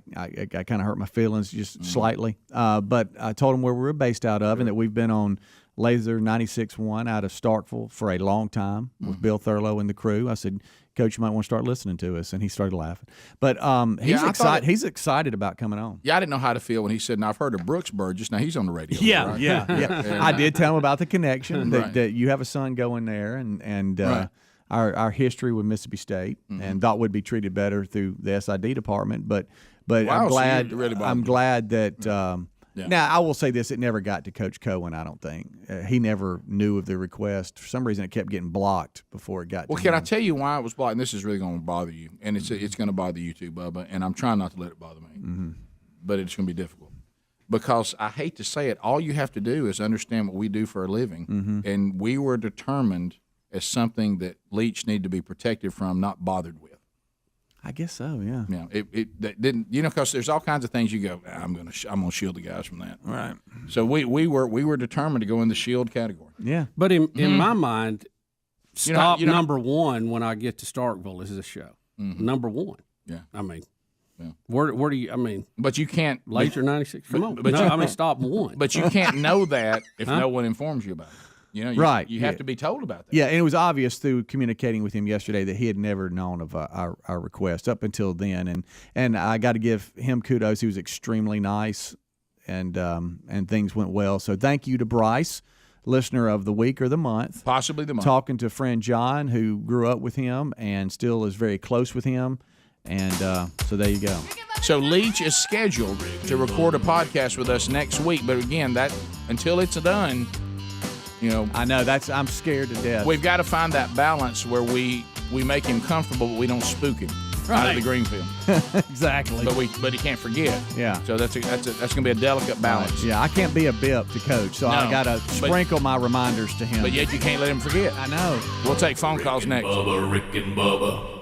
kind of hurt my feelings just slightly. But I told him where we were based out of, and that we've been on Laser 96.1 out of Starkville for a long time with Bill Thurlow and the crew. I said, "Coach, you might want to start listening to us," and he started laughing. But he's excited. He's excited about coming on. Yeah, I didn't know how to feel when he said, "Now I've heard of Brooks Burgess. Now he's on the radio." Yeah, right? yeah. I did tell him about the connection Right. that you have a son going there, and Right. our history with Mississippi State, and thought we'd be treated better through the SID department. But Wow, I'm so glad. you really bothered I'm you. glad that. Yeah. Now I will say this: it never got to Coach Cohen. I don't think he never knew of the request. For some reason, it kept getting blocked before it got. Well, to can I him. tell you why it was blocked? And this is really going to bother you, and it's going to bother you too, Bubba. And I'm trying not to let it bother me, but it's going to be difficult because I hate to say it. All you have to do is understand what we do for a living, and we were determined as something that Leach needed to be protected from, not bothered with. I guess so. Yeah. Yeah, that didn't, because there's all kinds of things you go, I'm gonna shield the guys from that. Right. So we were determined to go in the shield category. Yeah. But in my mind, You know- stop you know- number one when I get to Starkville is this show. Number one. Yeah. I mean, Yeah. where do you? I mean, But you can't. Laser 96. Come on. but No, you- I mean, stop one. But you can't know that if no one informs you about it. You Right, You have yeah. to be told about that. Yeah, and it was obvious through communicating with him yesterday that he had never known of our request up until then, and I got to give him kudos. He was extremely nice, and things went well. So thank you to Bryce, listener of the week or the month, Possibly the month. talking to friend John, who grew up with him and still is very close with him, and so there you go. So Leach is scheduled to record a podcast with us next week, but again, that until it's done, I know I'm scared to death. we've got to find that balance where we make him comfortable, but we don't spook him out of the green field. Exactly. But he can't forget. Yeah. So that's going to be a delicate balance. Yeah, I can't be a bip to Coach, so I No, got to but- sprinkle my reminders to him. But yet you can't let him forget. I know. We'll take phone calls next. Bubba, Rick and Bubba.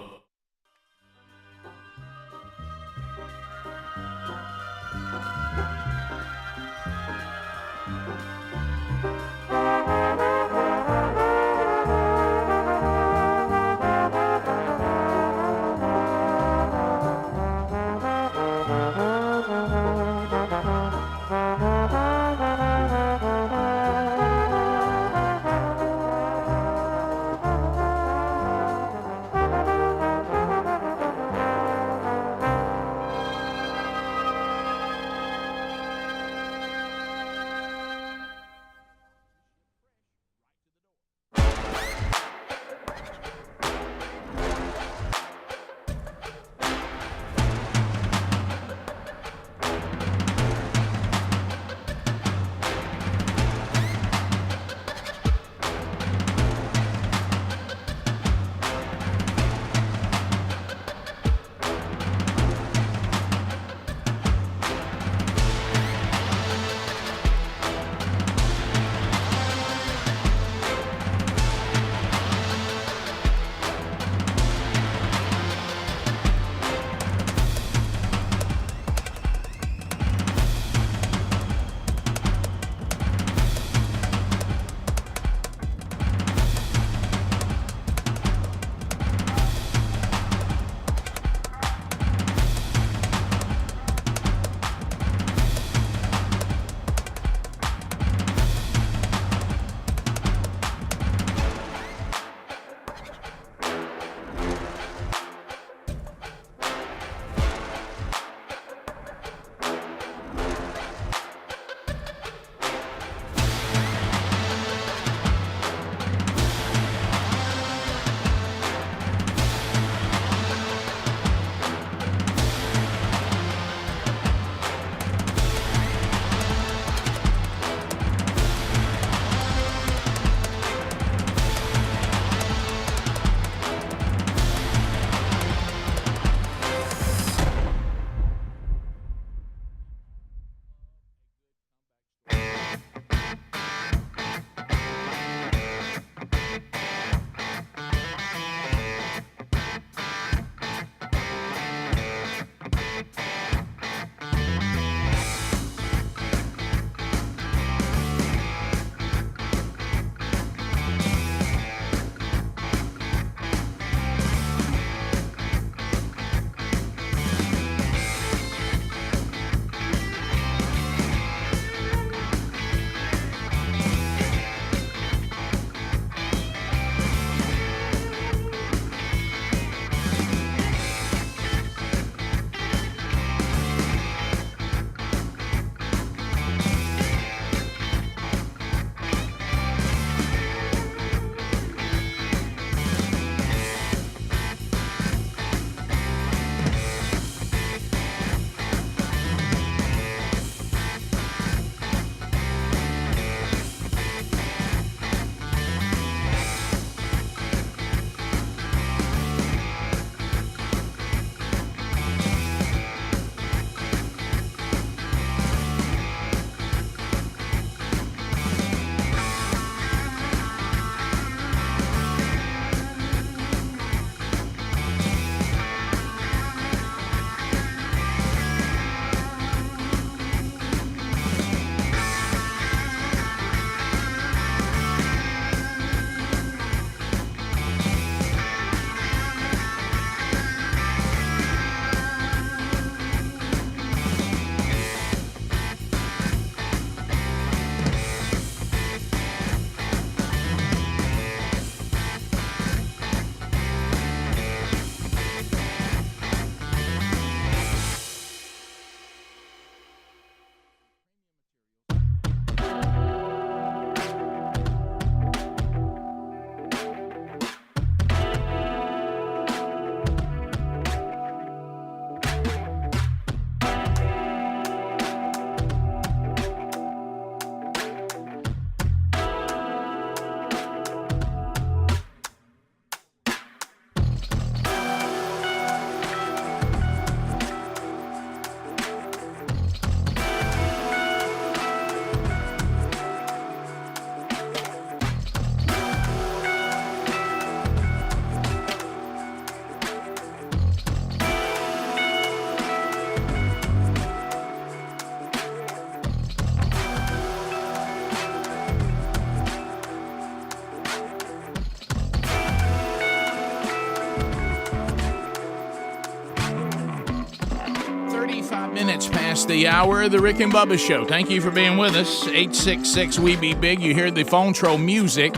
minutes past the hour of the Rick and Bubba Show. Thank you for being with us. 866-WE-BE-BIG. You hear the phone troll music,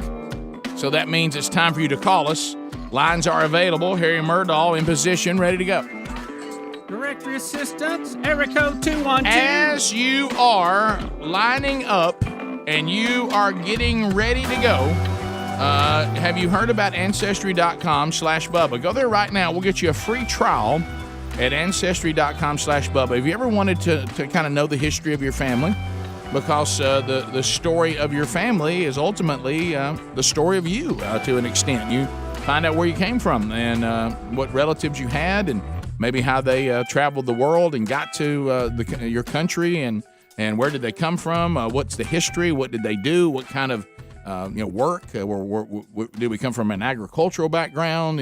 so that means it's time for you to call us. Lines are available. Harry Murdahl in position, ready to go. Directory assistance, area code 212. As you are lining up and you are getting ready to go, have you heard about Ancestry.com/Bubba? Go there right now. We'll get you a free trial at Ancestry.com/Bubba. Have you ever wanted to kind of know the history of your family? Because the story of your family is ultimately the story of you to an extent. You find out where you came from and what relatives you had and maybe how they traveled the world and got to your country and where did they come from? What's the history? What did they do? What kind of work? Did we come from an agricultural background?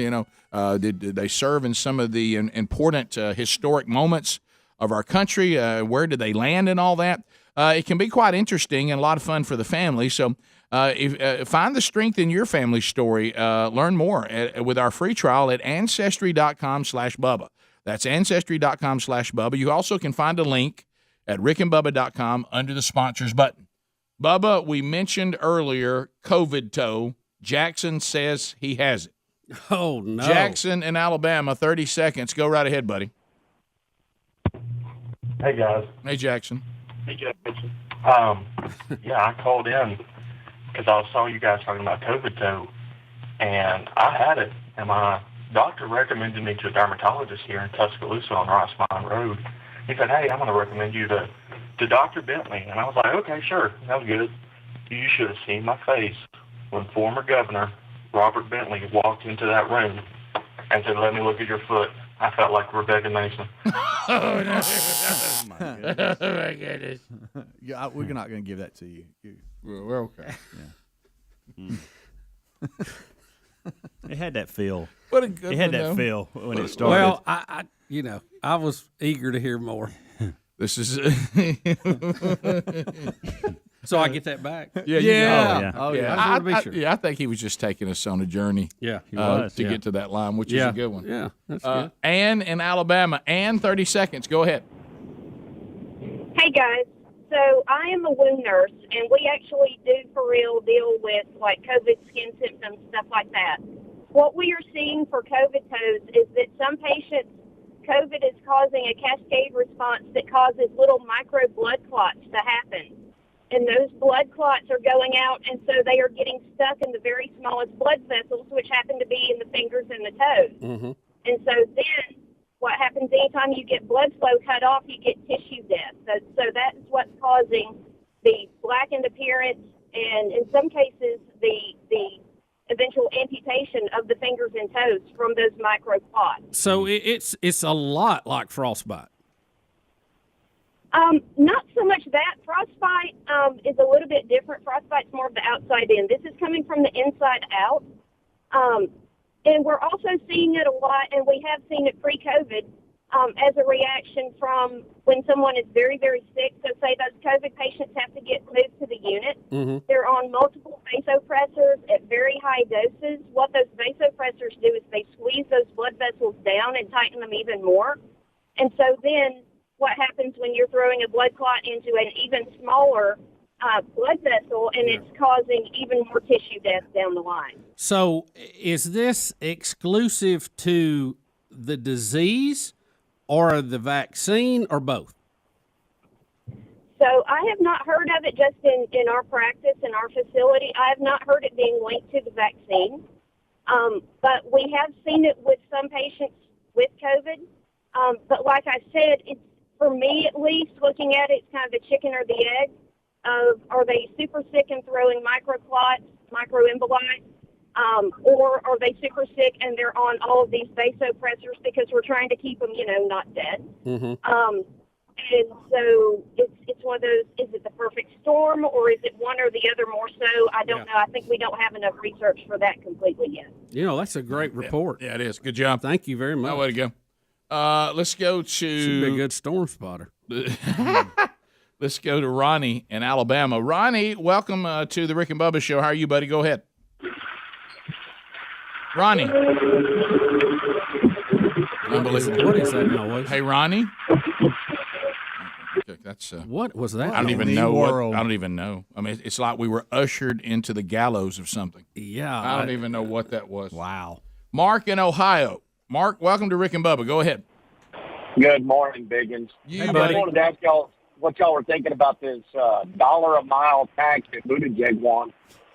Did they serve in some of the important historic moments of our country? Where did they land and all that? It can be quite interesting and a lot of fun for the family. So find the strength in your family story. Learn more with our free trial at Ancestry.com/Bubba. That's Ancestry.com/Bubba. You also can find a link at rickandbubba.com under the sponsors button. Bubba, we mentioned earlier COVID toe. Jackson says he has it. Oh, no. Jackson in Alabama, 30 seconds. Go right ahead, buddy. Hey, guys. Hey, Jackson. Hey, Jackson. Yeah, I called in because I saw you guys talking about COVID toe, and I had it, and my doctor recommended me to a dermatologist here in Tuscaloosa on Ross Mine Road. He said, hey, I'm going to recommend you to Dr. Bentley. And I was like, okay, sure. That was good. You should have seen my face when former Governor Robert Bentley walked into that room and said, let me look at your foot. I felt like Rebecca Mason. Oh, no. Oh, my goodness. Oh, my goodness. Yeah, we're not going to give that to you. We're okay. It had that feel. What a good It had one, that though. feel when it started. Well, I was eager to hear more. This is. So I get that back. Yeah. Oh, yeah. I just wanted to be sure. I think he was just taking us on a journey. Yeah, he was, to get to that line, which is a good one. Yeah, that's good. Ann in Alabama. Ann, 30 seconds. Go ahead. Hey, guys. So I am a wound nurse, and we actually do for real deal with like COVID skin symptoms, stuff like that. What we are seeing for COVID toes is that some patients, COVID is causing a cascade response that causes little micro blood clots to happen. And those blood clots are going out, and so they are getting stuck in the very smallest blood vessels, which happen to be in the fingers and the toes. Mm-hmm. And so then what happens anytime you get blood flow cut off, you get tissue death. So that is what's causing the blackened appearance and, in some cases, the eventual amputation of the fingers and toes from those micro clots. So it's a lot like frostbite. Not so much that. Frostbite is a little bit different. Frostbite's more of the outside in. This is coming from the inside out. And we're also seeing it a lot, and we have seen it pre-COVID, as a reaction from when someone is very, very sick. So say those COVID patients have to get moved to the unit. Mm-hmm. They're on multiple vasopressors at very high doses. What those vasopressors do is they squeeze those blood vessels down and tighten them even more. And so then what happens when you're throwing a blood clot into an even smaller blood vessel, and it's causing even more tissue death down the line. So is this exclusive to the disease or the vaccine or both? So I have not heard of it just in our practice, in our facility. I have not heard it being linked to the vaccine. But we have seen it with some patients with COVID. But like I said, it's, for me at least, looking at it, it's kind of the chicken or the egg of, are they super sick and throwing microclots, microemboli, or are they super sick and they're on all of these vasopressors because we're trying to keep them, not dead. Mm-hmm. And so it's one of those, is it the perfect storm or is it one or the other more so? I don't know. I think we don't have enough research for that completely yet. That's a great report. Yeah, it is. Good job. Thank you very much. Way to go. Let's go to... Should be a good storm spotter. Let's go to Ronnie in Alabama. Ronnie, welcome to the Rick and Bubba Show. How are you, buddy? Go ahead. Ronnie. Unbelievable. What is that noise? Hey, Ronnie. that's what was that? I don't even know. I don't even know. I mean, it's like we were ushered into the gallows of something. Yeah, I don't even know what that was. Wow. Mark in Ohio. Mark, welcome to Rick and Bubba. Go ahead. Good morning, Biggins. You, buddy. I wanted to ask y'all what y'all were thinking about this $1 a mile tax that Buttigieg wants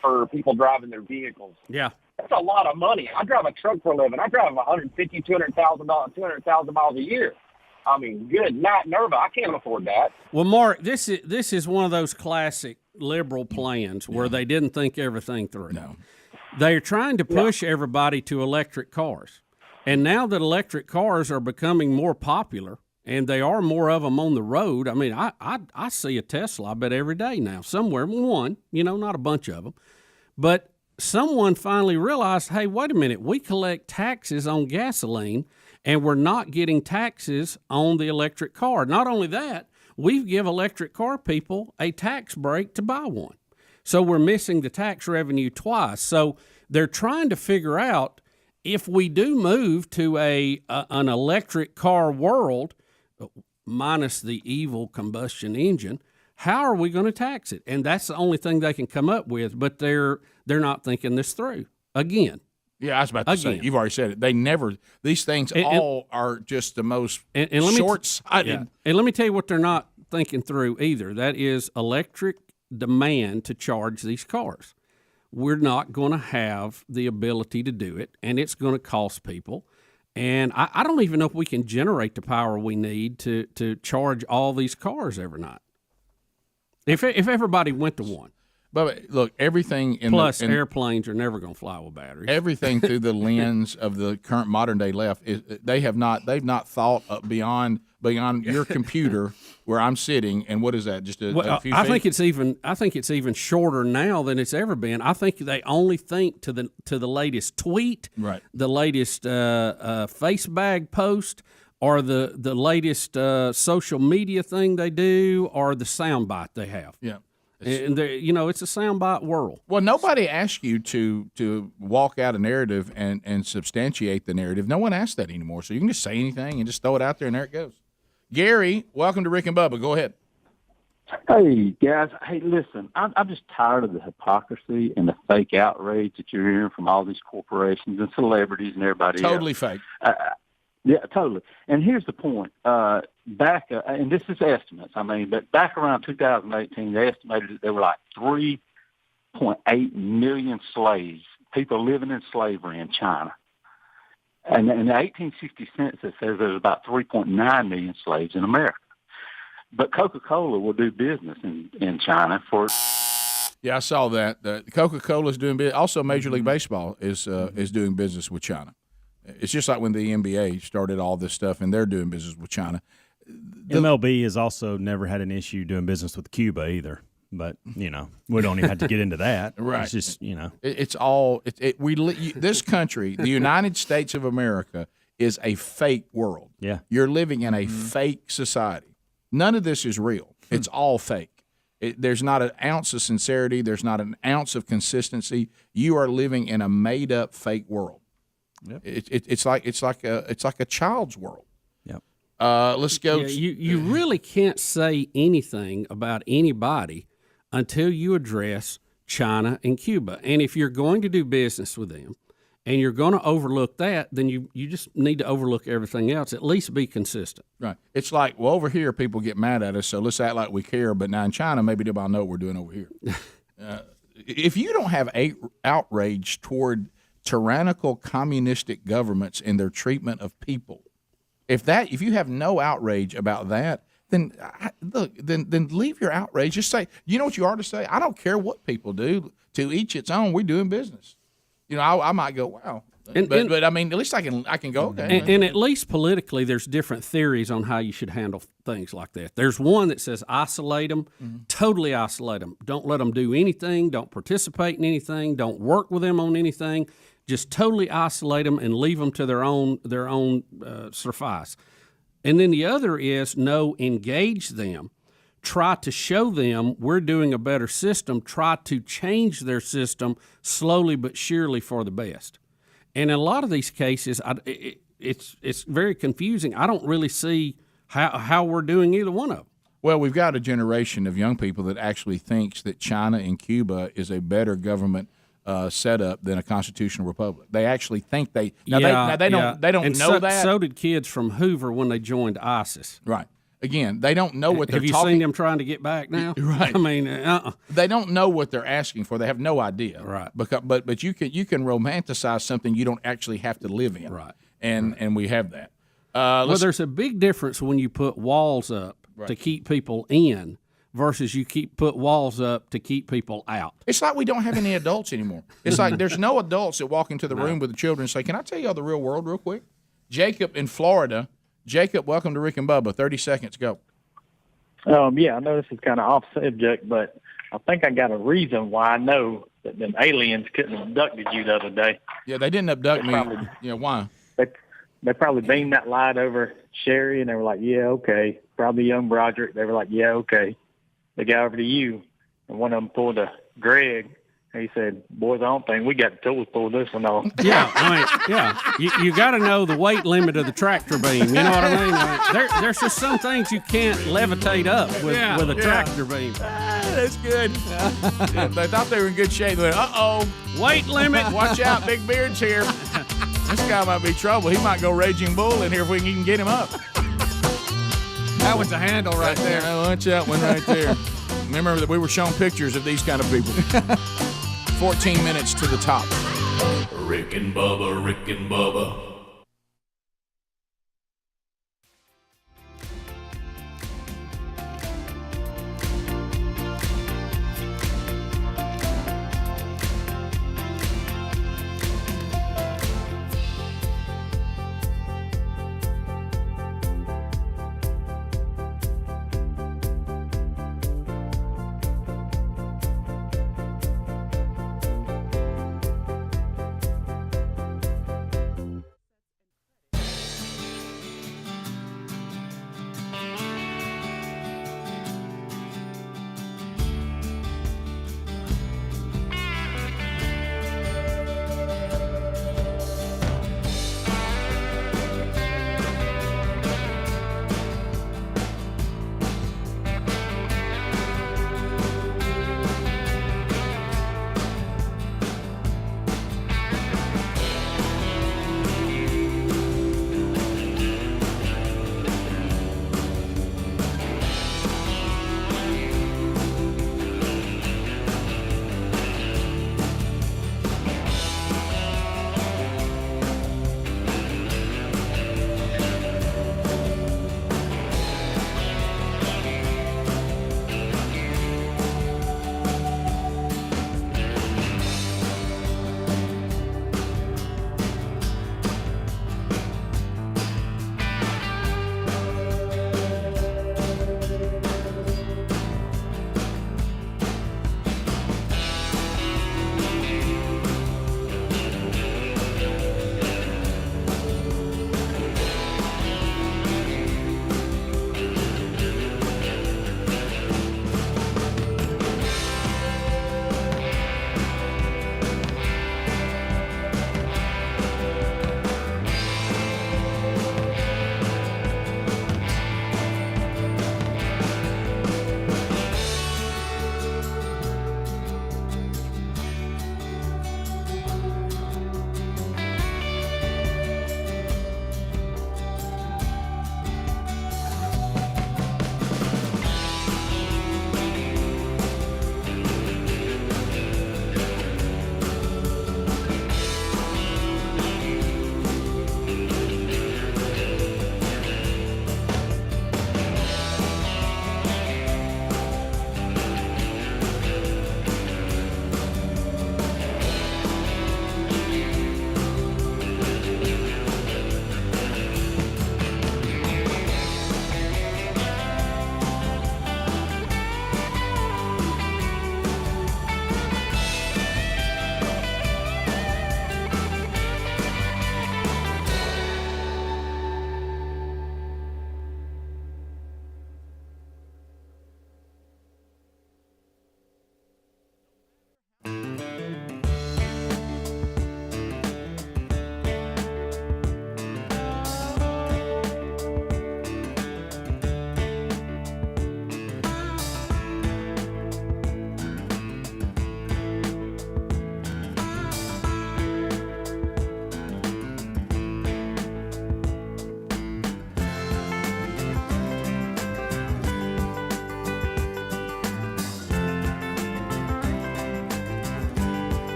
for people driving their vehicles. Yeah. That's a lot of money. I drive a truck for a living. I drive 150, 200,000 miles a year. I mean, good night, Nerva. I can't afford that. Well, Mark, this is one of those classic liberal plans where they didn't think everything through. No. They're trying to push everybody to electric cars. And now that electric cars are becoming more popular, and they are more of them on the road, I mean, I see a Tesla, I bet, every day now, somewhere, one, not a bunch of them. But someone finally realized, hey, wait a minute, we collect taxes on gasoline, and we're not getting taxes on the electric car. Not only that, we give electric car people a tax break to buy one. So we're missing the tax revenue twice. So they're trying to figure out, if we do move to an electric car world, minus the evil combustion engine, how are we going to tax it? And that's the only thing they can come up with, but they're not thinking this through. Again. Yeah, I was about to say, you've already said it. They never, these things all are just the most short-sighted. Yeah. And let me tell you what they're not thinking through either. That is electric demand to charge these cars. We're not going to have the ability to do it, and it's going to cost people. And I don't even know if we can generate the power we need to charge all these cars every night. If everybody went to one. But look, everything plus airplanes are never going to fly with batteries. Everything through the lens of the current modern day left is they've not thought beyond your computer where I'm sitting. And what is that? Just a few feet? I think it's even shorter now than it's ever been. I think they only think to the latest tweet, right? The latest face bag post, or the latest social media thing they do, or the soundbite they have. Yeah. And it's a soundbite world. Well, nobody asked you to walk out a narrative and substantiate the narrative. No one asked that anymore. So you can just say anything and just throw it out there, and there it goes. Gary, welcome to Rick and Bubba. Go ahead. Hey, guys. Hey, listen, I'm just tired of the hypocrisy and the fake outrage that you're hearing from all these corporations and celebrities and everybody else. Totally fake. Yeah, totally. And here's the point. Back, and this is estimates, but back around 2018, they estimated that there were like 3.8 million slaves, people living in slavery in China. And in the 1860 census says there's about 3.9 million slaves in America. But Coca-Cola will do business in China for... Yeah, I saw that. Coca-Cola is doing business. Also, Major League Baseball is doing business with China. It's just like when the NBA started all this stuff, and they're doing business with China. MLB has also never had an issue doing business with Cuba either. But, we don't even have to get into that. Right. It's just, It's all this country, the United States of America, is a fake world. Yeah. You're living in a fake society. None of this is real. It's all fake. There's not an ounce of sincerity. There's not an ounce of consistency. You are living in a made-up fake world. Yep. It's like a child's world. Yep. Let's go. Yeah, you really can't say anything about anybody until you address China and Cuba. And if you're going to do business with them and you're going to overlook that, then you just need to overlook everything else. At least be consistent. Right. It's like, well, over here people get mad at us, so let's act like we care. But now in China, maybe they'll know what we're doing over here. If you don't have outrage toward tyrannical communistic governments in their treatment of people, if you have no outrage about that, then leave your outrage. Just say, you know what you ought to say? I don't care what people do. To each its own. We're doing business. I might go, wow. But I mean, at least I can go, okay. And at least politically, there's different theories on how you should handle things like that. There's one that says isolate them, totally isolate them. Don't let them do anything. Don't participate in anything. Don't work with them on anything. Just totally isolate them and leave them to their own suffice. And then the other is engage them. Try to show them we're doing a better system. Try to change their system slowly but surely for the best. And in a lot of these cases, it's very confusing. I don't really see how we're doing either one of them. Well, we've got a generation of young people that actually thinks that China and Cuba is a better government setup than a constitutional republic. They actually think they don't and know that. So did kids from Hoover when they joined ISIS. Right. Again, they don't know what they're Have you talking. seen them trying to get back now? Right. I mean, they don't know what they're asking for. They have no idea. Right. But you can romanticize something you don't actually have to live in. Right. And we have that. Well, there's a big difference when you put walls up to keep people in versus you put walls up to keep people out. It's like we don't have any adults anymore. It's like there's no adults that walk into the room with the children and say, "Can I tell you the real world real quick?" Jacob in Florida. Jacob, welcome to Rick and Bubba. 30 seconds, go. Yeah, I know this is kind of off subject, but I think I got a reason why I know that them aliens couldn't have abducted you the other day. Yeah, they didn't abduct me. Why? They probably beamed that light over Sherry, and they were like, "Yeah, okay." Probably young Broderick. They were like, "Yeah, okay." They got over to you, and one of them pulled a Greg. He said, "Boys, I don't think we got the tools to pull this one off." Yeah, you got to know the weight limit of the tractor beam. You know what I mean? There's just some things you can't levitate up with a tractor beam. That's good. They thought they were in good shape. They went, "Uh-oh, weight limit. Watch out, Big Beard's here. This guy might be trouble. He might go Raging Bull in here if we can even get him up." That one's a handle right there. Watch that one right there. Remember that we were shown pictures of these kind of people. 14 minutes to the top. Rick and Bubba, Rick and Bubba.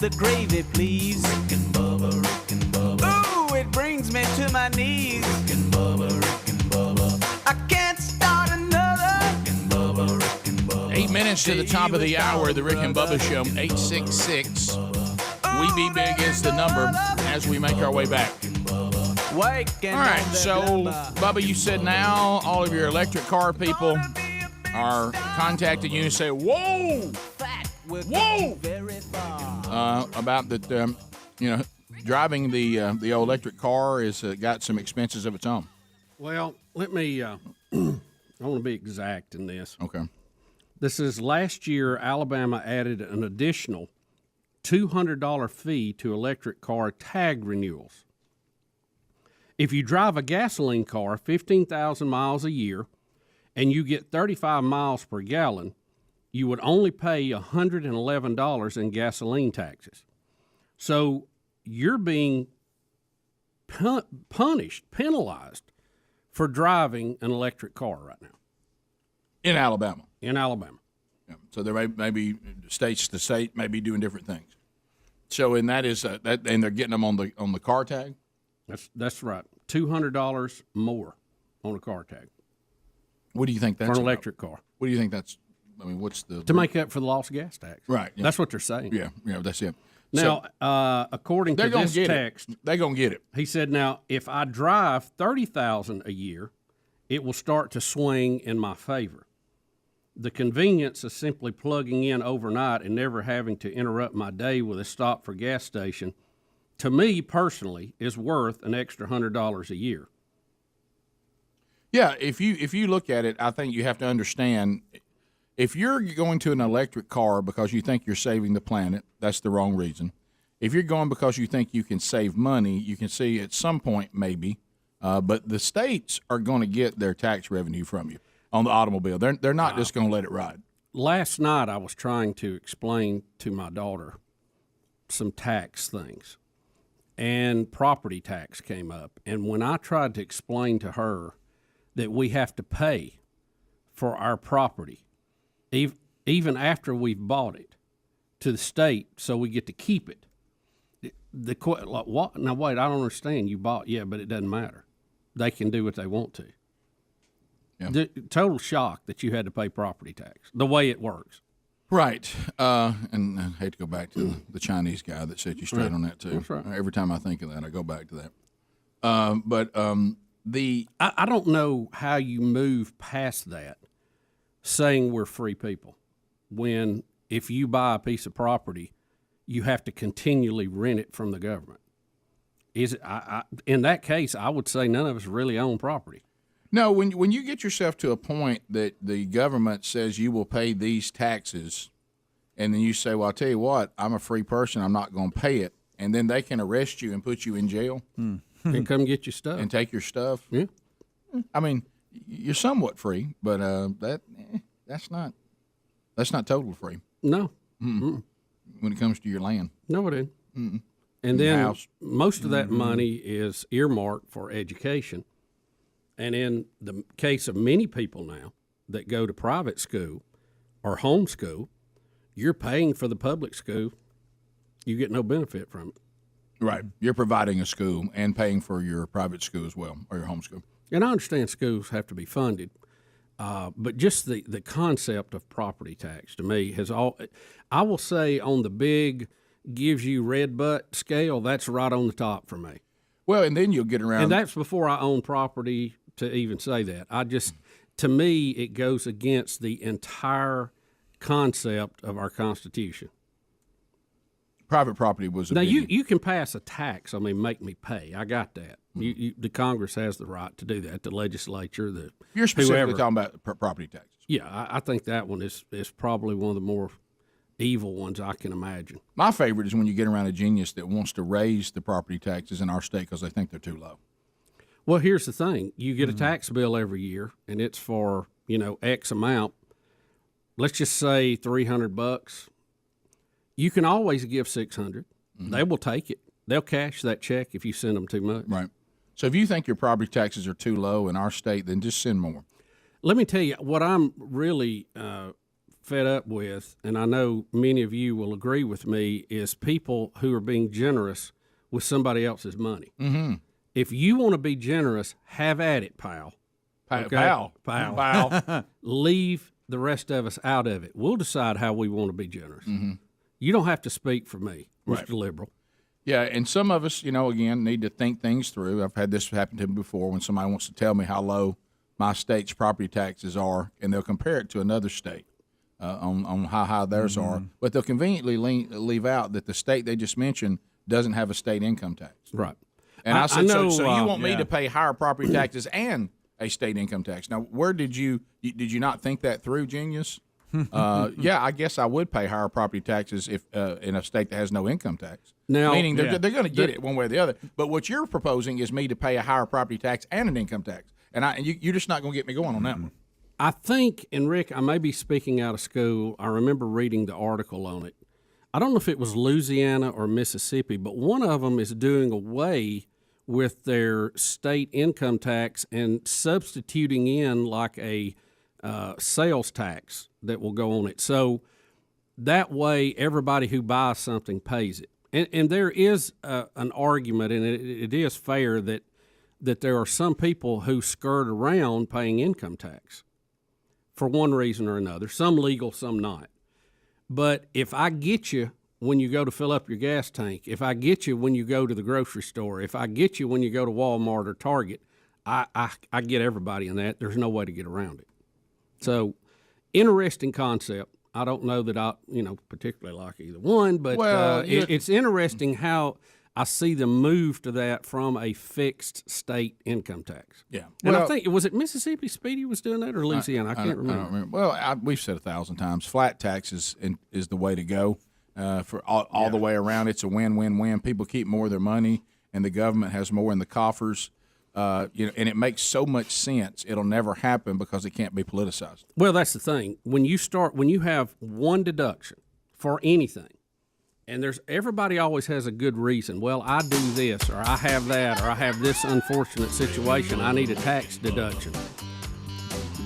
the gravy, please. Rick and Bubba, Rick and Bubba. Ooh, it brings me to my knees. Rick and Bubba, Rick and Bubba. I can't start another. Rick and Bubba, Rick and Bubba. 8 minutes to the top of the hour, the Rick and Bubba Show, 866. We Be Big is the number as we make our way back. All right, so, Bubba, you said now all of your electric car people are contacting you and say, whoa, about that, driving the old electric car is got some expenses of its own. Well, let me, I want to be exact in this. Okay. This is last year, Alabama added an additional $200 fee to electric car tag renewals. If you drive a gasoline car 15,000 miles a year and you get 35 miles per gallon, you would only pay $111 in gasoline taxes. So you're being penalized for driving an electric car right now. In Alabama. In Alabama. Yeah. So there may be states to state may be doing different things. So and that is and they're getting them on the car tag. That's right. $200 more on a car tag. What do you think that's for an electric car? What do you think that's? I mean, what's the to make up for the lost gas tax? Right. Yeah. That's what they're saying. Yeah. That's it. Now, according to this text, they're gonna get it. He said, "Now, if I drive 30,000 a year, it will start to swing in my favor. The convenience of simply plugging in overnight and never having to interrupt my day with a stop for gas station, to me personally, is worth an extra $100 a year." Yeah, if you look at it, I think you have to understand, if you're going to an electric car because you think you're saving the planet, that's the wrong reason. If you're going because you think you can save money, you can see at some point maybe, but the states are going to get their tax revenue from you on the automobile. They're not just going to let it ride. Last night I was trying to explain to my daughter some tax things, and property tax came up. And when I tried to explain to her that we have to pay for our property, even after we've bought it, to the state so we get to keep it, like, what? Now, wait, I don't understand. You bought, yeah, but it doesn't matter. They can do what they want to. Yeah. The total shock that you had to pay property tax, the way it works. Right. And I hate to go back to the Chinese guy that set you straight on that, too. That's right. Every time I think of that, I go back to that. I don't know how you move past that, saying we're free people, when if you buy a piece of property, you have to continually rent it from the government. Is it? In that case, I would say none of us really own property. No, when you get yourself to a point that the government says you will pay these taxes, and then you say, well, I'll tell you what, I'm a free person, I'm not going to pay it, and then they can arrest you and put you in jail. And come get your stuff. And take your stuff. Yeah. I mean, you're somewhat free, but that's not total free. No. Mm-mm. When it comes to your land. No, it isn't. Mm-mm. And Your then house. most of that money is earmarked for education. And in the case of many people now that go to private school or homeschool, you're paying for the public school. You get no benefit from it. Right. You're providing a school and paying for your private school as well, or your homeschool. And I understand schools have to be funded, but just the concept of property tax to me has all. I will say on the big gives you red butt scale, that's right on the top for me. Well, and then you'll get around. And that's before I own property to even say that. To me, it goes against the entire concept of our Constitution. Private property was a now big. you can pass a tax. I mean, make me pay. I got that. The Congress has the right to do that. The legislature, You're specifically whoever. talking about property taxes. Yeah, I think that one is probably one of the more evil ones I can imagine. My favorite is when you get around a genius that wants to raise the property taxes in our state because they think they're too low. Well, here's the thing: you get a tax bill every year, and it's for X amount. Let's just say $300. You can always give $600. They will take it. They'll cash that check if you send them too much. Right. So if you think your property taxes are too low in our state, then just send more. Let me tell you what I'm really fed up with, and I know many of you will agree with me, is people who are being generous with somebody else's money. Mm-hmm. If you want to be generous, have at it, pal. Pal. Leave the rest of us out of it. We'll decide how we want to be generous. Mm-hmm. You don't have to speak for me, Mr. Right. Liberal. Yeah, and some of us, again, need to think things through. I've had this happen to me before when somebody wants to tell me how low my state's property taxes are, and they'll compare it to another state on how high theirs are, but they'll conveniently leave out that the state they just mentioned doesn't have a state income tax. Right. And I said, know, so you want me yeah. to pay higher property taxes and a state income tax? Now, where did you not think that through, genius? Yeah, I guess I would pay higher property taxes if in a state that has no income tax. Now, meaning they're going to get it one way or the other. But what you're proposing is me to pay a higher property tax and an income tax, and you're just not going to get me going on that one. I think, and Rick, I may be speaking out of school. I remember reading the article on it. I don't know if it was Louisiana or Mississippi, but one of them is doing away with their state income tax and substituting in like a sales tax that will go on it. So that way everybody who buys something pays it. And there is an argument, and it is fair, that there are some people who skirt around paying income tax for one reason or another, some legal, some not. But if I get you when you go to fill up your gas tank, if I get you when you go to the grocery store, if I get you when you go to Walmart or Target, I get everybody in that. There's no way to get around it. So, interesting concept. I don't know that I, particularly like either one, but it's interesting how I see them move to that from a fixed state income tax. Yeah. And I think, was it Mississippi Speedy was doing that or Louisiana? I can't remember. I don't remember. Well, we've said 1,000 times, flat tax is the way to go for all the way around. It's a win-win-win. People keep more of their money, and the government has more in the coffers. And it makes so much sense. It'll never happen because it can't be politicized. Well, that's the thing. When you have one deduction for anything, and everybody always has a good reason. Well, I do this, or I have that, or I have this unfortunate situation. I need a tax deduction.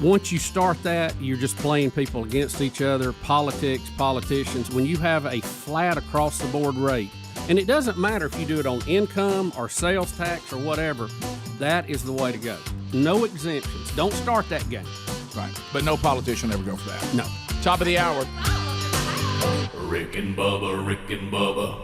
Once you start that, you're just playing people against each other, politicians. When you have a flat across the board rate, and it doesn't matter if you do it on income or sales tax or whatever, that is the way to go. No exemptions. Don't start that game. Right. But no politician will ever go for that. No. Top of the hour. Rick and Bubba, Rick and Bubba.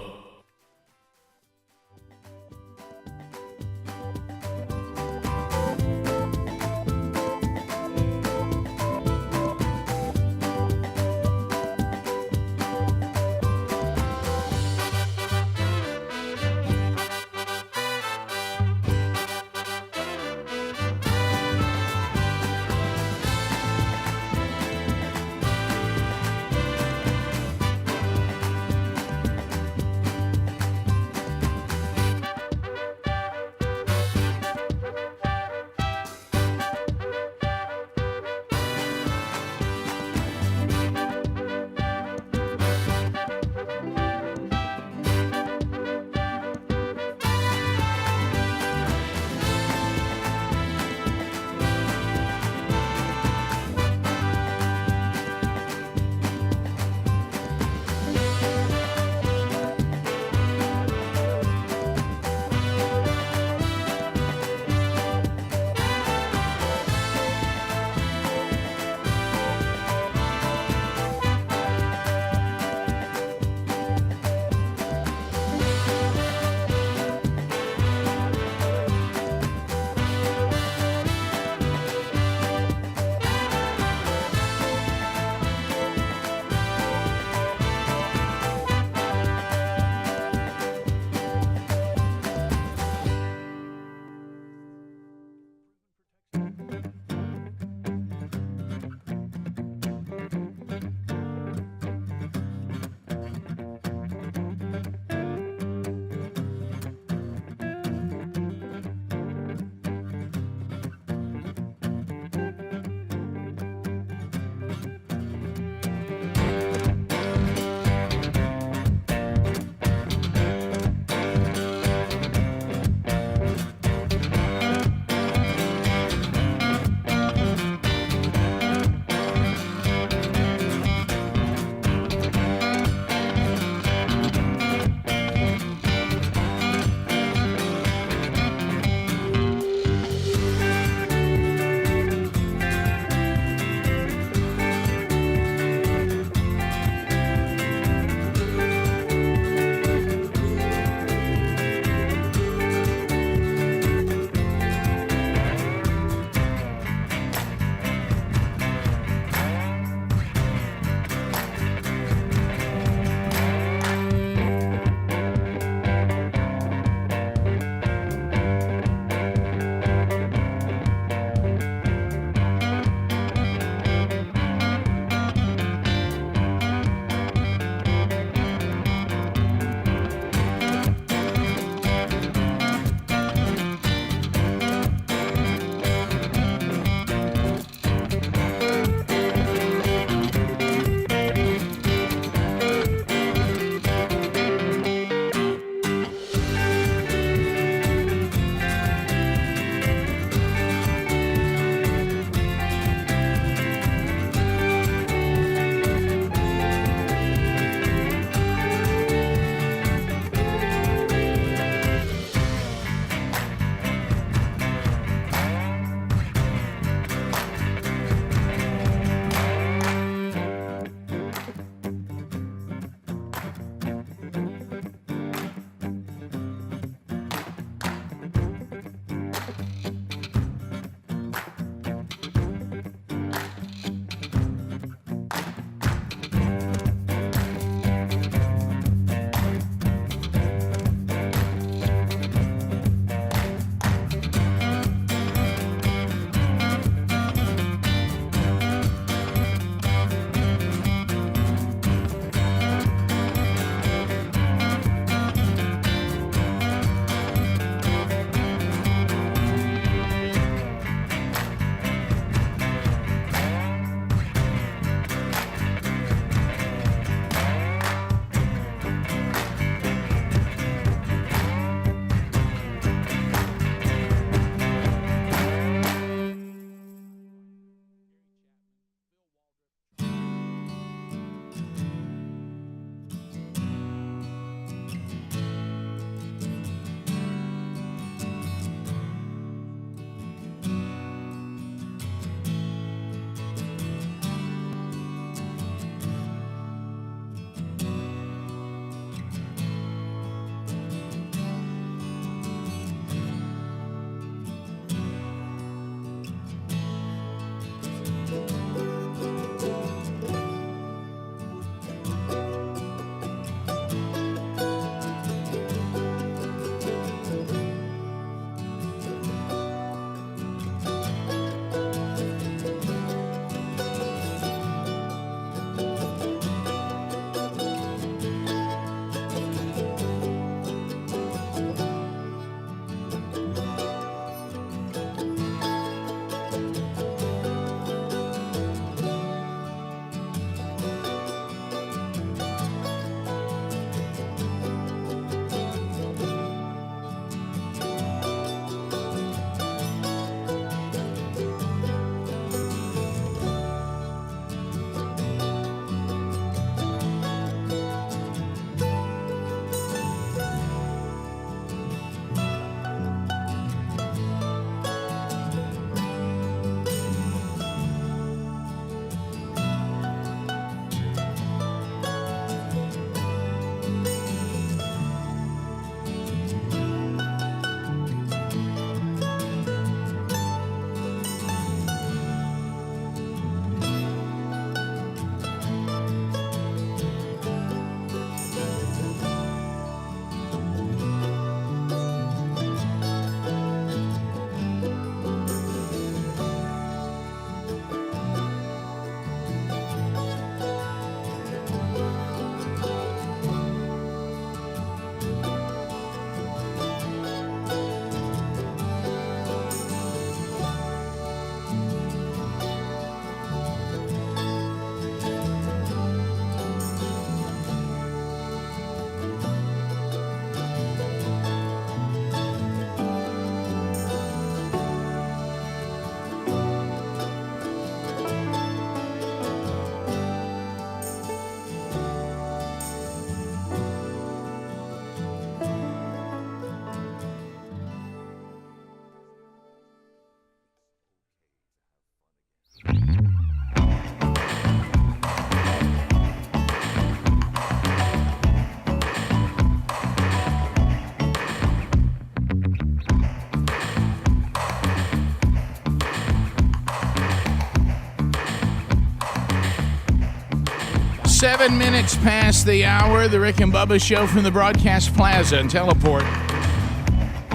7 minutes past the hour, the Rick and Bubba Show from the Broadcast Plaza and Teleport.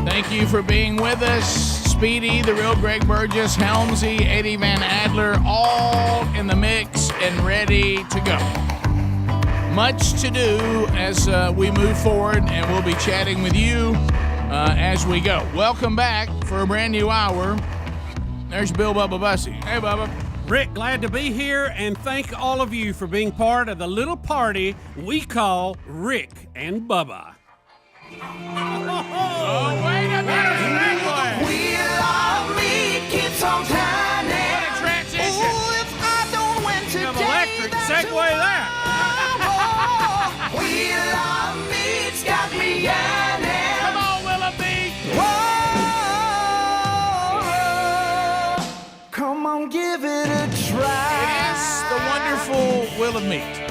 Thank you for being with us. Speedy, the real Greg Burgess, Helmsy, Eddie Van Adler, all in the mix and ready to go. Much to do as we move forward, and we'll be chatting with you as we go. Welcome back for a brand new hour. There's Bill Bubba Bussy. Hey, Bubba. Rick, glad to be here, and thank all of you for being part of the little party we call Rick and Bubba. Oh, wait a minute. Wheel of me keeps on turning. What a transition. Ooh, if I don't win today, Electric, segue that. Wheel of me's got me yearning. Come on, Will of Meat. Whoa, come on, give it a try. It is the wonderful Will of Meat.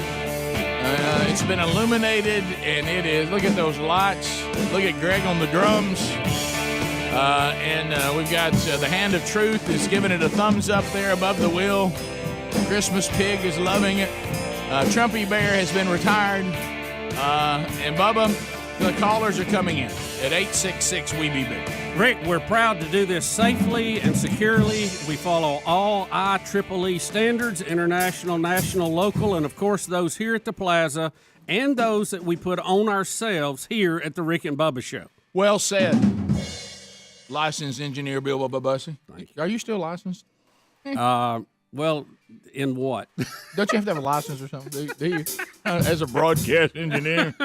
It's been illuminated, and it is. Look at those lights. Look at Greg on the drums. And we've got the Hand of Truth is giving it a thumbs up there above the wheel. Christmas Pig is loving it. Trumpy Bear has been retired. And Bubba, the callers are coming in at 866-WE-BE-BIG. Rick, we're proud to do this safely and securely. We follow all IEEE standards, international, national, local, and of course those here at the Plaza and those that we put on ourselves here at the Rick and Bubba Show. Well said. Licensed engineer Bill Bubba Bussy. Are you still licensed? Well, in what? Don't you have to have a license or something? Do you? As a broadcast engineer.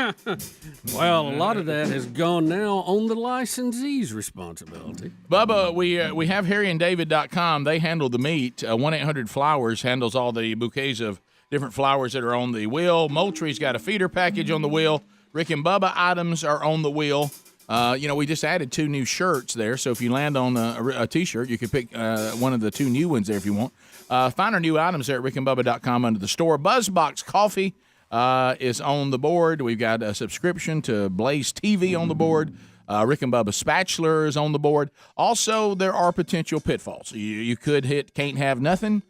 Well, a lot of that has gone now on the licensee's responsibility. Bubba, we have harryanddavid.com. They handle the meat. 1-800-Flowers handles all the bouquets of different flowers that are on the wheel. Moultrie's got a feeder package on the wheel. Rick and Bubba items are on the wheel. We just added 2 new shirts there, so if you land on a T-shirt, you could pick one of the 2 new ones there if you want. Find our new items there at rickandbubba.com under the store. BuzzBox Coffee is on the board. We've got a subscription to Blaze TV on the board. Rick and Bubba Spatula is on the board. Also, there are potential pitfalls. You could hit Can't Have Nothing.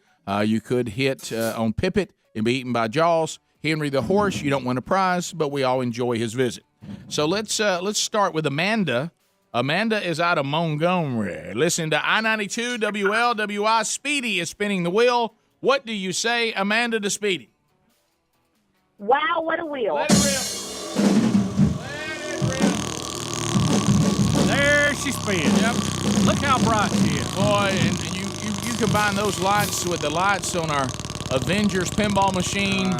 You could hit on Pippet and be eaten by Jaws. Henry the Horse, you don't win a prize, but we all enjoy his visit. So let's start with Amanda. Amanda is out of Montgomery. Listen to I-92 WLWI. Speedy is spinning the wheel. What do you say, Amanda, to Speedy? Wow, what a wheel. Let it rip. There she spins. Yep. Look how bright she is. Boy, and you combine those lights with the lights on our Avengers pinball machine.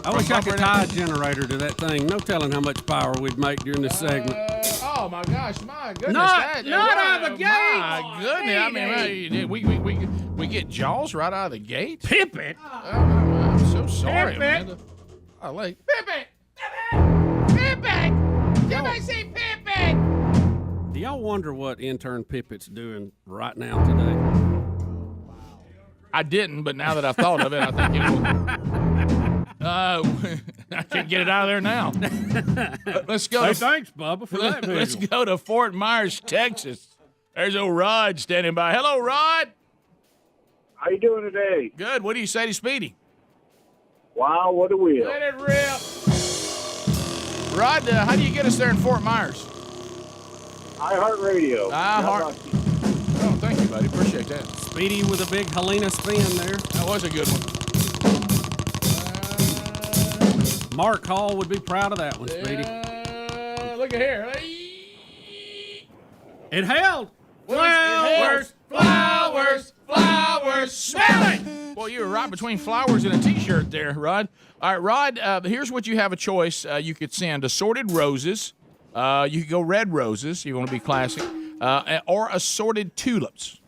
I wish I could tie a generator to that thing. No telling how much power we'd make during this segment. Oh my gosh, my goodness! Not out of the gate. My goodness! I mean, we get Jaws right out of the gate. Pippet. I'm so sorry, Pippet. Amanda. Oh, like Pippet. Pippet. Somebody say Pippet. Do y'all wonder what intern Pippet's doing right now today? I didn't, but now that I've thought of it, I think it will. I can't get it out of there now. Let's go. Hey, thanks, Bubba, for that visual. Let's go to Fort Myers, Texas. There's old Rod standing by. Hello, Rod. How you doing today? Good. What do you say to Speedy? Wow, what a wheel. Let it rip. Rod, how do you get us there in Fort Myers? iHeartRadio. Oh, thank you, buddy. Appreciate that. Speedy with a big Helena spin there. That was a good one. Mark Hall would be proud of that one, Speedy. Look at here. It held. Flowers, flowers, flowers. Smell it. Well, you were right between flowers and a T-shirt there, Rod. All right, Rod, here's what you have a choice. You could send assorted roses. You could go red roses if you want to be classic. Or assorted tulips.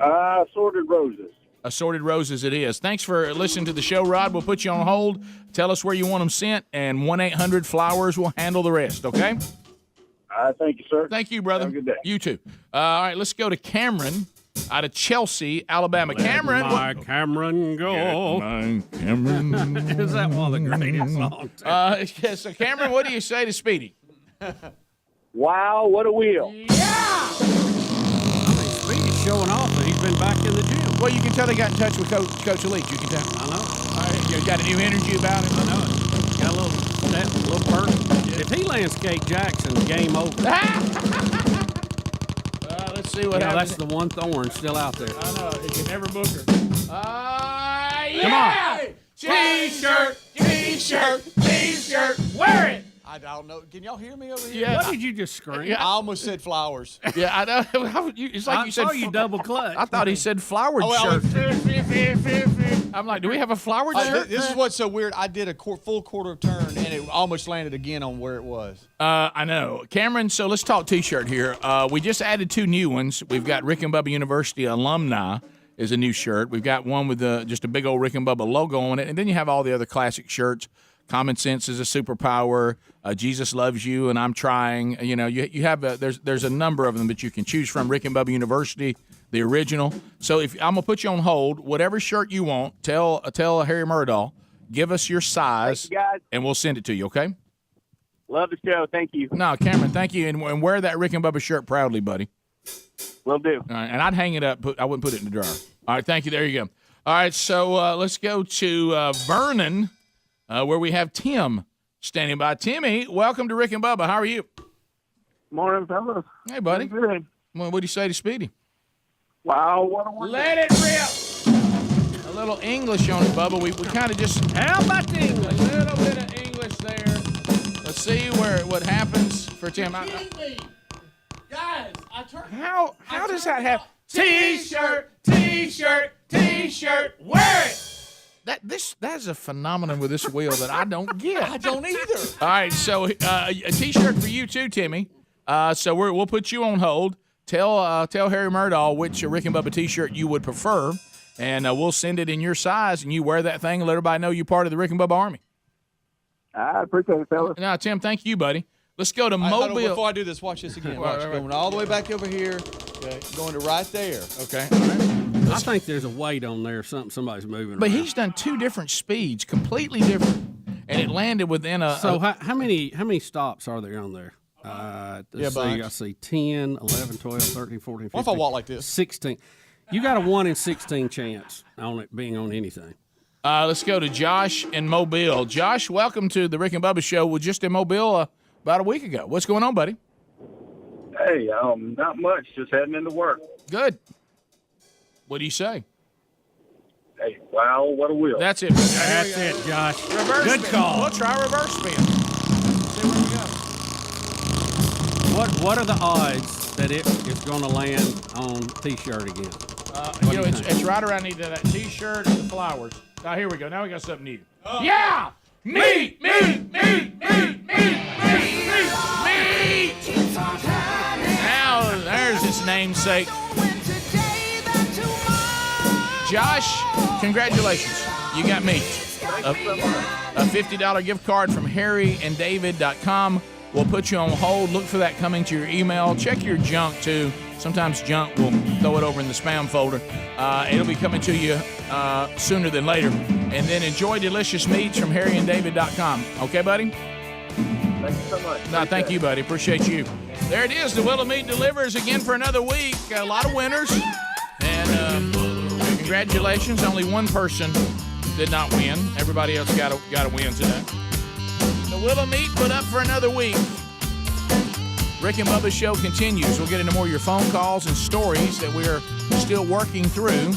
Assorted roses. Assorted roses it is. Thanks for listening to the show, Rod. We'll put you on hold. Tell us where you want them sent, and 1-800-Flowers will handle the rest, okay? Thank you, sir. Thank you, brother. Have a good day. You too. All right, let's go to Cameron out of Chelsea, Alabama. Cameron. Cameron go. Cameron. Is that one of the greatest songs? So, Cameron, what do you say to Speedy? Wow, what a wheel. Yeah! Speedy's showing off that he's been back in the gym. Well, you can tell they got in touch with Coach Leach. You can tell. I know. All right, you got a new energy about him. I know it. Got a little burn. If he lands Kate Jackson, game over. Let's see what happens. That's the one thorn still out there. I know. He can never book her. Yeah! Come on. T-shirt, T-shirt, T-shirt. Wear it. I don't know. Can y'all hear me over here? Yeah. What did you just scream? I almost said flowers. Yeah, I know. It's like you said. I saw you double clutch. I thought he said flowered Oh, shirt. I'm like, do we have a flowered shirt? This is what's so weird. I did a full quarter turn, and it almost landed again on where it was. I know. Cameron, so let's talk T-shirt here. We just added 2 new ones. We've got Rick and Bubba University Alumni is a new shirt. We've got one with just a big old Rick and Bubba logo on it, and then you have all the other classic shirts. Common sense is a superpower. Jesus loves you, and I'm trying. You know, you have there's a number of them that you can choose from. Rick and Bubba University, the original. So if I'm gonna put you on hold, whatever shirt you want, tell Harry Murdahl, give us your size, Thank you, guys. and we'll send it to you. Okay? Love the show. Thank you. No, Cameron, thank you, and wear that Rick and Bubba shirt proudly, buddy. Will do. All right, and I'd hang it up. I wouldn't put it in the dryer. All right, thank you. There you go. All right, so let's go to Vernon. Where we have Tim standing by. Timmy, welcome to Rick and Bubba. How are you? Morning, fellas. Hey, buddy. Good. Well, what do you say to Speedy? Wow, what a wonder. Let it rip. A little English on it, Bubba. We kind of just How about the English? a little bit of English there. Let's see what happens for Tim. Guys, I turned. How does that happen? T-shirt, T-shirt, T-shirt. Wear it. That's a phenomenon with this wheel that I don't get. I don't either. All right, so a T-shirt for you too, Timmy. So we'll put you on hold. Tell Harry Murdahl which Rick and Bubba T-shirt you would prefer, and we'll send it in your size, and you wear that thing and let everybody know you're part of the Rick and Bubba Army. I appreciate it, fellas. Now, Tim, thank you, buddy. Let's go to Mobile. Before I do this, watch this again. Watch, going all the way back over here, okay, going to right there. Okay. All right. I think there's a weight on there. Somebody's moving. But around. he's done 2 different speeds, completely different, and it landed within a. So how many stops are there on there? Let's see. I see 10, 11, 12, 13, 14, 15. What if I walk like this? 16. You got a 1 in 16 chance on it being on anything. Let's go to Josh in Mobile. Josh, welcome to the Rick and Bubba Show. We're just in Mobile about a week ago. What's going on, buddy? Hey, not much. Just heading into work. Good. What do you say? Hey, wow, what a wheel. That's it. That's it, Josh. Reverse Good spin. call. We'll try reverse spin. See where we go. What are the odds that it is going to land on T-shirt again? It's right around either that T-shirt or the flowers. Now, here we go. Now we got something new. Yeah! Me! Now, there's his namesake. Josh, congratulations. You got meat. A $50 gift card from harryanddavid.com. We'll put you on hold. Look for that coming to your email. Check your junk, too. Sometimes junk will throw it over in the spam folder. It'll be coming to you sooner than later. And then enjoy delicious meats from harryanddavid.com. Okay, buddy? Thank you so much. No, thank you, buddy. Appreciate you. There it is. The Wheel of Meat delivers again for another week. A lot of winners. And congratulations. Only one person did not win. Everybody else got a win today. The Wheel of Meat put up for another week. Rick and Bubba's show continues. We'll get into more of your phone calls and stories that we're still working through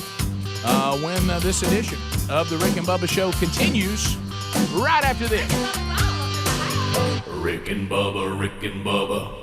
when this edition of the Rick and Bubba show continues right after this. Rick and Bubba, Rick and Bubba.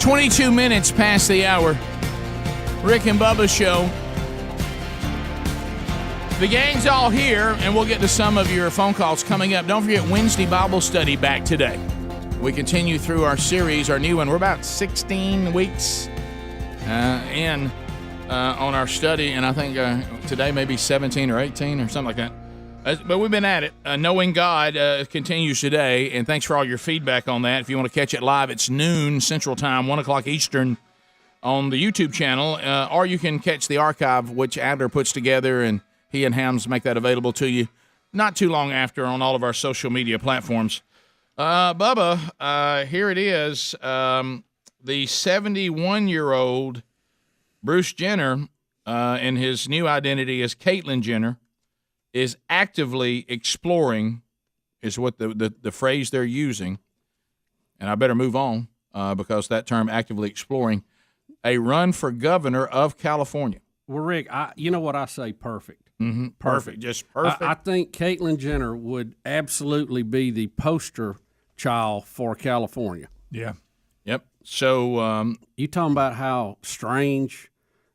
22 minutes past the hour. Rick and Bubba Show. The gang's all here, and we'll get to some of your phone calls coming up. Don't forget Wednesday Bible study back today. We continue through our series, our new one. We're about 16 weeks in on our study, and I think today maybe 17 or 18 or something like that. But we've been at it. Knowing God continues today, and thanks for all your feedback on that. If you want to catch it live, it's noon Central Time, 1 o'clock Eastern on the YouTube channel, or you can catch the archive, which Adler puts together, and he and Hams make that available to you not too long after on all of our social media platforms. Bubba, here it is. The 71-year-old Bruce Jenner, and his new identity as Kaitlyn Jenner, is actively exploring, is what the phrase they're using, and I better move on because that term, actively exploring, a run for governor of California. Well, Rick, you know what I say, perfect. Mm-hmm. Perfect, just perfect. I think Kaitlyn Jenner would absolutely be the poster child for California. Yeah. Yep. So you talking about how strange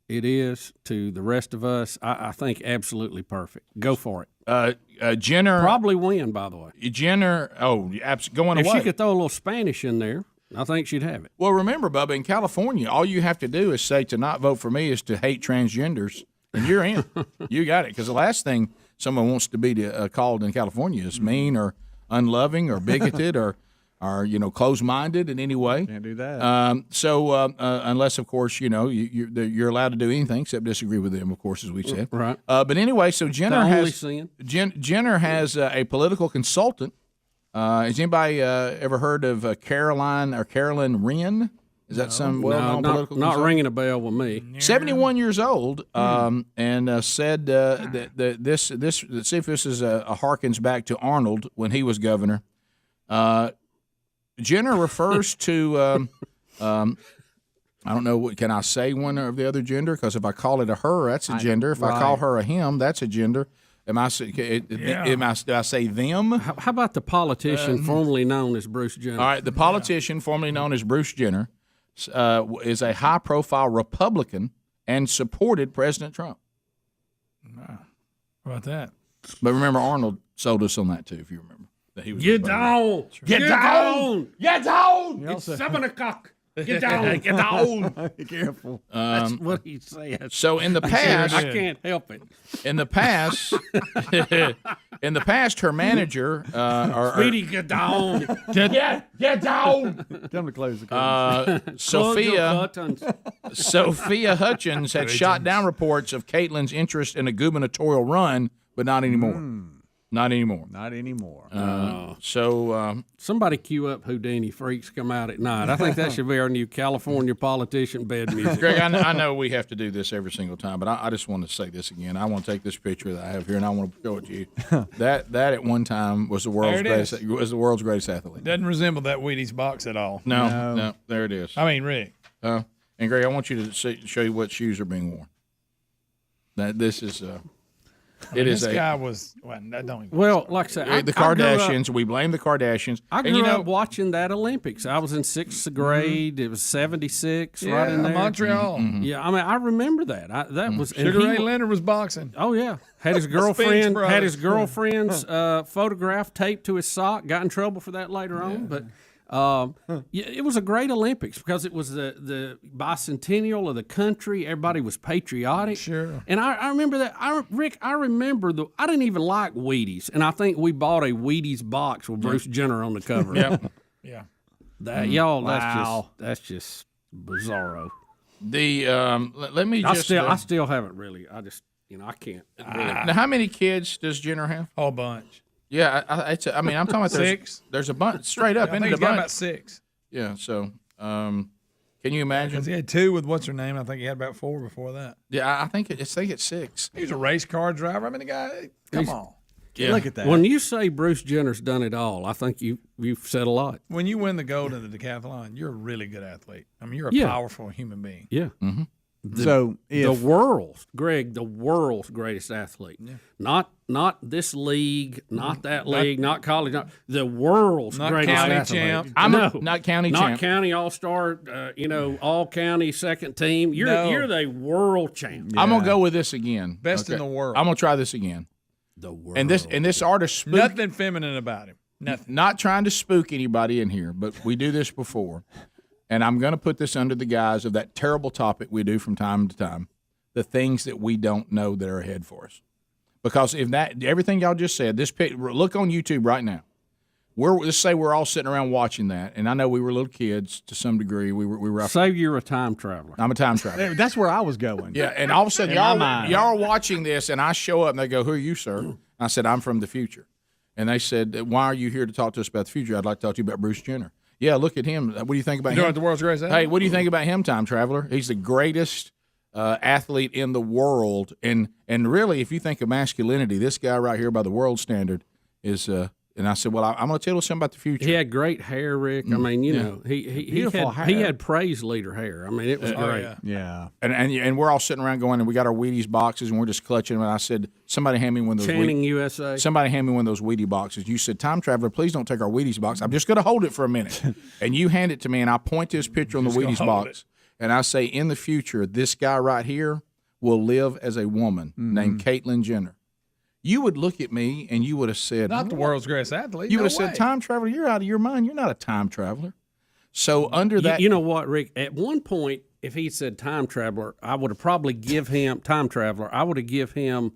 it is to the rest of us? I think absolutely perfect. Go for it. Jenner probably win, by the way. Jenner, going away. If she could throw a little Spanish in there, I think she'd have it. Well, remember, Bubba, in California, all you have to do is say to not vote for me is to hate transgenders, and you're in. You got it. Because the last thing someone wants to be called in California is mean or unloving or bigoted or closed-minded in any way. Can't do that. Unless, of course, you're allowed to do anything except disagree with them, of course, as we said. Right. But anyway, so Jenner has a political consultant. Has anybody ever heard of Carolyn Wren? Is that some well-known political not consultant? ringing a bell with me. 71 years old, and said that this. Let's see if this is harkens back to Arnold when he was governor. Jenner refers to. I don't know. What can I say? One of the other gender? Because if I call it a her, that's a gender. If I call her a him, that's a gender. Do I say them? How about the politician formerly known as Bruce Jenner? All right, the politician formerly known as Bruce Jenner is a high-profile Republican and supported President Trump. How about that? But remember, Arnold sold us on that too, if you remember. That he was Get down! Get down! Get down! It's 7 o'clock. Get down! Get down! Be careful. That's what he said. So in the past, I can't help it. In the past, her manager, Speedy, get down! Get down! Tell him to close the curtains. Sophia Hutchins had shot down reports of Kaitlyn's interest in a gubernatorial run, but not anymore. Not anymore. Not anymore. Somebody cue up Houdini Freaks Come Out at Night. I think that should be our new California politician bed music. Greg, I know we have to do this every single time, but I just want to say this again. I want to take this picture that I have here, and I want to show it to you. That at one time was the world's greatest athlete. Doesn't resemble that Wheaties box at all. No, there it is. I mean, Rick. And Greg, I want you to show you what shoes are being worn. This is. This guy was. Well, like I said, the Kardashians. We blame the Kardashians. I grew up watching that Olympics. I was in 6th grade. It was 76, right in there. Montreal. Mm-hmm. Yeah, I mean, I remember that. That was Sugar Ray Leonard was boxing. Oh yeah, had his girlfriend girlfriend's photograph taped to his sock. Got in trouble for that later on, but. It was a great Olympics because it was the bicentennial of the country. Everybody was patriotic. Sure. And I remember that. Rick, I remember I didn't even like Wheaties, and I think we bought a Wheaties box with Bruce Jenner on the cover. Yeah. That's just bizarro. Let me just. I still haven't really. I just I can't. Now, how many kids does Jenner have? A whole bunch. Yeah, I'm talking about 6. There's a bunch straight up. I think he's got about 6. Yeah, so can you imagine? Because he had 2 with what's her name. I think he had about 4 before that. Yeah, I think it's 6. He was a race car driver. I mean, the guy. Come on. Yeah. Look at that. When you say Bruce Jenner's done it all, I think you've said a lot. When you win the gold in the decathlon, you're a really good athlete. I mean, you're a powerful human being. Yeah. Mm-hmm. So the world's greatest athlete, not this league, not that league, not college, not the world's greatest county athlete. champ. Not county not champ. county all-star. All county second team. You're the world champ. I'm gonna go with this again. Best in the world. I'm gonna try this again. The world. And this artist Nothing feminine about him. Nothing. Not trying to spook anybody in here, but we do this before. And I'm going to put this under the guise of that terrible topic we do from time to time, the things that we don't know that are ahead for us. Because if that everything y'all just said, look on YouTube right now. Let's say we're all sitting around watching that, and I know we were little kids to some degree. We were. Say you're a time traveler. I'm a time traveler. That's where I was going. Yeah, and all of a sudden y'all are watching this, and I show up and they go, "Who are you, sir?" And I said, "I'm from the future." And they said, "Why are you here to talk to us about the future?" I'd like to talk to you about Bruce Jenner. Yeah, look at him. What do you think about him? The world's greatest athlete? Hey, what do you think about him, time traveler? He's the greatest athlete in the world. And really, if you think of masculinity, this guy right here by the world standard is and I said, well, I'm going to tell you something about the future. He had great hair, Rick. I mean, you know, he had praise leader hair. I mean, it was great. Yeah. And we're all sitting around going, and we got our Wheaties boxes, and we're just clutching them. And I said, somebody hand me one of those. Channing USA. Somebody hand me one of those Wheatie boxes. You said, time traveler, please don't take our Wheaties box. I'm just going to hold it for a minute. And you hand it to me, and I point to his picture on the Wheaties box, and I say, in the future, this guy right here will live as a woman named Caitlyn Jenner. You would look at me and you would have said, not the world's greatest athlete. You would have said, time traveler, you're out of your mind. You're not a time traveler. So under that. You know what, Rick? At one point, if he said time traveler, I would have probably give him time traveler. I would have give him,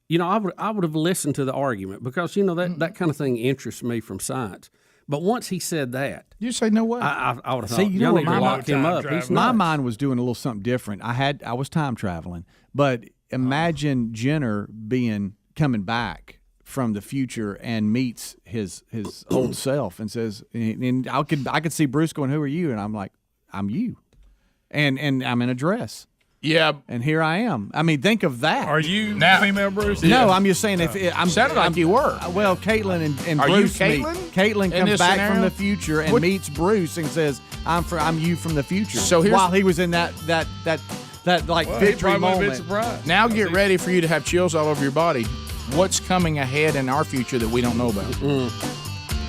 I would have listened to the argument because, that kind of thing interests me from science. But once he said that, you say no way. I would have See, thought, you know what, need to lock him up. My mind was doing a little something different. I was time traveling, but imagine Jenner coming back from the future and meets his old self and says, and I could see Bruce going, "Who are you?" And I'm like, "I'm you," and I'm in a dress. Yeah, and here I am. I mean, think of that. Are you now female Bruce? No, I'm just saying I'm sounded like you were. Well, Caitlyn and are Bruce you Caitlyn? Caitlyn comes back from the future and meets Bruce and says, "I'm you from the future." So while he was in that victory moment. Now get ready for you to have chills all over your body. What's coming ahead in our future that we don't know about?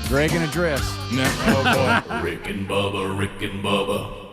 Greg in a dress. No. Oh, boy. Rick and Bubba, Rick and Bubba.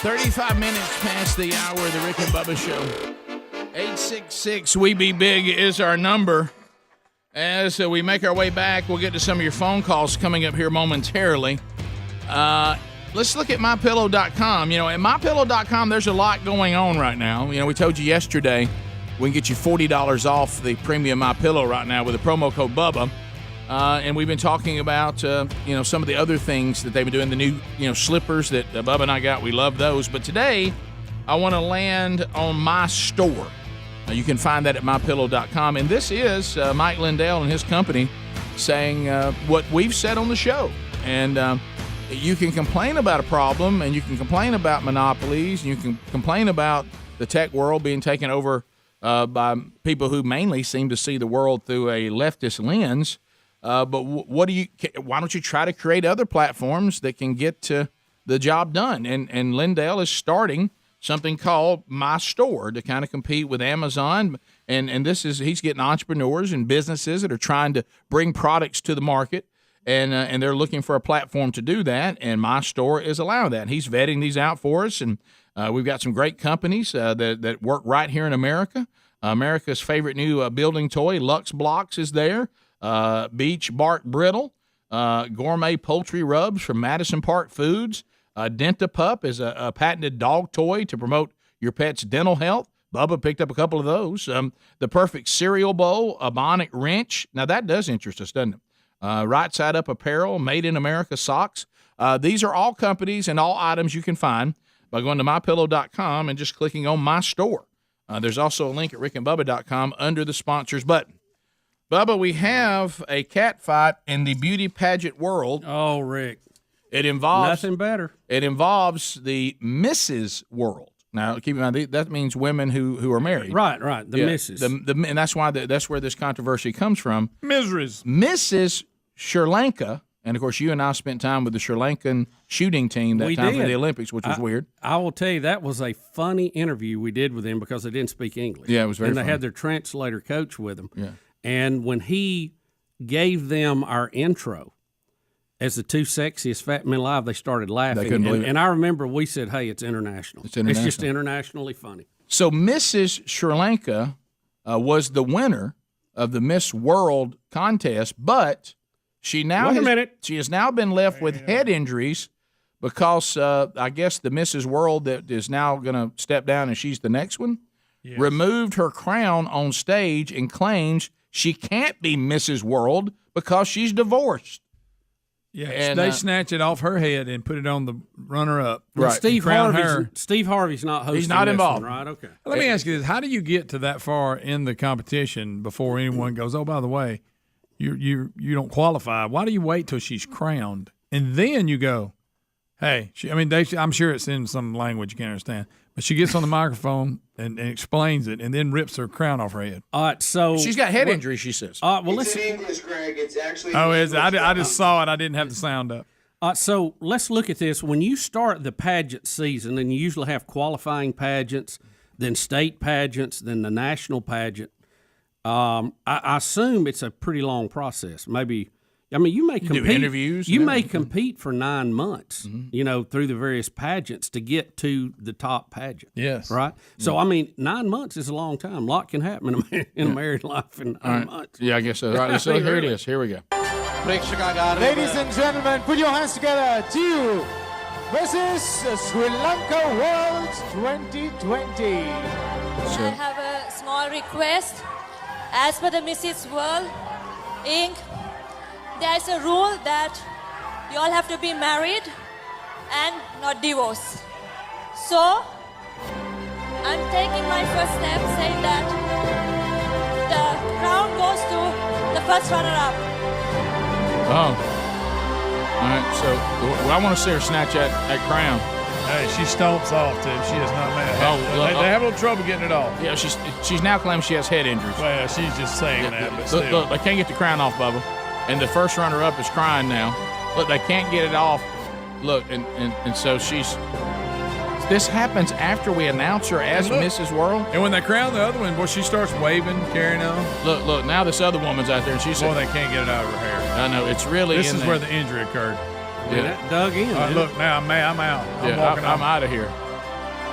35 minutes past the hour of the Rick and Bubba Show. 866 We Be Big is our number. As we make our way back, we'll get to some of your phone calls coming up here momentarily. Let's look at MyPillow.com. You know, at MyPillow.com, there's a lot going on right now. You know, we told you yesterday we can get you $40 off the premium MyPillow right now with the promo code Bubba. And we've been talking about, you know, some of the other things that they've been doing, the new, you know, slippers that Bubba and I got. We love those. But today, I want to land on my store. You can find that at MyPillow.com. And this is Mike Lindell and his company saying what we've said on the show. And you can complain about a problem, and you can complain about monopolies, and you can complain about the tech world being taken over by people who mainly seem to see the world through a leftist lens. But why don't you try to create other platforms that can get the job done? And Lindell is starting something called My Store to kind of compete with Amazon. And he's getting entrepreneurs and businesses that are trying to bring products to the market. And they're looking for a platform to do that, and My Store is allowing that. And he's vetting these out for us, and we've got some great companies that work right here in America. America's favorite new building toy, Lux Blocks, is there. Beach Bark Brittle, gourmet poultry rubs from Madison Park Foods. Dentapup is a patented dog toy to promote your pet's dental health. Bubba picked up a couple of those. The Perfect Cereal Bowl, a Bionic Wrench. Now, that does interest us, doesn't it? Right Side Up Apparel, Made in America socks. These are all companies and all items you can find by going to MyPillow.com and just clicking on My Store. There's also a link at RickandBubba.com under the sponsors button. Bubba, we have a cat fight in the beauty pageant world. Oh, Rick. It involves nothing better. It involves the Mrs. World. Now, keep in mind, that means women who are married. Right. The Mrs. And that's why that's where this controversy comes from. Mrs. Sri Lanka, and of course, you and I spent time with the Sri Lankan shooting team that time for the Olympics, which was weird. I will tell you, that was a funny interview we did with him because they didn't speak English. Yeah, it was very funny. And they had their translator coach with them. Yeah. And when he gave them our intro as the two sexiest fat men alive, they started laughing. They couldn't believe it. And I remember we said, hey, it's international. It's just internationally funny. So Mrs. Sri Lanka was the winner of the Miss World contest, but she has now been left with head injuries because I guess the Mrs. World that is now going to step down and she's the next one removed her crown on stage and claims she can't be Mrs. World because she's divorced. Yeah, and they snatch it off her head and put it on the runner-up. Right. Steve Harvey's not hosting. He's not involved, right? Okay. Let me ask you this: how do you get to that far in the competition before anyone goes, "Oh, by the way, you don't qualify"? Why do you wait till she's crowned and then you go, "Hey"? I'm sure it's in some language you can't understand, but she gets on the microphone and explains it, and then rips her crown off her head. All right, so she's got head injury. She says. It's in English, Greg. It's actually. Oh, is it? I just saw it. I didn't have the sound up. So let's look at this. When you start the pageant season, and you usually have qualifying pageants, then state pageants, then the national pageant. I assume it's a pretty long process. Maybe. I mean, you may compete. Do interviews. You may compete for 9 months, through the various pageants to get to the top pageant. Yes. Right? So, I mean, 9 months is a long time. A lot can happen in a married life in 9 months. Yeah, I guess so. All right, so here it is. Here we go. Ladies and gentlemen, put your hands together to Mrs. Sri Lanka World 2020. I have a small request. As per the Mrs. World Inc., there's a rule that you all have to be married and not divorced. So, I'm taking my first step saying that the crown goes to the first runner-up. Oh. All right, so I want to see her snatch that crown. Hey, she stomps off, too. She is not mad. They have a little trouble getting it off. Yeah, she's now claiming she has head injuries. Well, she's just saying that, but still. Look, they can't get the crown off, Bubba. And the first runner-up is crying now. Look, they can't get it off. Look, and so she's... This happens after we announce her as Mrs. World. And when they crown the other one, boy, she starts waving, carrying on. Look, now this other woman's out there, and she's... Boy, they can't get it out of her hair. I know, it's really This is where the injury occurred. Yeah, that dug in. Look, now I'm out. I'm walking I'm out of here.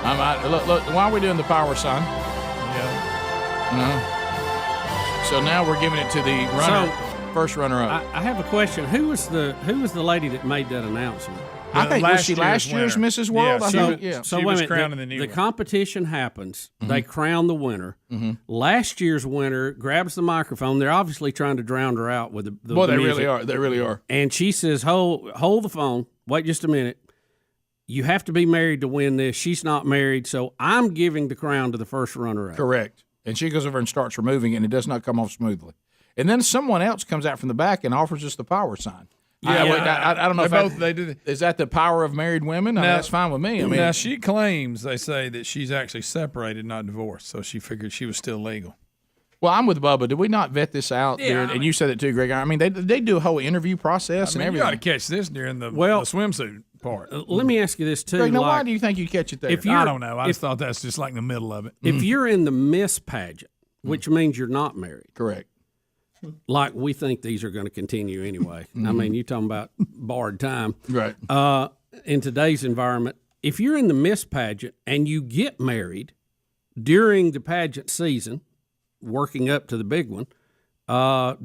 Look, why are we doing the power sign? Yeah. So now we're giving it to the first runner-up. I have a question. Who was the lady that made that announcement? I think was she last year's Mrs. World? So She wait was a minute. crowning the new The one. competition happens. They crown the winner. Last year's winner grabs the microphone. They're obviously trying to drown her out with the Boy, they music. really are. They really are. And she says, hold the phone. Wait just a minute. You have to be married to win this. She's not married, so I'm giving the crown to the first runner-up. Correct. And she goes over and starts removing it, and it does not come off smoothly. And then someone else comes out from the back and offers us the power sign. I don't know they do. Is that the power of married women? I mean, that's fine with me. I mean, now she claims they say that she's actually separated, not divorced, so she figured she was still legal. well, I'm with Bubba. Did we not vet this out? Yeah, and you said it too, Greg. I mean, they do a whole interview process and You everything. got to catch this during the swimsuit part. Let me ask you this too. Greg, now like, why do you think you catch it there? I don't know. I just thought that's just like the middle of it. If you're in the Miss pageant, which means you're not married, correct? Like we think these are going to continue anyway. I mean, you're talking about barred time, right? In today's environment, if you're in the Miss pageant and you get married during the pageant season, working up to the big one, are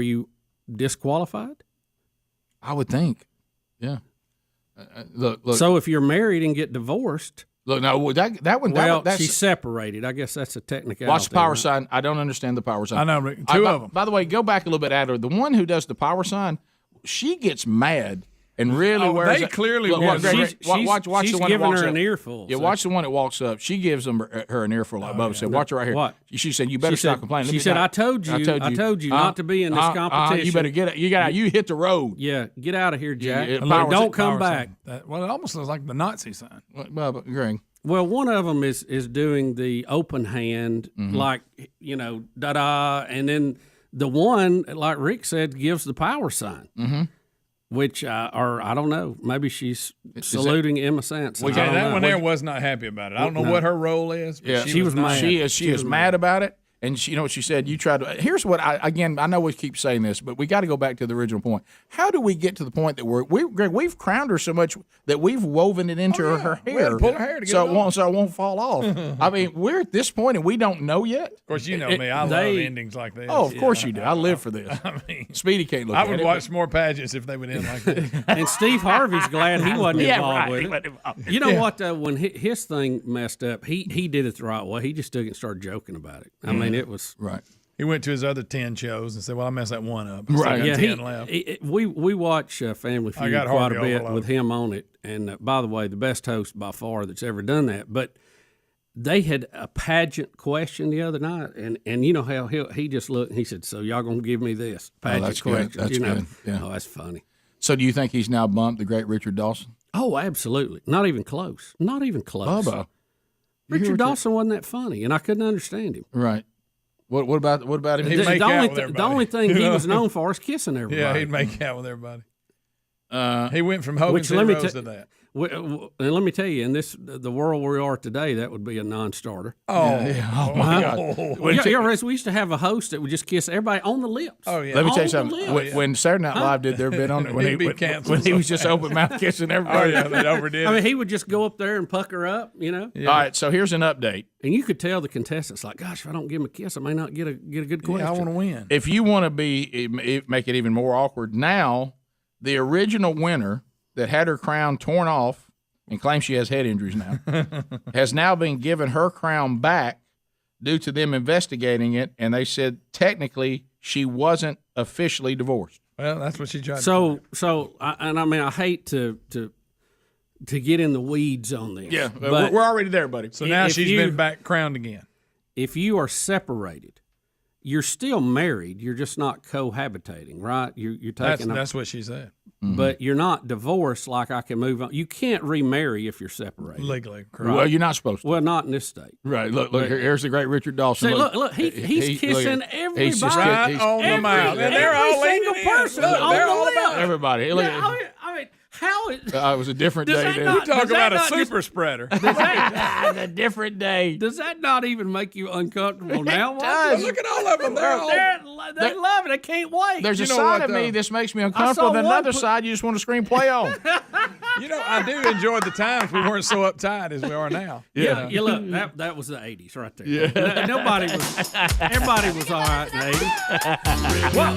you disqualified? I would think, yeah. Look. So if you're married and get divorced, look, no, that one. Well, that's, she's separated. I guess that's a technicality. Watch the power sign. I don't understand the power sign. I know, Rick. Two of them. By the way, go back a little bit, Adler. The one who does the power sign, she gets mad and really wears. They clearly look, want. watch the one she's that giving walks her up. an earful. Yeah, so. watch the one that walks up. She gives her an earful like Bubba said. Watch her right here. What? She said, "You better stop complaining." She said, "I told you not to be in this competition. You better get out. You got out. You hit the road. Yeah, get out of here, Jack. Look, don't come back." Well, it almost looks like the Nazi sign. Bubba, Greg. Well, one of them is doing the open hand, Mm-hmm. like, da-da, and then the one, like Rick said, gives the power sign, which, or I don't know, maybe she's saluting Emma Sanson. Okay, that one there was not happy about it. I don't know what her role is, but Yeah, she was mad. She is mad about it. And you know what she said? You tried to. Here's what I know we keep saying this, but we got to go back to the original point. How do we get to the point that Greg, we've crowned her so much that we've woven it into her We had hair, to pull her hair to get so it it won't fall off. I mean, we're at this point and we don't know yet. Of course, you know me. I love endings like this. Oh, of course you do. I live for this. I mean, Speedy can't look. I at would it, watch more pageants if they would end like this. And Steve Harvey's glad he wasn't Yeah, involved right, with he it. wasn't involved. You know what, though? When his thing messed up, he did it the right way. He just took it and started joking about it. I mean, it was... Right. He went to his other 10 shows and said, well, I messed that one up. Right. Yeah, 10 left. we watch Family Feud got quite Harvey a bit overload. with him on it. And by the way, the best host by far that's ever done that. But they had a pageant question the other night, and you know how he just looked and he said, "So y'all gonna give me this pageant that's question?" good. That's good. Yeah. Oh, that's funny. So do you think he's now bumped the great Richard Dawson? Oh, absolutely. Not even close. Not even close. Bubba. Richard Dawson wasn't that funny, and I couldn't understand him. Right. What about him? He'd make out with The only thing he was known for is kissing everybody. Yeah, he'd make out with everybody. He went from Hogan Zeros to that. And let me tell you, in the world we are today, that would be a non-starter. Oh, Oh my God. We used to have a host that would just kiss everybody on the lips. Oh, yeah. Let me tell you On something. the lips. When Saturday Night Live did their bit on it, when He'd be canceled. he was just open mouth kissing everybody. Oh, yeah, they overdid I mean, it. he would just go up there and pucker up, All right, so here's an update. And you could tell the contestants, like, gosh, if I don't give him a kiss, I may not get a good question. Yeah, I want to win. If you want to make it even more awkward, now the original winner that had her crown torn off and claims she has head injuries now has now been given her crown back due to them investigating it, and they said technically she wasn't officially divorced. Well, that's what she tried So I hate to get in the weeds on this. Yeah, but we're already there, buddy. So now if she's you- been back crowned again. if you are separated, you're still married. You're just not cohabitating, right? You're taking That's what she said. but you're not divorced. Like I can move on. You can't remarry if you're separated. Legally, correct. Well, you're not supposed to. Well, not in this state. Right. Look. Here's the great Richard Dawson. See, look. He's kissing everybody. He's just Right he's- on the he's- mouth. And they're all Every single leaning in. person Look, on they're the all about list. Everybody. Look, Yeah, I mean, how is it was a different Does day. that then. not- Talk does that about a not just- super spreader. a different day. Does that not even make you uncomfortable now? does. Look at all of them. They're all. They love it. They can't wait. There's You a know side what, of me though? this makes me I uncomfortable. saw Then one another side you just want to scream play on. You know, I do enjoy the times we weren't so uptight as we are now. Yeah, you look, that was the 80s right there. Yeah. Everybody was all right in the 80s. Well,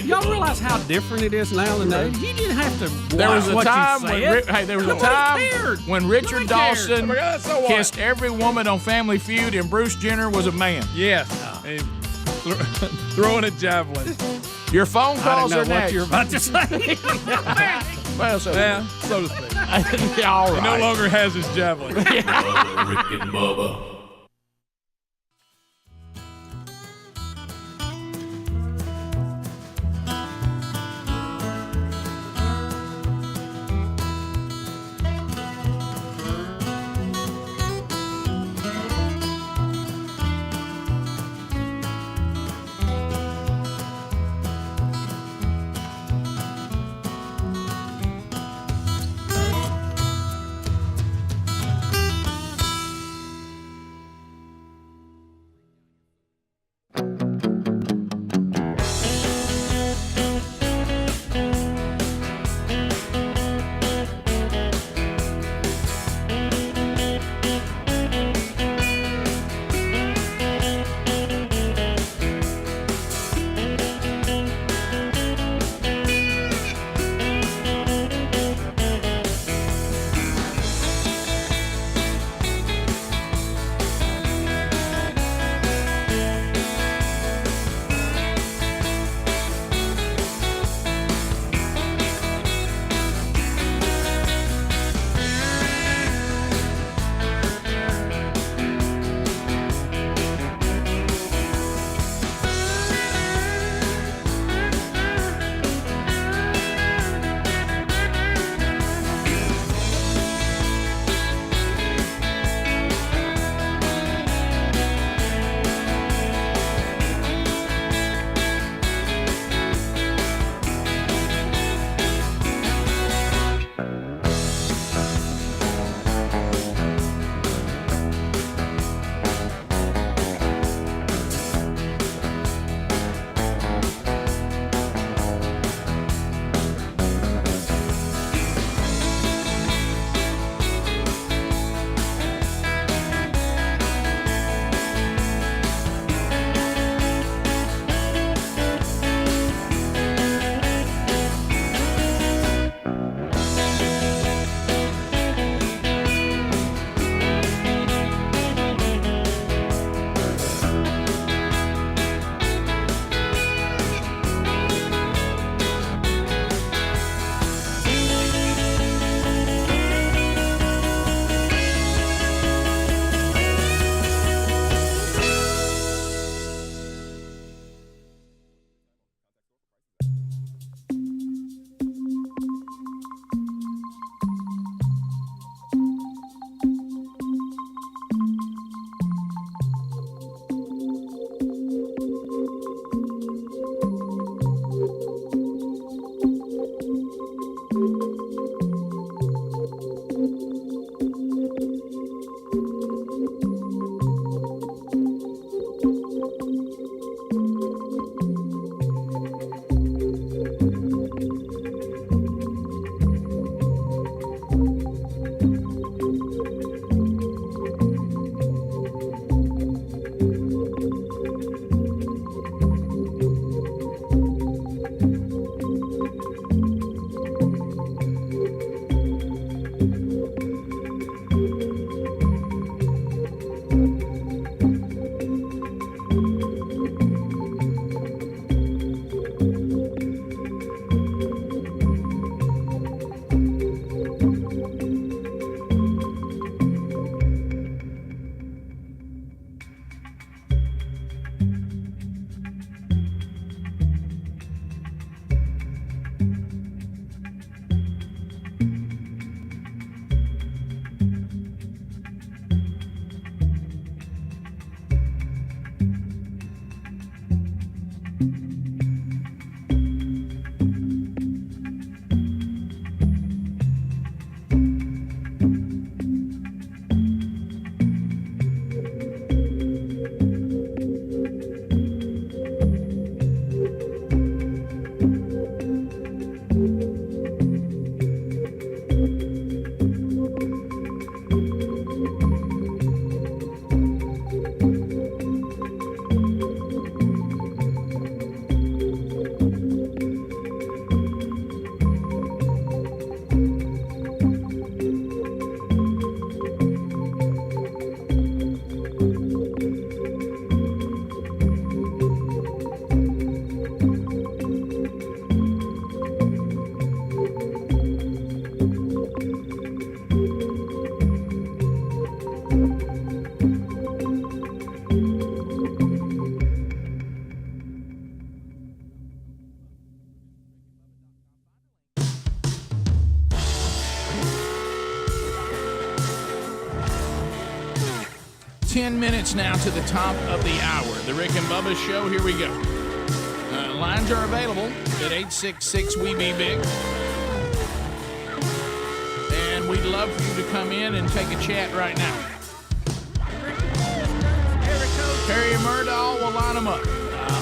y'all realize how different it is now than the 80s? You didn't have to There was a watch time what you said. there was a time when Richard Dawson so kissed every woman on Family Feud, and Bruce Jenner was a man. Yes. Throwing a javelin. Your phone calls I are didn't know what next. you were about to say. Well, so to speak. All right. He no longer has his javelin. Rick and Bubba. 10 minutes now to the top of the hour. The Rick and Bubba Show, here we go. Lines are available at 866-WE-BE-BIG. And we'd love for you to come in and take a chat right now. Perry and Murdahl will line them up.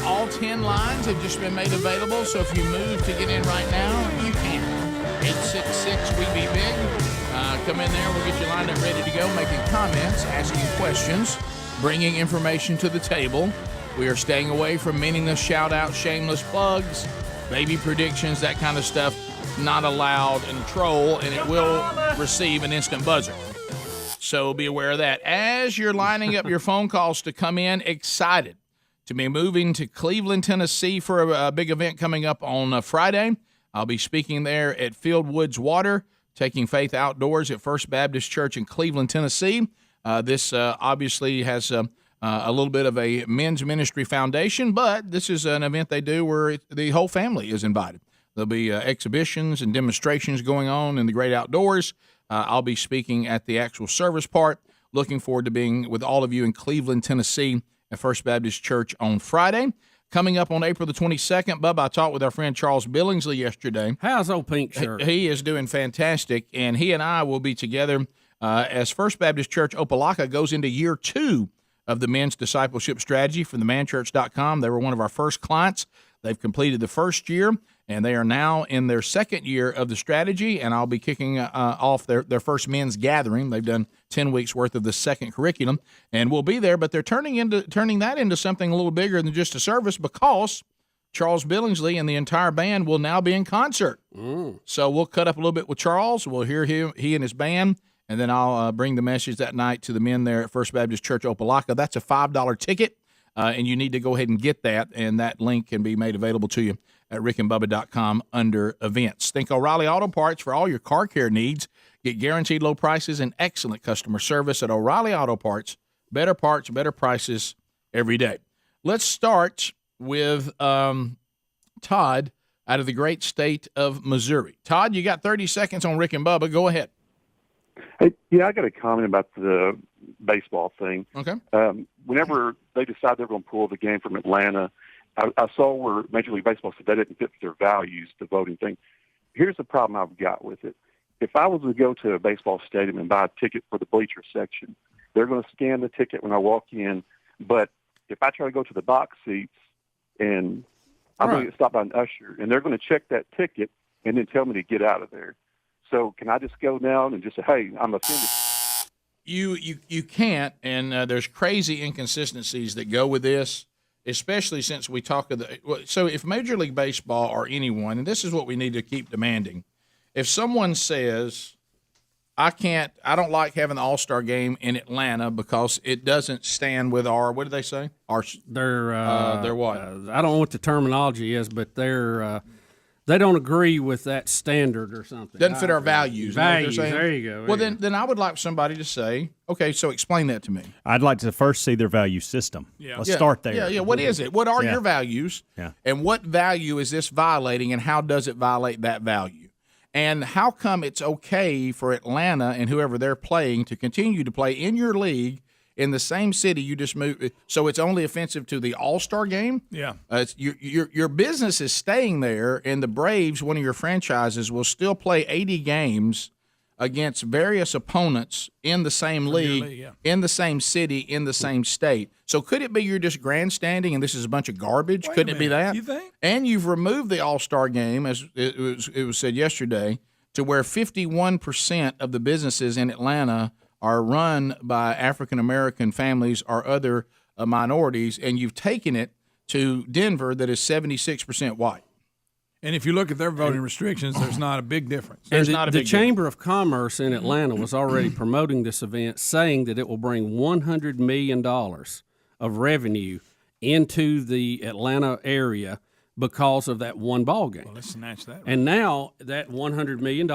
All 10 lines have just been made available, so if you move to get in right now, you can. 866-WE-BE-BIG. Come in there, we'll get you lined up, ready to go, making comments, asking questions, bringing information to the table. We are staying away from meaningless shout-outs, shameless plugs, baby predictions, that kind of stuff. Not allowed in troll, and it will receive an instant buzzer. So be aware of that. As you're lining up your phone calls to come in, excited to be moving to Cleveland, Tennessee for a big event coming up on Friday. I'll be speaking there at Fieldwoods Water, taking faith outdoors at First Baptist Church in Cleveland, Tennessee. This obviously has a little bit of a men's ministry foundation, but this is an event they do where the whole family is invited. There'll be exhibitions and demonstrations going on in the great outdoors. I'll be speaking at the actual service part. Looking forward to being with all of you in Cleveland, Tennessee at First Baptist Church on Friday. Coming up on April the 22nd, Bubba, I talked with our friend Charles Billingsley yesterday. How's old Pink Shirt? He is doing fantastic, and he and I will be together as First Baptist Church Opelika goes into year 2 of the men's discipleship strategy from themanchurch.com. They were one of our first clients. They've completed the first year, and they are now in their second year of the strategy, and I'll be kicking off their first men's gathering. They've done 10 weeks worth of the second curriculum, and we'll be there, but they're turning that into something a little bigger than just a service, because Charles Billingsley and the entire band will now be in concert. So we'll cut up a little bit with Charles. We'll hear he and his band, and then I'll bring the message that night to the men there at First Baptist Church Opelika. That's a $5 ticket. And you need to go ahead and get that, and that link can be made available to you at rickandbubba.com under events. Think O'Reilly Auto Parts for all your car care needs. Get guaranteed low prices and excellent customer service at O'Reilly Auto Parts. Better parts, better prices every day. Let's start with Todd out of the great state of Missouri. Todd, you got 30 seconds on Rick and Bubba. Go ahead. Hey, yeah, I got a comment about the baseball thing. Okay. Whenever they decide they're going to pull the game from Atlanta, I saw where Major League Baseball said that didn't fit their values, the voting thing. Here's the problem I've got with it. If I was to go to a baseball stadium and buy a ticket for the bleacher section, they're going to scan the ticket when I walk in. But if I try to go to the box seats, and I'm going to get stopped by an usher, and they're going to check that ticket and then tell me to get out of there. So can I just go down and just say, hey, I'm offended? You can't, and there's crazy inconsistencies that go with this, especially since we talk of so if Major League Baseball or anyone, and this is what we need to keep demanding, if someone says, I don't like having the All-Star game in Atlanta because it doesn't stand with our, what do they say? Their what? I don't know what the terminology is, but they don't agree with that standard or something. Doesn't fit our values. Values, there you go. Well, then I would like somebody to say, okay, so explain that to me. I'd like to first see their value system. Let's start there. Yeah. What is it? What are your values? Yeah. And what value is this violating, and how does it violate that value? And how come it's okay for Atlanta and whoever they're playing to continue to play in your league in the same city you just moved? So it's only offensive to the All-Star game? Yeah. Your business is staying there, and the Braves, one of your franchises, will still play 80 games against various opponents in the same league, in the same city, in the same state. So could it be you're just grandstanding and this is a bunch of garbage? Couldn't it be that? You think? And you've removed the All-Star game, as it was said yesterday, to where 51% of the businesses in Atlanta are run by African-American families or other minorities, and you've taken it to Denver that is 76% white. And if you look at their voting restrictions, there's not a big difference. And the Chamber of Commerce in Atlanta was already promoting this event, saying that it will bring $100 million of revenue into the Atlanta area because of that one ball game. Well, let's snatch that. And now that $100 million,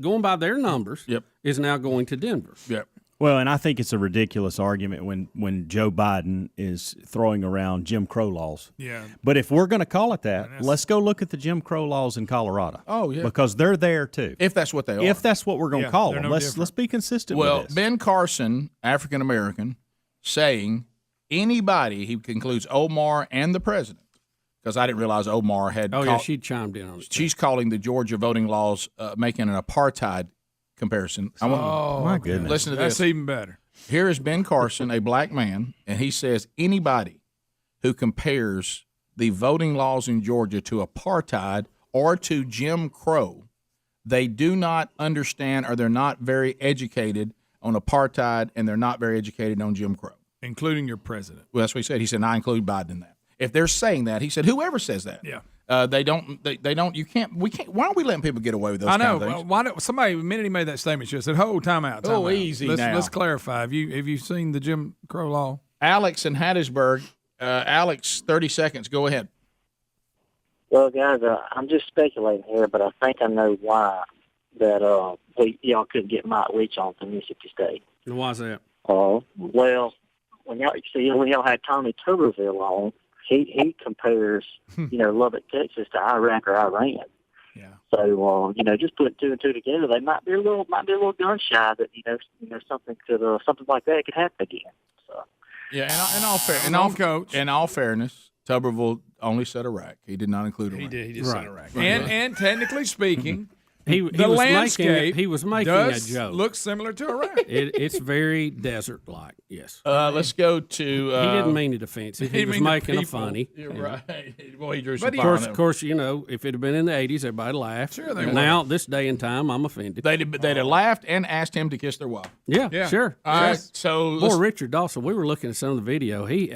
going by their numbers, is now going to Denver. Yep. Well, and I think it's a ridiculous argument when Joe Biden is throwing around Jim Crow laws. Yeah. But if we're going to call it that, let's go look at the Jim Crow laws in Colorado. Oh, yeah. Because they're there, too. If that's what they are. If that's what we're going to call them. Let's be consistent with this. Ben Carson, African-American, saying anybody, he concludes Omar and the president, because I didn't realize Omar had. Oh, yeah, she chimed in on it. She's calling the Georgia voting laws making an apartheid comparison. My goodness. Listen to this. That's even better. Here is Ben Carson, a black man, and he says anybody who compares the voting laws in Georgia to apartheid or to Jim Crow, they do not understand, or they're not very educated on apartheid, and they're not very educated on Jim Crow. Including your president. Well, that's what he said. He said, and I include Biden in that. If they're saying that, he said, whoever says that. Yeah. They don't, you can't, we can't, why aren't we letting people get away with those I know. kind of things? Why don't, somebody, the minute he made that statement, should have said, time out. Easy now. Let's clarify. Have you seen the Jim Crow law? Alex in Hattiesburg. Alex, 30 seconds. Go ahead. Well, guys, I'm just speculating here, but I think I know why that y'all couldn't get Mike Leach on from Mississippi State. And why's that? Well, when y'all had Tommy Tuberville on, he compares, Lubbock, Texas to Iraq or Iran. Yeah. So just putting two and two together, they might be a little gun shy that something like that could happen again. So. Yeah, in all fairness, Tuberville only said Iraq. He did not include Iraq. He did said Iraq. And technically speaking, he the was landscape making a joke. Looks similar to Iraq. It's very desert-like. Yes. Let's go to. He didn't mean it offensive. He was making it funny. You're right. Well, he drew But of course, if it had been in the 80s, everybody laughed. Sure, they now, this day and time, I'm offended. They'd have laughed and asked him to kiss their wife. Yeah. Sure. All right, so poor Richard Dawson. We were looking at some of the video. He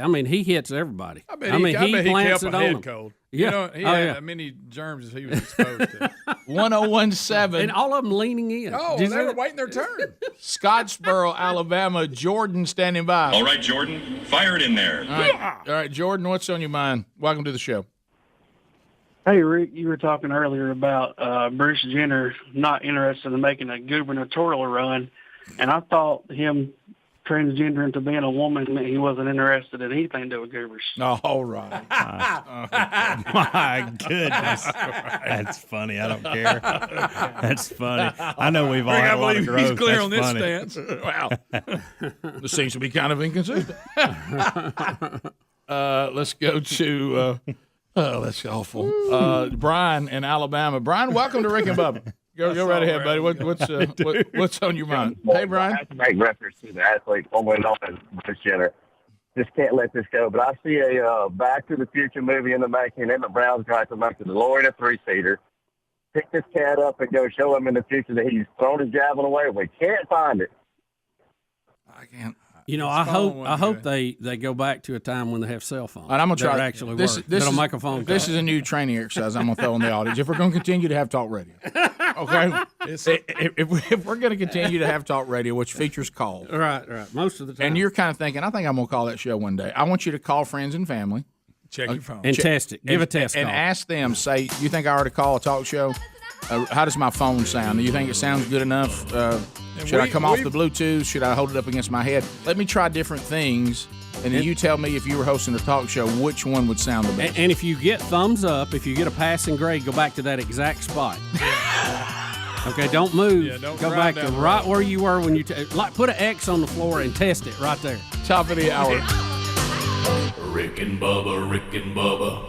hits everybody. I bet he plants kept it a on head them. cold. Yeah. He had as many germs as he was exposed to. 1017. And all of them leaning in. Oh, they were waiting their turn. Scottsboro, Alabama. Jordan standing by. All right, Jordan, fire it in there. All right, Jordan, what's on your mind? Welcome to the show. Hey, Rick, you were talking earlier about Bruce Jenner not interested in making a gubernatorial run, and I thought him transgender into being a woman meant he wasn't interested in anything to do with goobers. Oh, all right. My goodness. That's funny. I don't care. That's funny. I know we've all had a lot of growth. He's clear That's on this funny. stance. Wow. This seems to be kind of inconsistent. Let's go to, that's awful. Brian in Alabama. Brian, welcome to Rick and Bubba. Go right ahead, buddy. What's on your mind? Hey, Brian. I have to make reference to the athlete formerly known as Bruce Jenner. Just can't let this go. But I see a Back to the Future movie in the making. And the Browns guy to make the DeLorean a three-seater. Pick this cat up and go show him in the future that he's thrown his javelin away. We can't find it. I can't. I hope they go back to a time when they have cell phones. And I'm gonna try that actually work. That'll make a phone call. This is a new training exercise I'm gonna throw on the audience. If we're gonna continue to have talk radio, okay. If we're gonna continue to have talk radio, which features calls, right, most of the time, and you're kind of thinking, I think I'm gonna call that show one day. I want you to call friends and family, check your phone, and test it. Give a test and call. ask them. Say, you think I ought to call a talk show? How does my phone sound? Do you think it sounds good enough? Should I come off the Bluetooth? Should I hold it up against my head? Let me try different things, and then you tell me if you were hosting a talk show, which one would sound the best. And if you get thumbs up, if you get a passing grade, go back to that exact spot. Okay, don't move. Yeah, don't go drive back to down the right road. where you were when you put an X on the floor and test it right there. Top of the hour. Rick and Bubba, Rick and Bubba.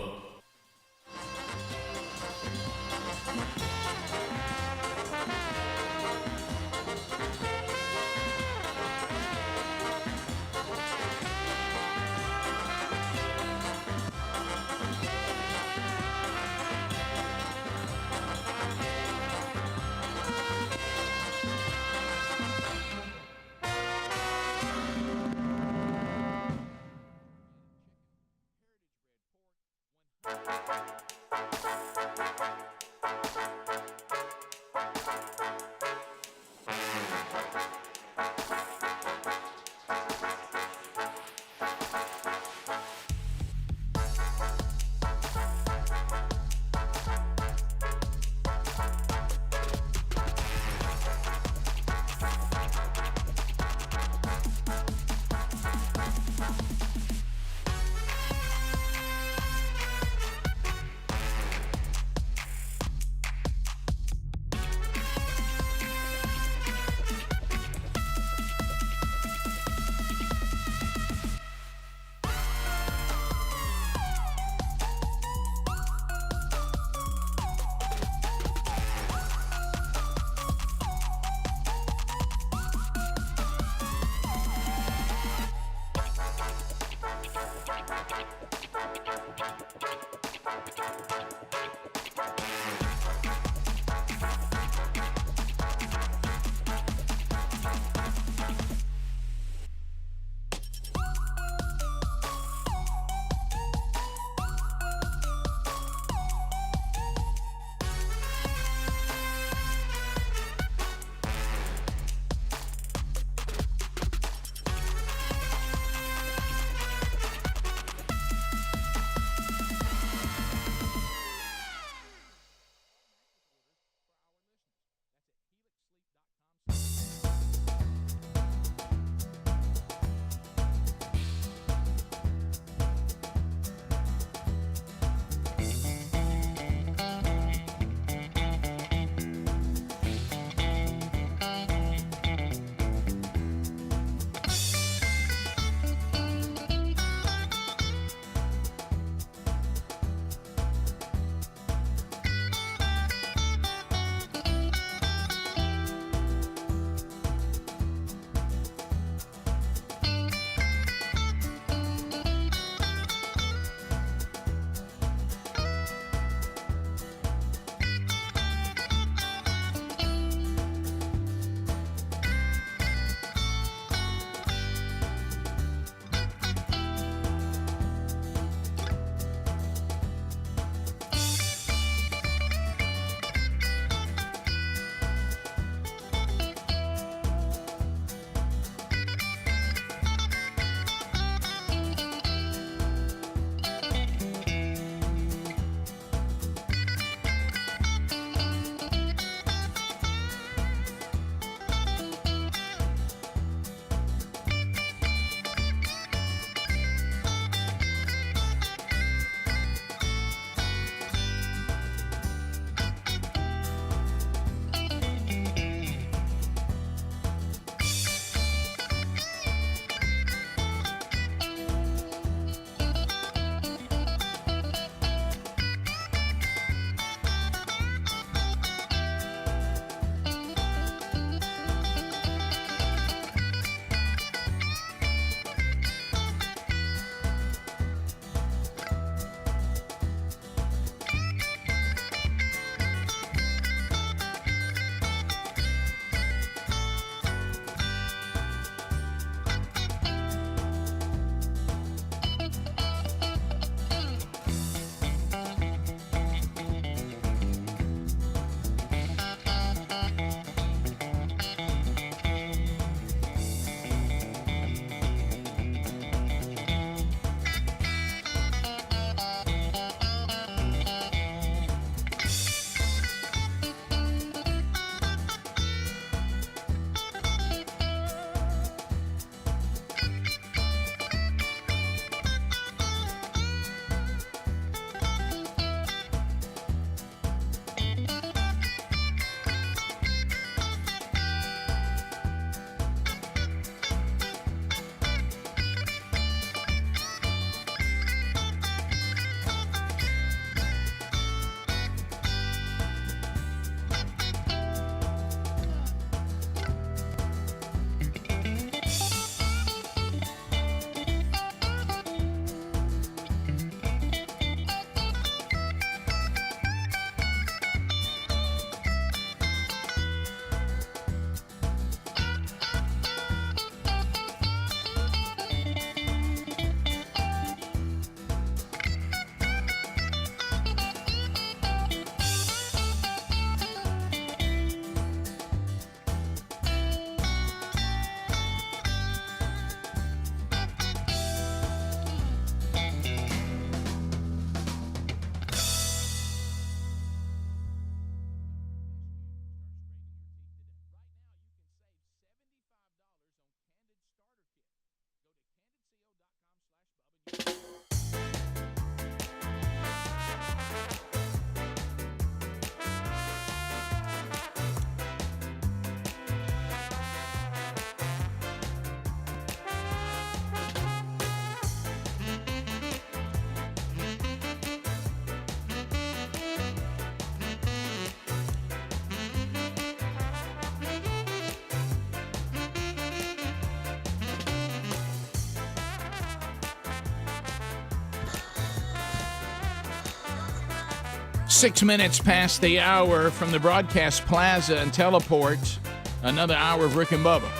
6 minutes past the hour from the broadcast plaza and teleport. Another hour of Rick and Bubba.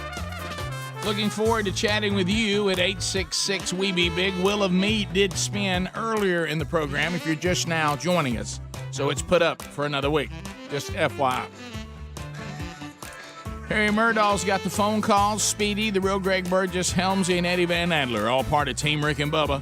Looking forward to chatting with you at 866 We Be Big. Wheel of Meat did spin earlier in the program if you're just now joining us. So it's put up for another week. Just FYI. Harry Murdahl's got the phone calls. Speedy, the real Greg Burgess, Helmsy, and Eddie Van Adler, all part of Team Rick and Bubba.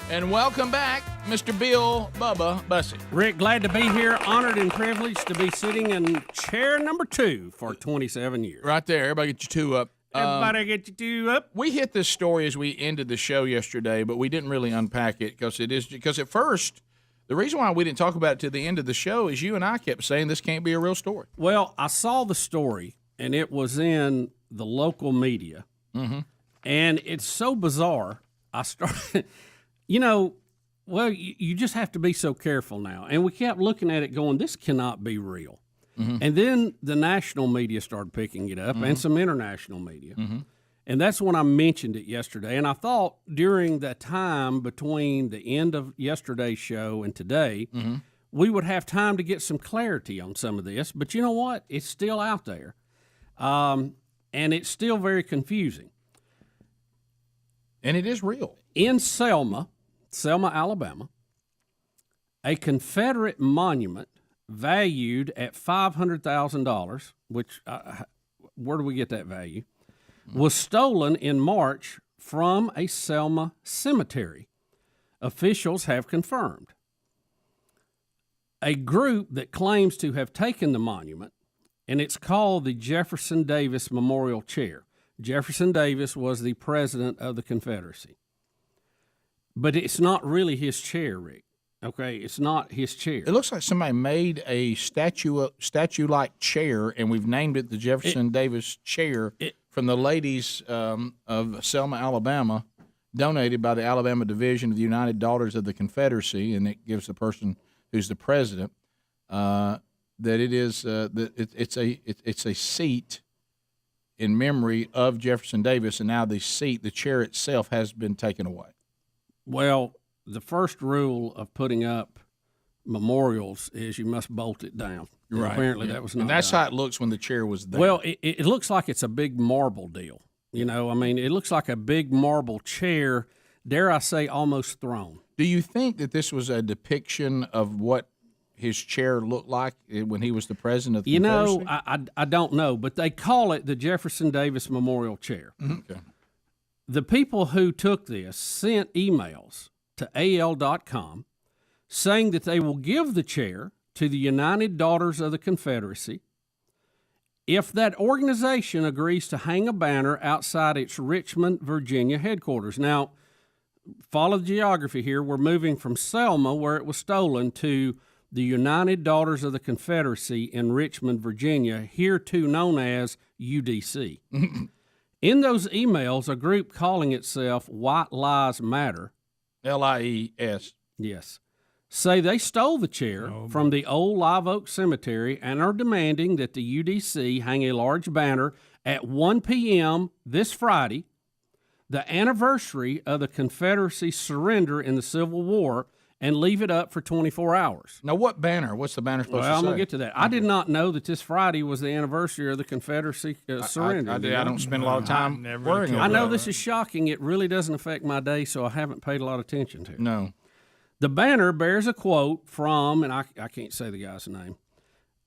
And welcome back, Mr. Bill Bubba Bussey. Rick, glad to be here. Honored and privileged to be sitting in chair number 2 for 27 years. Right there. Everybody get your 2 up. Everybody get your 2 up. We hit this story as we ended the show yesterday, but we didn't really unpack it because at first, the reason why we didn't talk about it to the end of the show is you and I kept saying this can't be a real story. Well, I saw the story, and it was in the local media, and it's so bizarre. I started... you just have to be so careful now. And we kept looking at it going, this cannot be real. And then the national media started picking it up and some international media. And that's when I mentioned it yesterday. And I thought during that time between the end of yesterday's show and today, we would have time to get some clarity on some of this. But you know what? It's still out there. And it's still very confusing. And it is real. In Selma, Alabama, a Confederate monument valued at $500,000, which, where do we get that value, was stolen in March from a Selma cemetery. Officials have confirmed. A group that claims to have taken the monument, and it's called the Jefferson Davis Memorial Chair. Jefferson Davis was the president of the Confederacy. But it's not really his chair, Rick. Okay, it's not his chair. It looks like somebody made a statue-like chair, and we've named it the Jefferson Davis Chair from the ladies of Selma, Alabama, donated by the Alabama Division of the United Daughters of the Confederacy, and it gives the person who's the president that it is it's a seat in memory of Jefferson Davis, and now the chair itself has been taken away. Well, the first rule of putting up memorials is you must bolt it down. Right. Apparently that was not and that's done. how it looks when the chair was there. Well, it looks like it's a big marble deal. You know, I mean, it looks like a big marble chair, dare I say, almost throne. Do you think that this was a depiction of what his chair looked like when he was the president of the Confederacy? I don't know, but they call it the Jefferson Davis Memorial Chair. Okay. The people who took this sent emails to AL.com saying that they will give the chair to the United Daughters of the Confederacy if that organization agrees to hang a banner outside its Richmond, Virginia headquarters. Now, follow the geography here. We're moving from Selma, where it was stolen, to the United Daughters of the Confederacy in Richmond, Virginia, hereto known as UDC. In those emails, a group calling itself White Lies Matter, LIES, yes, say they stole the chair from the old Live Oak Cemetery and are demanding that the UDC hang a large banner at 1 p.m. this Friday, the anniversary of the Confederacy's surrender in the Civil War, and leave it up for 24 hours. Now, what banner? What's the banner supposed to say? Well, I'm going to get to that. I did not know that this Friday was the anniversary of the Confederacy surrender. I don't spend a lot of time worrying about I know this is shocking. It really doesn't affect my day, so I haven't paid a lot of attention to it. No. The banner bears a quote from, and I can't say the guy's name,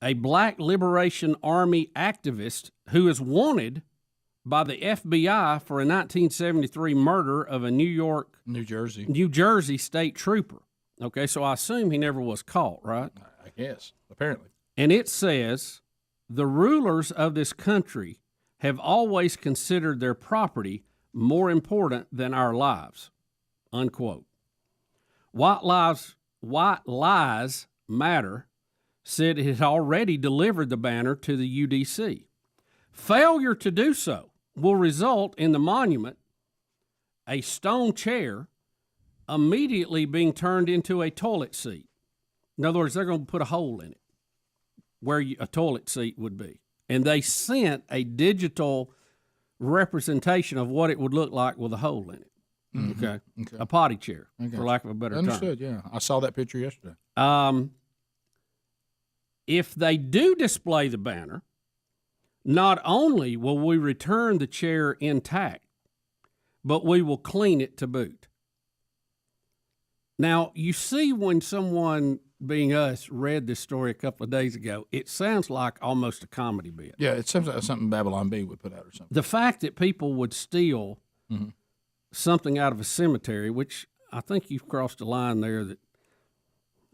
a Black Liberation Army activist who is wanted by the FBI for a 1973 murder of a New Jersey state trooper. Okay, so I assume he never was caught, right? I guess, apparently. And it says, the rulers of this country have always considered their property more important than our lives, unquote. White Lies Matter said it had already delivered the banner to the UDC. Failure to do so will result in the monument, a stone chair, immediately being turned into a toilet seat. In other words, they're going to put a hole in it where a toilet seat would be. And they sent a digital representation of what it would look like with a hole in it. Mm-hmm. Okay. A potty chair, for lack of a better term. Understood, yeah. I saw that picture yesterday. if they do display the banner, not only will we return the chair intact, but we will clean it to boot. Now, you see when someone, being us, read this story a couple of days ago, it sounds like almost a comedy bit. Yeah, it sounds like something Babylon B would put out or something. The fact that people would steal something out of a cemetery, which I think you've crossed a line there that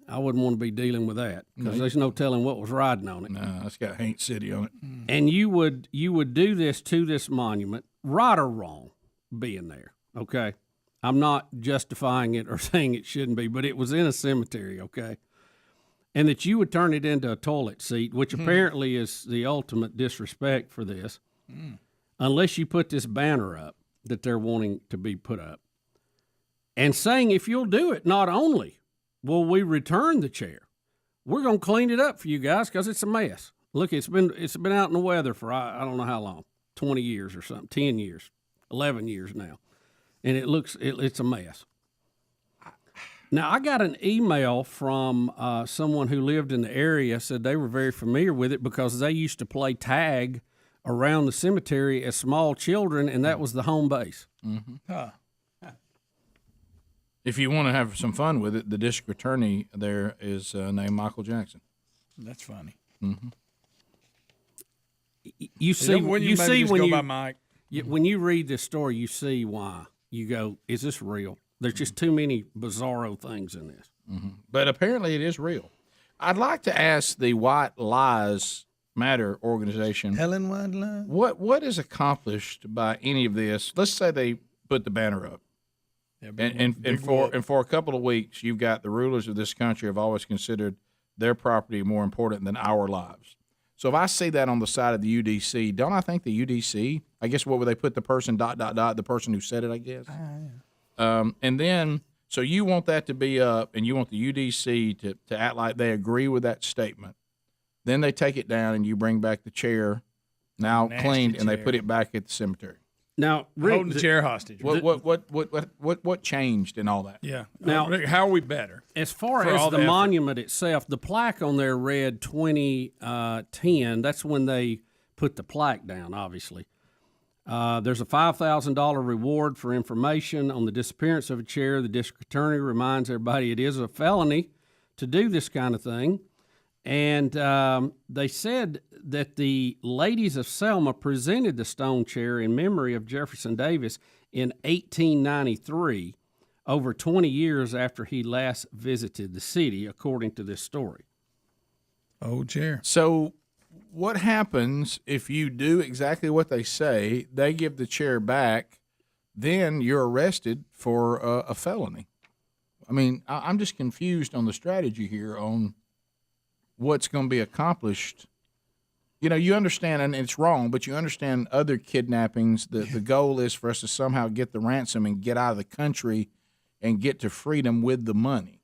I wouldn't want to be dealing with that because there's no telling what was riding on it. No, it's got Haint City on it. And you would do this to this monument, right or wrong, being there, okay? I'm not justifying it or saying it shouldn't be, but it was in a cemetery, okay? And that you would turn it into a toilet seat, which apparently is the ultimate disrespect for this, unless you put this banner up that they're wanting to be put up. And saying if you'll do it, not only will we return the chair, we're going to clean it up for you guys because it's a mess. Look, it's been out in the weather for I don't know how long, 20 years or something, 10 years, 11 years now. And it's a mess. Now, I got an email from someone who lived in the area, said they were very familiar with it because they used to play tag around the cemetery as small children, and that was the home base. If you want to have some fun with it, the district attorney there is named Michael Jackson. That's funny. You see when you when you read this story, you see why. You go, is this real? There's just too many bizarro things in this. But apparently it is real. I'd like to ask the White Lies Matter organization, Helen White Lies, what is accomplished by any of this? Let's say they put the banner up. And for a couple of weeks, you've got the rulers of this country have always considered their property more important than our lives. So if I see that on the side of the UDC, don't I think the UDC, I guess what would they put the person ... the person who said it, I guess? And then, so you want that to be up and you want the UDC to act like they agree with that statement. Then they take it down and you bring back the chair, now cleaned, and they put it back at the cemetery. Now, Rick, holding the chair hostage. What changed in all that? Yeah. Now, Rick, how are we better? As far as the monument itself, the plaque on there read 2010. That's when they put the plaque down, obviously. There's a $5,000 reward for information on the disappearance of a chair. The district attorney reminds everybody it is a felony to do this kind of thing. And they said that the ladies of Selma presented the stone chair in memory of Jefferson Davis in 1893, over 20 years after he last visited the city, according to this story. Old chair. So what happens if you do exactly what they say, they give the chair back, then you're arrested for a felony? I mean, I'm just confused on the strategy here on what's going to be accomplished. You know, you understand, and it's wrong, but you understand other kidnappings. The goal is for us to somehow get the ransom and get out of the country and get to freedom with the money.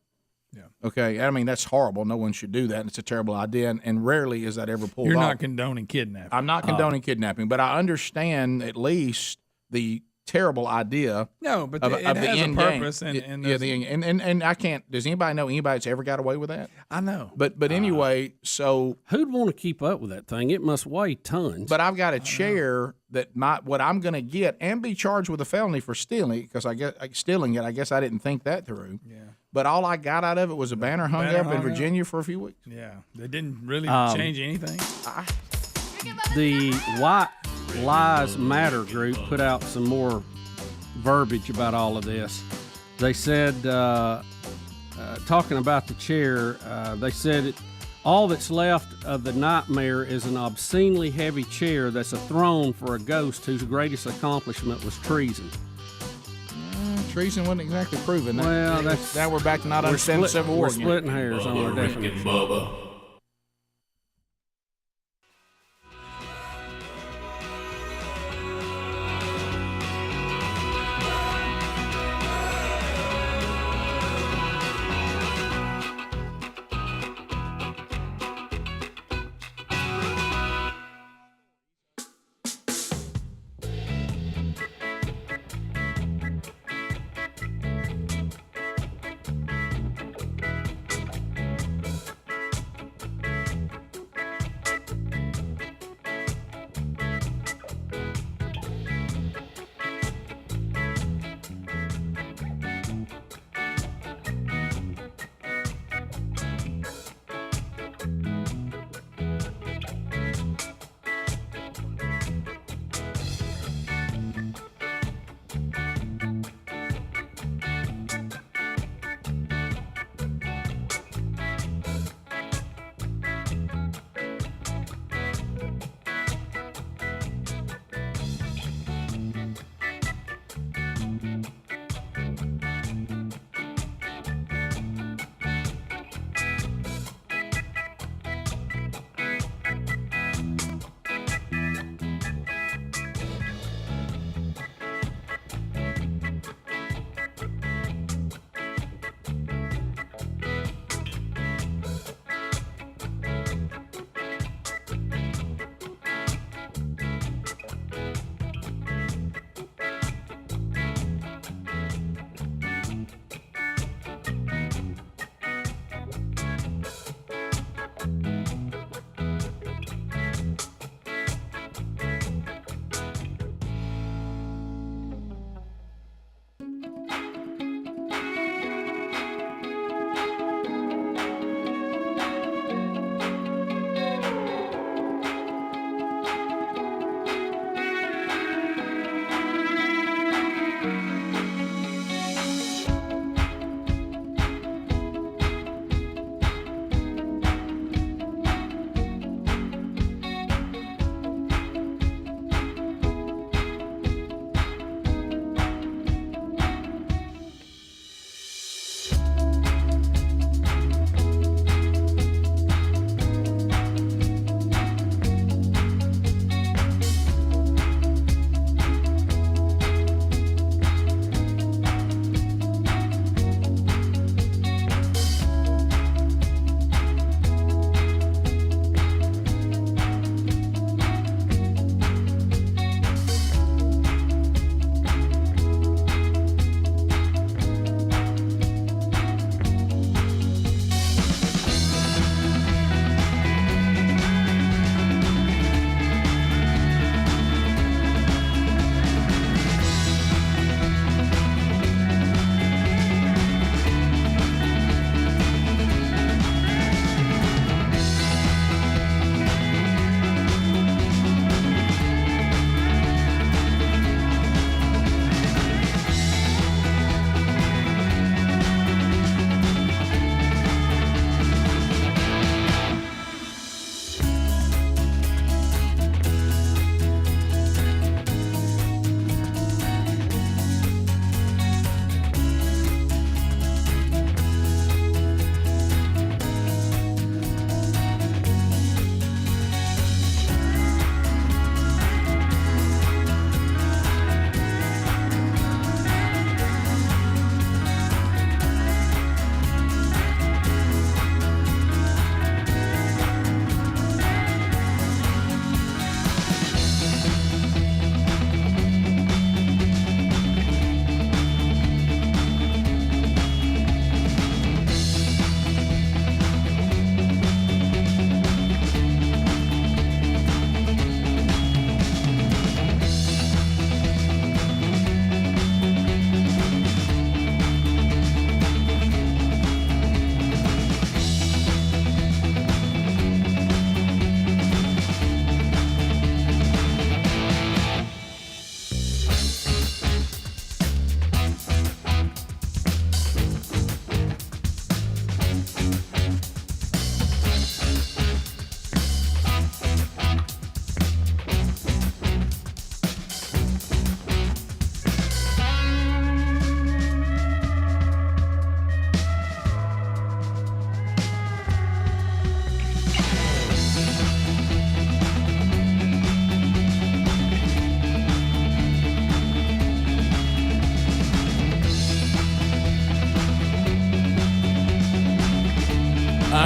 Yeah. Okay. I mean, that's horrible. No one should do that. And it's a terrible idea. And rarely is that ever pulled off. You're not condoning kidnapping. I'm not condoning kidnapping, but I understand at least the terrible idea. No, but of it the has end a purpose. game. And I can't. Does anybody know anybody that's ever got away with that? I know. But anyway, so who'd want to keep up with that thing? It must weigh tons. But I've got a chair that what I'm going to get and be charged with a felony for stealing because I guess I didn't think that through. Yeah. But all I got out of it was a banner hung up in Virginia for a few weeks. Yeah, they didn't really change anything. The White Lies Matter group put out some more verbiage about all of this. They said, talking about the chair, they said all that's left of the nightmare is an obscenely heavy chair that's a throne for a ghost whose greatest accomplishment was treason. Treason wasn't exactly proven. Well, now we're back to not understanding the Civil War. We're splitting hairs on our definition. Bubba.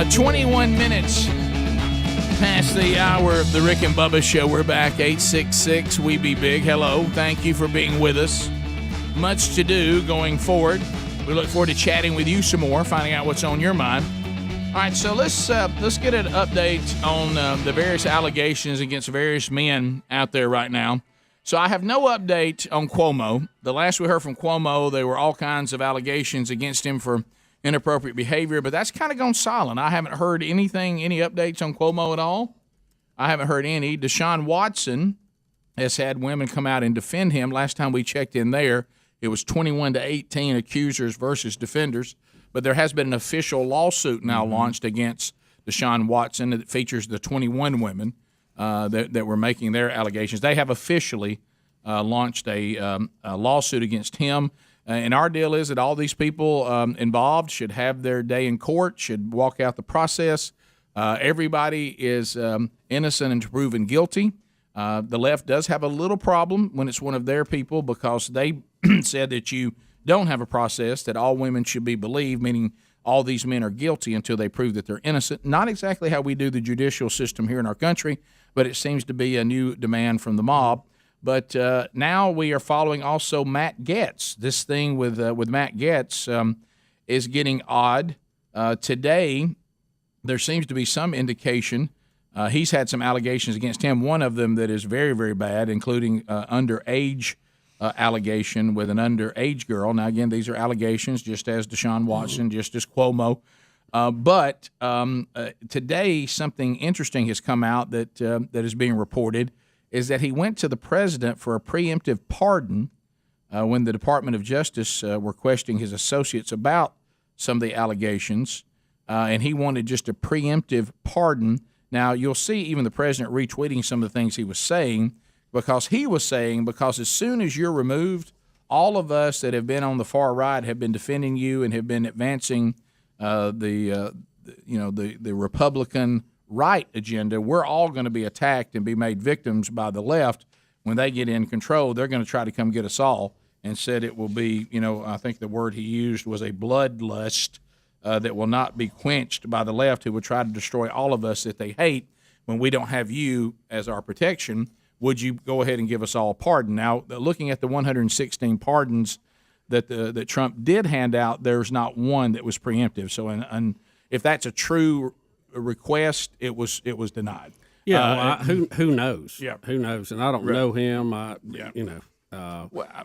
21 minutes past the hour of the Rick and Bubba Show. We're back, 866 We Be Big. Hello. Thank you for being with us. Much to do going forward. We look forward to chatting with you some more, finding out what's on your mind. All right, so let's get an update on the various allegations against various men out there right now. So I have no update on Cuomo. The last we heard from Cuomo, there were all kinds of allegations against him for inappropriate behavior, but that's kind of gone silent. I haven't heard any updates on Cuomo at all. I haven't heard any. Deshaun Watson has had women come out and defend him. Last time we checked in there, it was 21-18 accusers versus defenders. But there has been an official lawsuit now launched against Deshaun Watson that features the 21 women that were making their allegations. They have officially launched a lawsuit against him. And our deal is that all these people involved should have their day in court, should walk out the process. Everybody is innocent and proven guilty. The left does have a little problem when it's one of their people because they said that you don't have a process, that all women should be believed, meaning all these men are guilty until they prove that they're innocent. Not exactly how we do the judicial system here in our country, but it seems to be a new demand from the mob. But now we are following also Matt Gaetz. This thing with Matt Gaetz is getting odd. Today, there seems to be some indication he's had some allegations against him, one of them that is very, very bad, including underage allegation with an underage girl. Now, again, these are allegations, just as Deshaun Watson, just as Cuomo. But today, something interesting has come out that is being reported, is that he went to the president for a preemptive pardon when the Department of Justice were questioning his associates about some of the allegations, and he wanted just a preemptive pardon. Now, you'll see even the president retweeting some of the things he was saying, because as soon as you're removed, all of us that have been on the far right have been defending you and have been advancing the Republican right agenda. We're all going to be attacked and be made victims by the left when they get in control. They're going to try to come get us all, and said it will be, I think the word he used was a bloodlust that will not be quenched by the left, who would try to destroy all of us that they hate when we don't have you as our protection. Would you go ahead and give us all a pardon? Now, looking at the 116 pardons that Trump did hand out, there's not one that was preemptive. So, and if that's a true request, it was denied. Yeah, who knows? Yeah, who knows? And I don't know him. I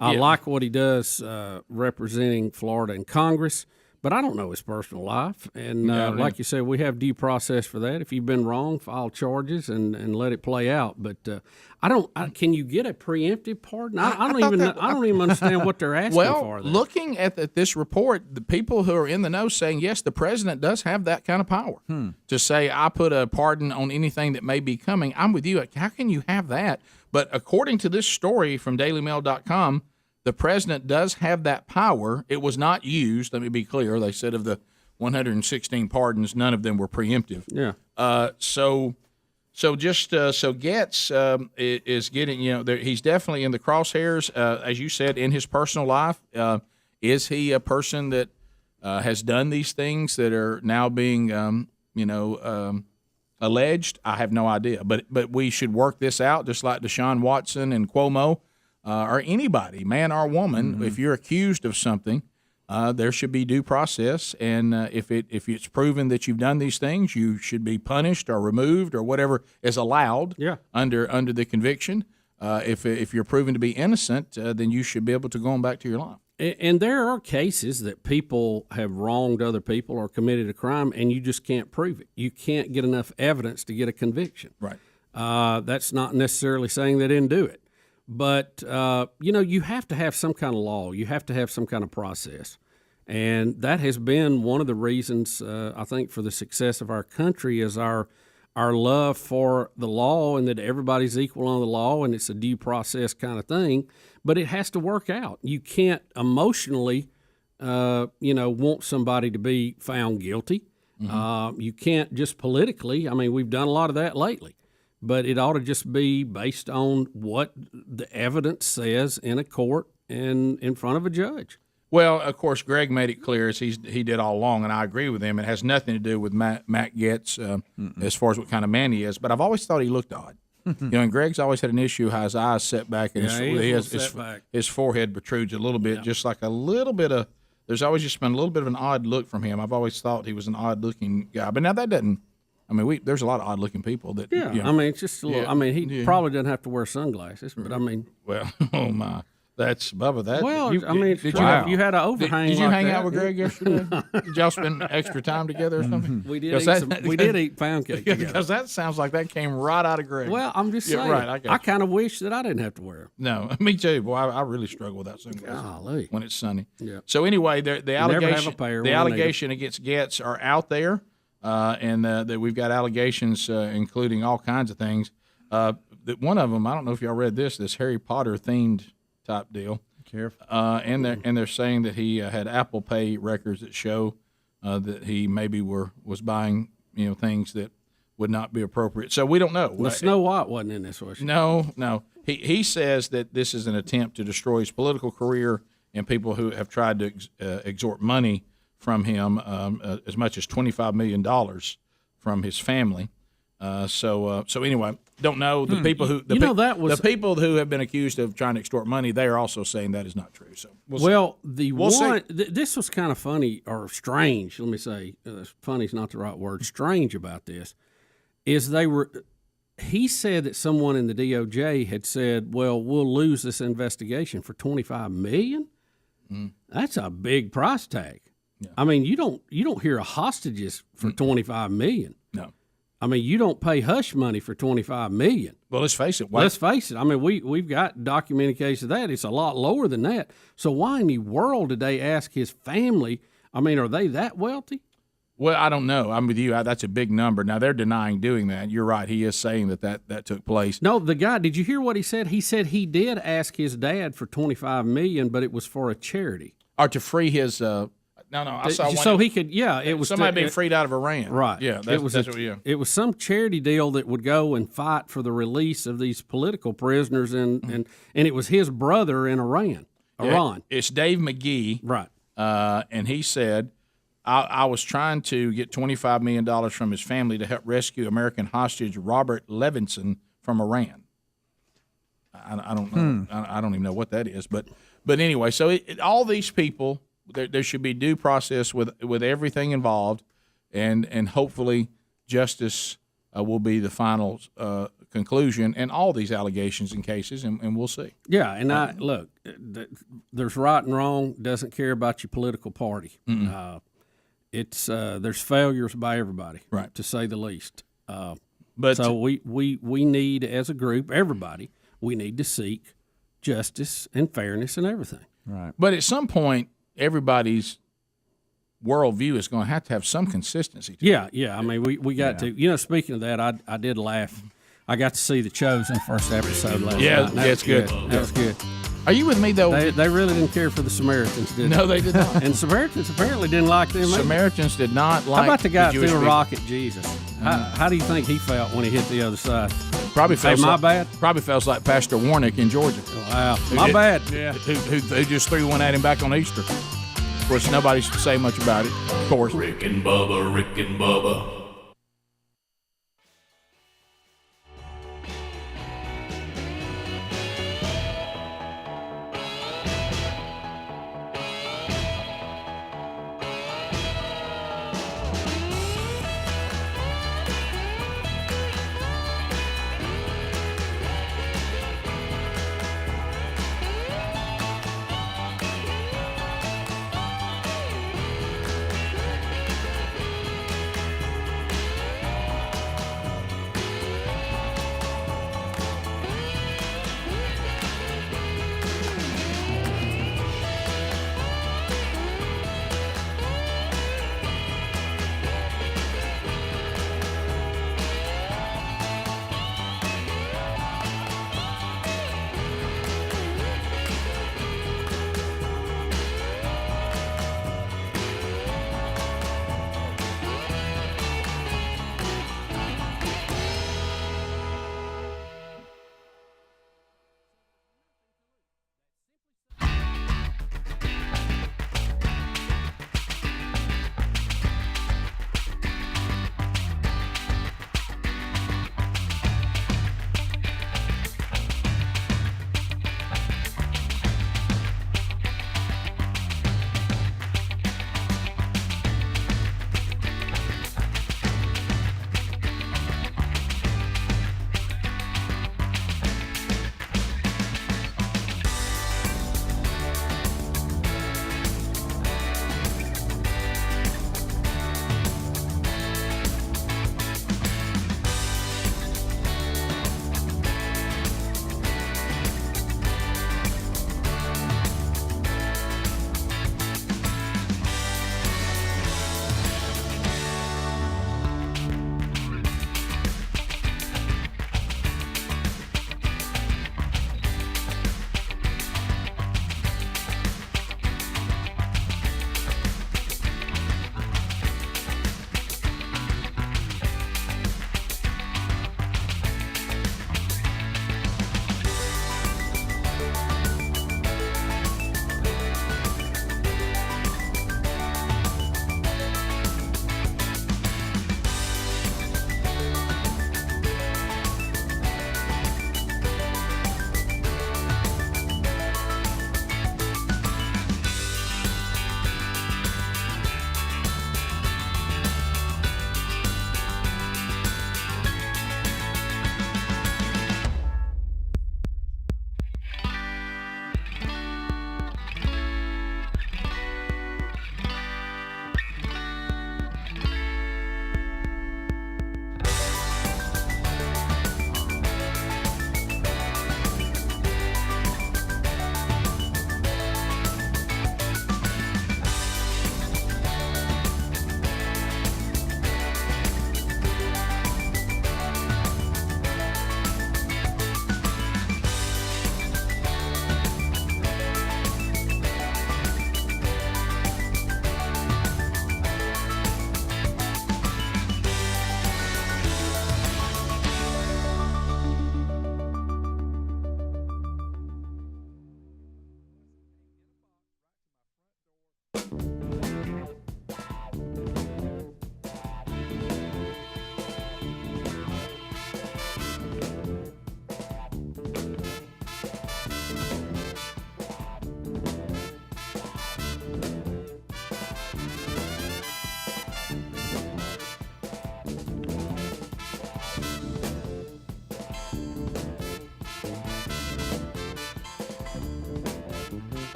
like what he does representing Florida in Congress. But I don't know his personal life. And like you said, we have due process for that. If you've been wrong, file charges and let it play out. But can you get a preemptive pardon? I don't even understand what they're asking for. Well, looking at this report, the people who are in the know saying, yes, the president does have that kind of power to say, I put a pardon on anything that may be coming. I'm with you. How can you have that? But according to this story from DailyMail.com, the president does have that power. It was not used. Let me be clear. They said of the 116 pardons, none of them were preemptive. Yeah. So Gaetz is getting. He's definitely in the crosshairs. As you said, in his personal life, is he a person that has done these things that are now being, alleged? I have no idea. But we should work this out, just like Deshaun Watson and Cuomo. Or anybody, man or woman, if you're accused of something, there should be due process, and if it's proven that you've done these things, you should be punished or removed or whatever is allowed under the conviction. If you're proven to be innocent, then you should be able to go on back to your life. And there are cases that people have wronged other people or committed a crime, and you just can't prove it. You can't get enough evidence to get a conviction. Right. That's not necessarily saying they didn't do it. But, you have to have some kind of law. You have to have some kind of process. And that has been one of the reasons, I think, for the success of our country is our love for the law and that everybody's equal on the law and it's a due process kind of thing. But it has to work out. You can't emotionally, want somebody to be found guilty. You can't just politically. I mean, we've done a lot of that lately. But it ought to just be based on what the evidence says in a court and in front of a judge. Well, of course, Greg made it clear as he did all along, and I agree with him. It has nothing to do with Matt Gaetz as far as what kind of man he is. But I've always thought he looked odd. And Greg's always had an issue how his eyes set back and his forehead protrudes a little bit, just like a little bit of. There's always just been a little bit of an odd look from him. I've always thought he was an odd-looking guy, but now that doesn't. I mean, there's a lot of odd-looking people that. Yeah, you know, I mean, it's just a little. I mean, he probably doesn't have to wear sunglasses, but I mean. Well, oh my. That's Bubba. That well, I mean, did you had an overhang. Did you like hang that? out with Greg yesterday? Did y'all spend extra time together or something? We did. We did eat pound cake together. Because that sounds like that came right out of Greg. Well, I'm just saying. Right, I kind of wish that I didn't have to wear them. No, me too. Boy, I really struggle with that sunglasses when it's sunny. Yeah. So anyway, the allegation against Gaetz are out there, and that we've got allegations including all kinds of things. That one of them, I don't know if y'all read this Harry Potter themed type deal. Careful. And they're saying that he had Apple Pay records that show that he maybe was buying things that would not be appropriate. So we don't know. Well, Snow White wasn't in this, was she? No. He says that this is an attempt to destroy his political career and people who have tried to extort money from him, as much as $25 million from his family. So anyway, don't know the people who the people who have been accused of trying to extort money. They are also saying that is not true. So this was kind of funny or strange. Let me say, funny is not the right word. Strange about this is he said that someone in the DOJ had said, "Well, we'll lose this investigation for $25 million." That's a big price tag. Yeah. I mean, you don't hear of hostages for $25 million. No. I mean, you don't pay hush money for $25 million. Well, let's face it. I mean, we've got documented cases of that. It's a lot lower than that. So why in the world did they ask his family? I mean, are they that wealthy? Well, I don't know. I'm with you. That's a big number. Now, they're denying doing that. You're right. He is saying that took place. No, the guy, did you hear what he said? He said he did ask his dad for $25 million, but it was for a charity. Or to free his No, I saw one. So he could, it was somebody being freed out of Iran, right? Yeah, it was some charity deal that would go and fight for the release of these political prisoners, and it was his brother in Iran. It's Dave McGee, right? And he said, I was trying to get $25 million from his family to help rescue American hostage Robert Levinson from Iran. I don't know. I don't even know what that is, but anyway, so all these people. There should be due process with everything involved, and hopefully justice will be the final conclusion in all these allegations and cases, and we'll see. Yeah, and look, there's right and wrong. Doesn't care about your political party. There's failures by everybody, right, to say the least. But so we need, as a group, everybody, we need to seek justice and fairness and everything. Right. But at some point, everybody's worldview is going to have some consistency to it. Yeah. I mean, we got to. Speaking of that, I did laugh. I got to see The Chosen first episode last night. Yeah, that's good. That was good. Are you with me, though? They really didn't care for the Samaritans, did they? No, they did not. And Samaritans apparently didn't like them. Samaritans did not like. How about the guy who threw a rock at Jesus? How do you think he felt when he hit the other side? Probably feels bad. Probably feels like Pastor Warnick in Georgia. Wow, my bad. Yeah, who just threw one at him back on Easter. Of course, nobody should say much about it. Of course. Rick and Bubba.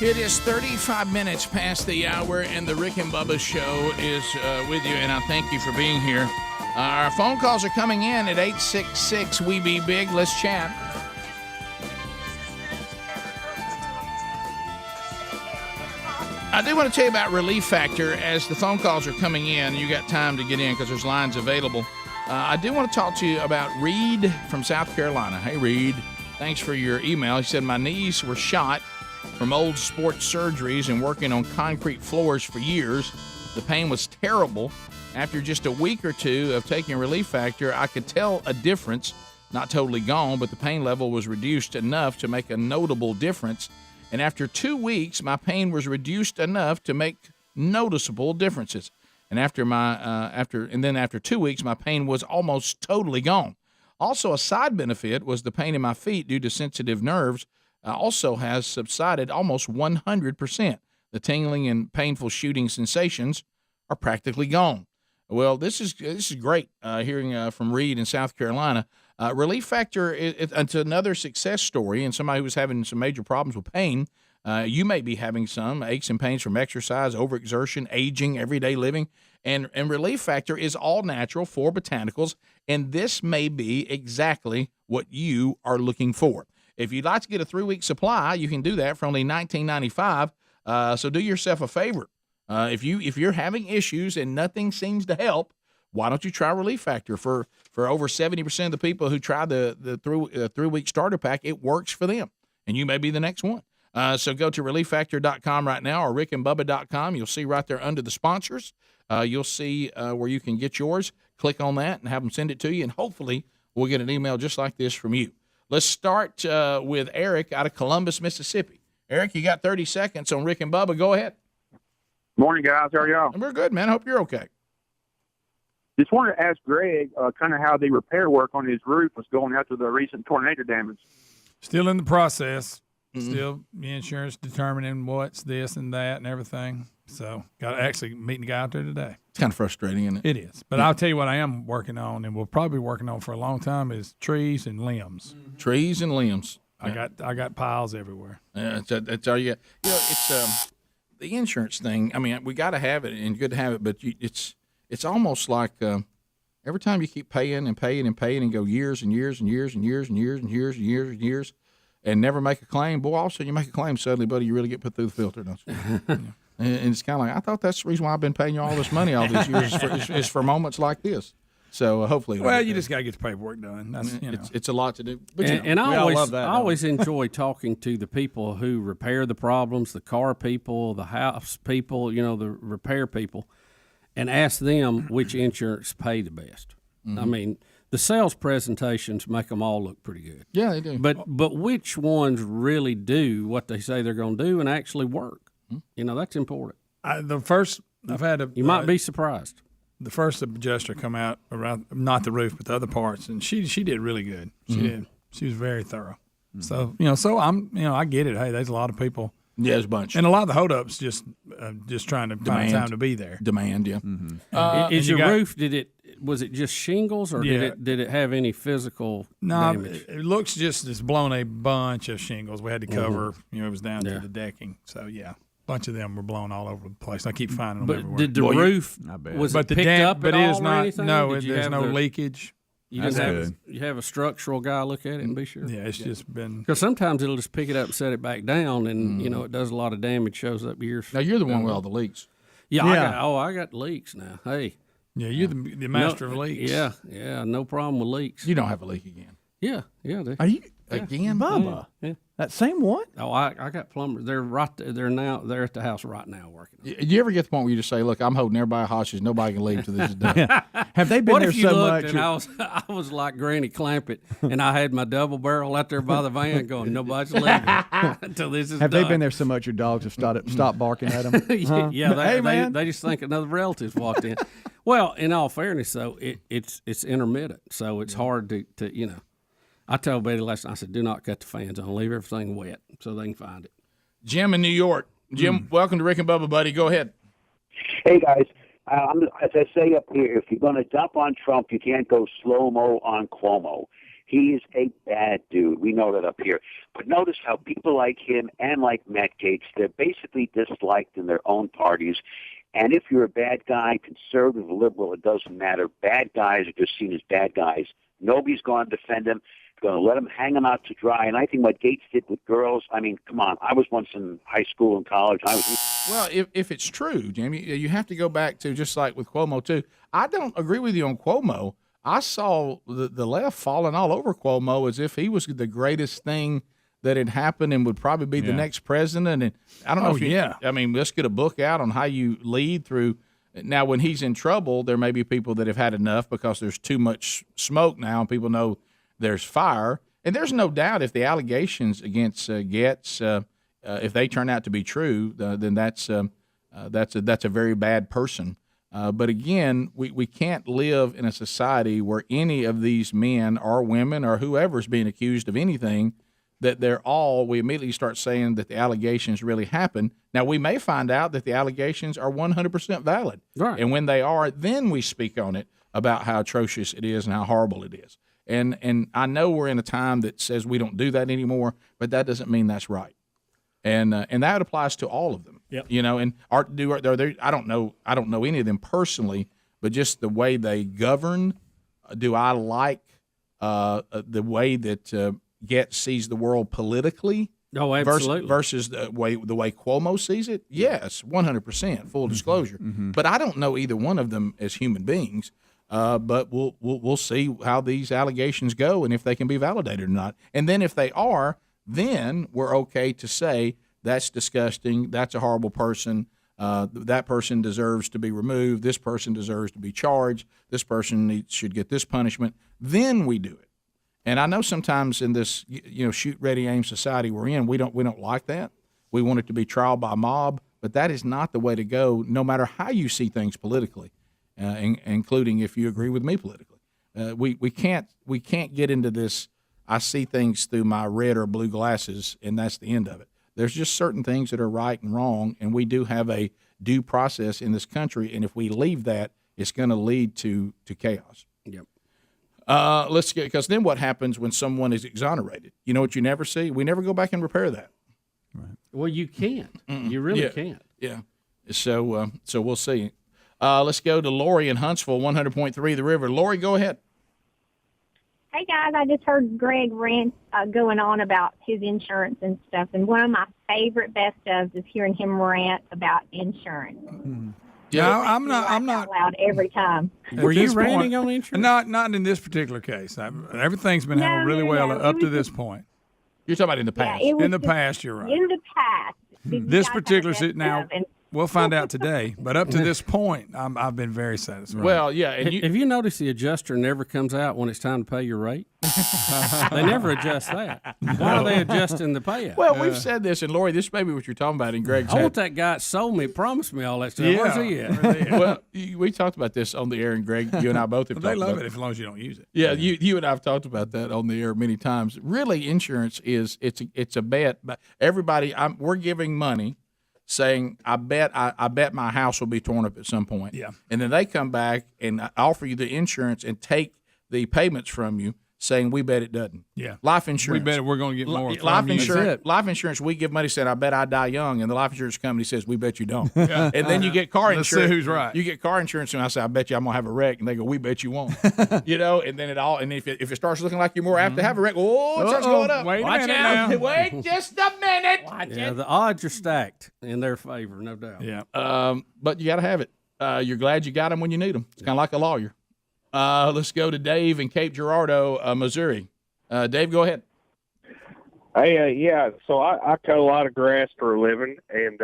It is 35 minutes past the hour, and the Rick and Bubba Show is with you, and I thank you for being here. Our phone calls are coming in at 866-WE-BE-BIG. Let's chat. I do want to tell you about Relief Factor. As the phone calls are coming in, you got time to get in because there's lines available. I do want to talk to you about Reed from South Carolina. Hey, Reed, thanks for your email. He said, my knees were shot from old sports surgeries and working on concrete floors for years. The pain was terrible. After just a week or two of taking Relief Factor, I could tell a difference. Not totally gone, but the pain level was reduced enough to make a notable difference. And after 2 weeks, my pain was reduced enough to make noticeable differences. And after 2 weeks, my pain was almost totally gone. Also, a side benefit was the pain in my feet due to sensitive nerves also has subsided almost 100%. The tingling and painful shooting sensations are practically gone. Well, this is great hearing from Reed in South Carolina. Relief Factor, it's another success story, and somebody who's having some major problems with pain. You may be having some aches and pains from exercise, overexertion, aging, everyday living, and Relief Factor is all natural, 4 botanicals, and this may be exactly what you are looking for. If you'd like to get a 3-week supply, you can do that for only $19.95. So do yourself a favor. If you're having issues and nothing seems to help, why don't you try Relief Factor? For over 70% of the people who try the 3-week starter pack, it works for them, and you may be the next one. So go to relieffactor.com right now or rickandbubba.com. You'll see right there under the sponsors, you'll see where you can get yours. Click on that and have them send it to you, and hopefully we'll get an email just like this from you. Let's start with Eric out of Columbus, Mississippi. Eric, you got 30 seconds on Rick and Bubba. Go ahead. Morning, guys. How are y'all? We're good, man. Hope you're okay. Just wanted to ask Greg kind of how the repair work on his roof was going after the recent tornado damage. Still in the process. Still the insurance determining what's this and that and everything. So got to actually meet the guy out there today. It's kind of frustrating, isn't it? It is. But I'll tell you what I am working on, and we'll probably be working on for a long time, is trees and limbs. Trees and limbs. I got piles everywhere. Yeah, that's all you got. You know, it's the insurance thing. I mean, we got to have it and good to have it, but it's almost like every time you keep paying and paying and paying and go years and years and years and years and years and years and years and years and never make a claim. Boy, all of a sudden you make a claim, suddenly, buddy, you really get put through the filter, don't you? And it's kind of like, I thought that's the reason why I've been paying you all this money all these years is for moments like this. So hopefully, well, you just got to get the paperwork done. That's, it's a lot to do. But and I always enjoy talking to the people who repair the problems, the car people, the house people, the repair people, and ask them which insurance pay the best. I mean, the sales presentations make them all look pretty good. Yeah, they do. But which ones really do what they say they're going to do and actually work? That's important. You might be surprised. The first adjuster come out around, not the roof, but the other parts, and she did really good. She did. She was very thorough. So I get it. Hey, there's a lot of people. Yeah, there's a bunch, and a lot of the holdups just trying to find time to be there. Demand, yeah. Is your roof? Was it just shingles, or did it have any physical damage? It looks just blown a bunch of shingles. We had to cover. It was down to the decking. So yeah. Bunch of them were blown all over the place. I keep finding them everywhere. Did the roof was it picked up at all or anything? No, there's no leakage. You have a structural guy look at it and be sure. Yeah, it's just been because sometimes it'll just pick it up and set it back down, and it does a lot of damage. Shows up years. Now you're the one with all the leaks. Yeah, I got leaks now. Hey, yeah, you're the master of leaks. Yeah, no problem with leaks. You don't have a leak again. Yeah, I do. Are you again, Bubba? Yeah. That same one? Oh, I got plumbers. They're right. They're at the house right now working. Do you ever get to the point where you just say, "Look, I'm holding everybody hostage. Nobody can leave till this is done." Have they been what there if you so looked much? And I was like Granny Clampett, and I had my double barrel out there by the van, going, "Nobody's leaving until this is Have done." they been there so much your dogs have stopped barking at them? Yeah, they just think another relative's walked in. Well, in all fairness, though, it's intermittent, so it's hard to. I told Betty last night, I said, do not cut the fans on. Leave everything wet so they can find it. Jim in New York. Jim, welcome to Rick and Bubba, buddy. Go ahead. Hey, guys. As I say up here, if you're going to dump on Trump, you can't go slow-mo on Cuomo. He is a bad dude. We know that up here. But notice how people like him and like Matt Gaetz, they're basically disliked in their own parties. And if you're a bad guy, conservative, liberal, it doesn't matter. Bad guys are just seen as bad guys. Nobody's going to defend him. Going to let him hang him out to dry. And I think what Gaetz did with girls, I mean, come on. I was once in high school and college. Well, if it's true, Jamie, you have to go back to just like with Cuomo, too. I don't agree with you on Cuomo. I saw the left falling all over Cuomo as if he was the greatest thing that had happened and would probably be the next president. And I don't know if you, I mean, let's get a book out on how you lead through. Now, when he's in trouble, there may be people that have had enough because there's too much smoke now and people know there's fire. And there's no doubt if the allegations against Gaetz, if they turn out to be true, then that's a very bad person. But again, we can't live in a society where any of these men or women or whoever's being accused of anything, that we immediately start saying that the allegations really happened. Now, we may find out that the allegations are 100% valid. Right. And when they are, then we speak on it about how atrocious it is and how horrible it is. And I know we're in a time that says we don't do that anymore, but that doesn't mean that's right. And that applies to all of them. Yep. You know, and I don't know any of them personally, but just the way they govern. Do I like the way that Gaetz sees the world politically? Oh, absolutely. Versus the way Cuomo sees it? Yes, 100%, full disclosure. But I don't know either one of them as human beings. But we'll see how these allegations go and if they can be validated or not. And then if they are, then we're okay to say that's disgusting, that's a horrible person, that person deserves to be removed, this person deserves to be charged, this person should get this punishment. Then we do it. And I know sometimes in this shoot, ready, aim society we're in, we don't like that. We want it to be trial by mob, but that is not the way to go. No matter how you see things politically. Including if you agree with me politically, we can't get into this. I see things through my red or blue glasses, and that's the end of it. There's just certain things that are right and wrong, and we do have a due process in this country. And if we leave that, it's going to lead to chaos. Yep. Let's get, because then what happens when someone is exonerated? You know what you never see? We never go back and repair that. Right. Well, you can't. You really can't. Yeah. So we'll see. Let's go to Lori in Huntsville, 100.3 The River. Lori, go ahead. Hey, guys, I just heard Greg rant going on about his insurance and stuff, and one of my favorite best ofs is hearing him rant about insurance. Yeah, I'm not out loud every time. Were you ranting on insurance? Not in this particular case. Everything's been handled really well up to this point. You're talking about in the past. Yeah, in the past, you're right. In the past. This particular now. We'll find out today, but up to this point, I've been very satisfied. Well, yeah. And have you noticed the adjuster never comes out when it's time to pay your rate? They never adjust that. Why are they adjusting the payout? Well, we've said this, and Lori, this may be what you're talking about in Greg's I want that guy that sold me, promised me all that stuff. Yeah. Where's he at? Well, we talked about this on the air, and Greg, you and I both have talked They love about it as long as you don't use it. Yeah, you and I have talked about that on the air many times. Really, insurance it's a bet. Everybody, we're giving money, saying, I bet my house will be torn up at some point. Yeah. And then they come back and offer you the insurance and take the payments from you, saying, we bet it doesn't. Yeah. Life insurance. We bet we're going to get more. Life insurance, we give money saying, I bet I die young. And the life insurance company says, we bet you don't. Yeah. And then you get car insurance. Let's see who's right. You get car insurance, and I say, I bet you I'm going to have a wreck. And they go, we bet you won't. And then and if it starts looking like you're more apt to have a wreck, it starts going up. Wait Watch a minute out. now. Wait just a minute. Watch Yeah, it. the odds are stacked in their favor, no doubt. Yeah. But you got to have it. You're glad you got them when you need them. It's kind of like a lawyer. Let's go to Dave in Cape Girardeau, Missouri. Dave, go ahead. Hey, yeah. So I cut a lot of grass for a living, and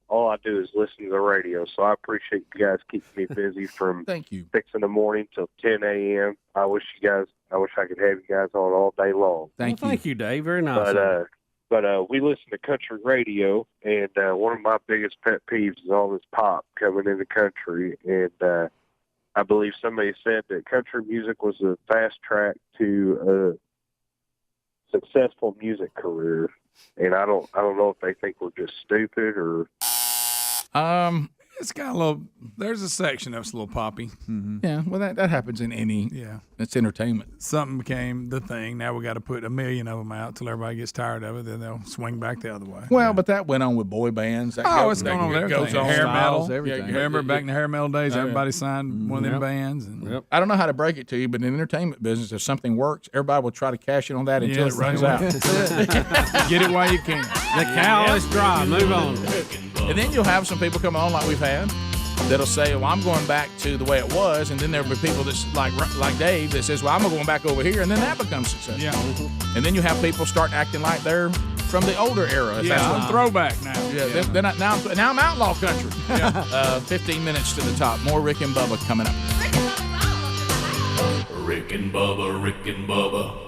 all I do is listen to the radio. So I appreciate you guys keeping me busy from Thank you. 6 in the morning till 10 a.m. I wish I could have you guys on all day long. Thank you, Dave. Very nice. But we listen to country radio, and one of my biggest pet peeves is all this pop coming in the country. And I believe somebody said that country music was a fast track to a successful music career, and I don't know if they think we're just stupid or. It's got a little. There's a section that's a little poppy. Yeah, well, that happens in any. Yeah, it's entertainment. Something became the thing. Now we got to put 1 million of them out till everybody gets tired of it. Then they'll swing back the other way. Well, but that went on with boy bands. That It's going on with everything. goes on. Hair Styles, metal. everything. Yeah, remember back in the hair metal days, Oh, yeah. everybody signed one of them bands. And I don't know how to break it to you, but in the entertainment business, if something works, everybody will try to cash in on that until it runs out. Get it while you can. The cow is dry. Move on. And then you'll have some people come on like we've had that'll say, well, I'm going back to the way it was. And then there'll be people that's like Dave that says, well, I'm going back over here. And then that becomes successful. Yeah. And then you have people start acting like they're from the older era. If that's what throwback now. Yeah. Now I'm outlaw country. 15 minutes to the top. More Rick and Bubba coming up. Rick and Bubba, Rick and Bubba.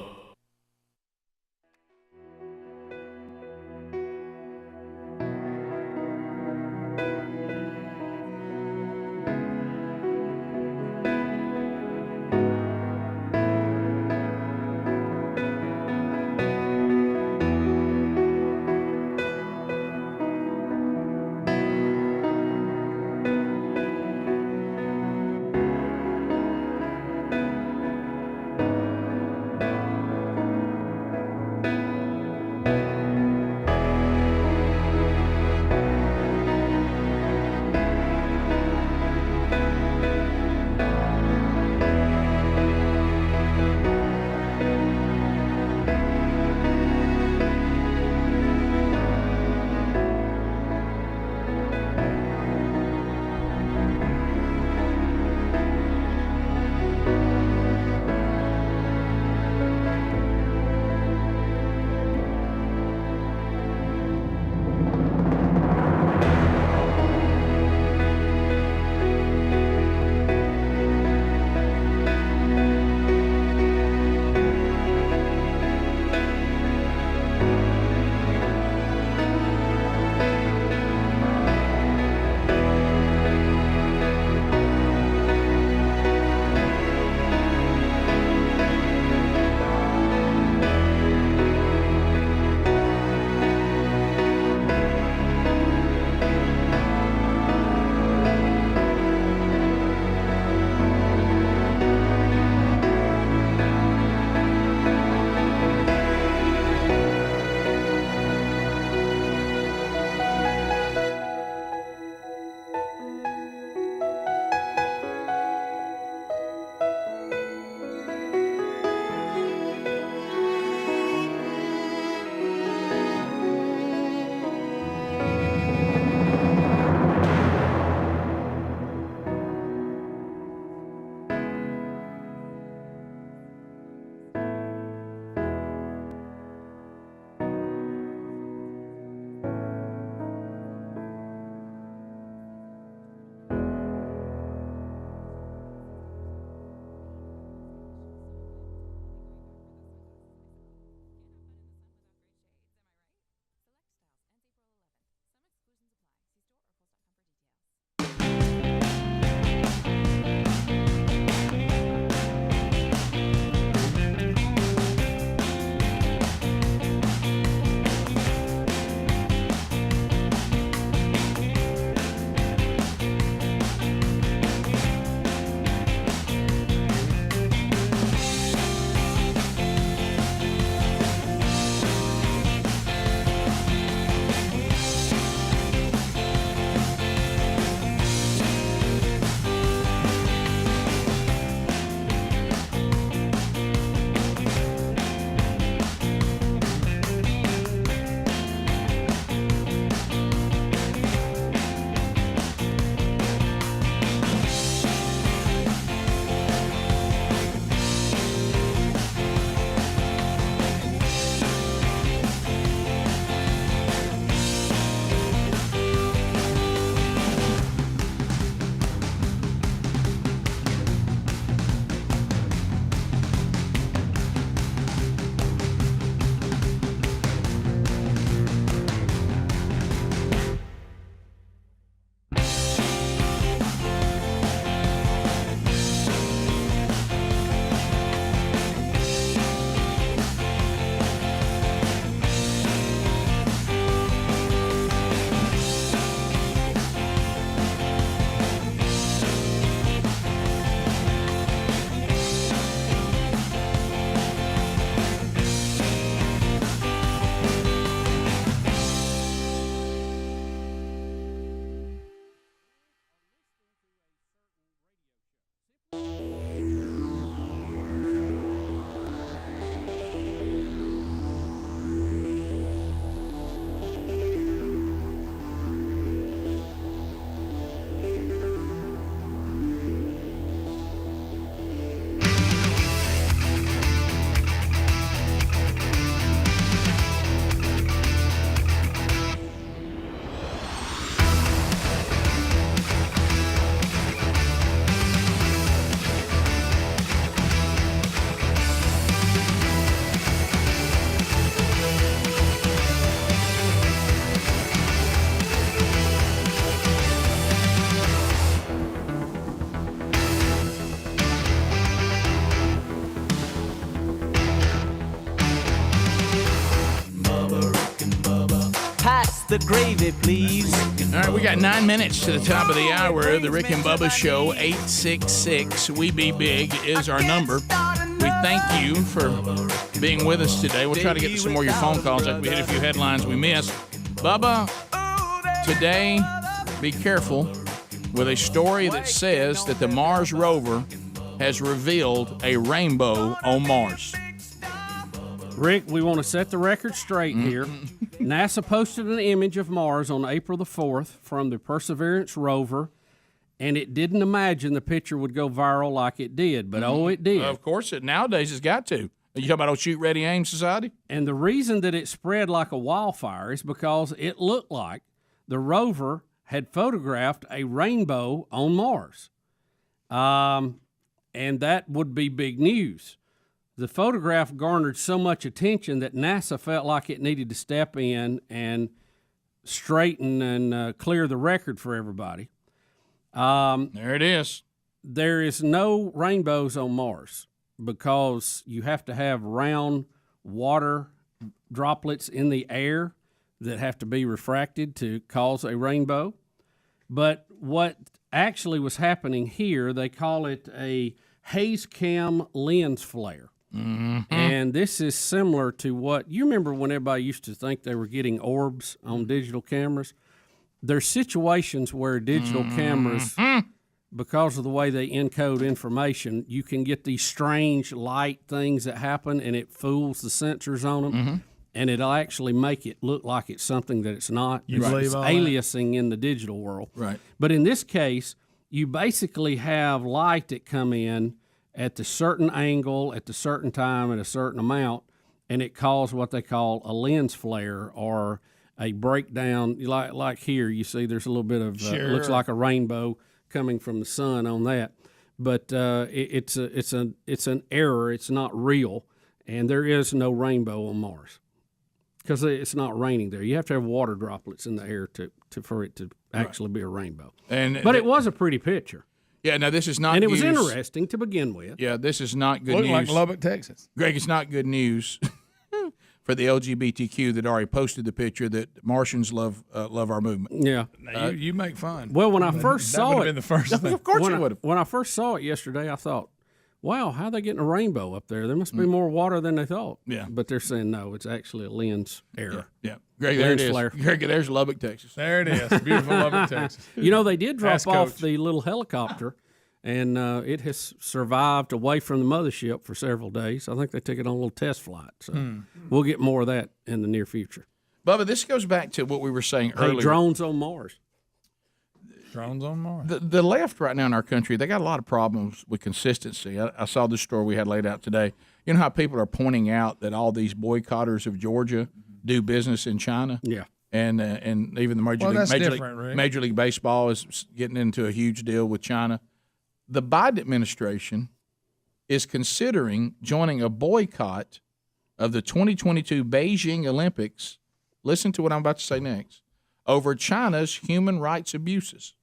the gravy, please. All right, we got 9 minutes to the top of the hour. The Rick and Bubba Show, 866-WE-BE-BIG is our number. We thank you for being with us today. We'll try to get to some more of your phone calls after we hit a few headlines we missed. Bubba, today, be careful with a story that says that the Mars rover has revealed a rainbow on Mars. Rick, we want to set the record straight here. NASA posted an image of Mars on April the 4th from the Perseverance rover, and it didn't imagine the picture would go viral like it did, but it did. Of course, nowadays it's got to. You talking about old Shoot, Ready, Aim Society? And the reason that it spread like a wildfire is because it looked like the rover had photographed a rainbow on Mars. And that would be big news. The photograph garnered so much attention that NASA felt like it needed to step in and straighten and clear the record for everybody. There it is. There is no rainbows on Mars because you have to have round water droplets in the air that have to be refracted to cause a rainbow. But what actually was happening here, they call it a haze cam lens flare. Mm-hmm. And this is similar to what you remember when everybody used to think they were getting orbs on digital cameras. There's situations where digital cameras, because of the way they encode information, you can get these strange light things that happen, and it fools the sensors on them, and it'll actually make it look like it's something that it's not. It's aliasing in the digital world. Right. But in this case, you basically have light that come in at the certain angle, at the certain time, at a certain amount, and it causes what they call a lens flare or a breakdown. Like here, you see there's a little bit of, looks like a rainbow coming from the sun on that. But it's an error. It's not real, and there is no rainbow on Mars because it's not raining there. You have to have water droplets in the air for it to actually be a rainbow. But it was a pretty picture. Yeah, no, this is not and it news. was interesting to begin with. Yeah, this is not good Looked news. like Lubbock, Texas. Greg, it's not good news for the LGBTQ that already posted the picture that Martians love our movement. Yeah. Now, you make fun. Well, when I first that saw would it, have been the first thing. Of course you would have. When I first saw it yesterday, I thought, wow, how are they getting a rainbow up there? There must be more water than they thought. Yeah. But they're saying, no, it's actually a lens error. Yeah. Greg, there it is. Flare. Greg, there's Lubbock, Texas. There it is. Beautiful Lubbock, Texas. You know, they did drop Ask off Coach. the little helicopter, and it has survived away from the mothership for several days. I think they took it on a little test flight. So we'll get more of that in the near future. Bubba, this goes back to what we were saying earlier. Drones on Mars. Drones on Mars. The left right now in our country, they got a lot of problems with consistency. I saw this story we had laid out today. You know how people are pointing out that all these boycotters of Georgia do business in China? Yeah. And even the Major League Baseball is getting into a huge deal with China. The Biden administration is considering joining a boycott of the 2022 Beijing Olympics. Listen to what I'm about to say next. Over China's human rights abuses.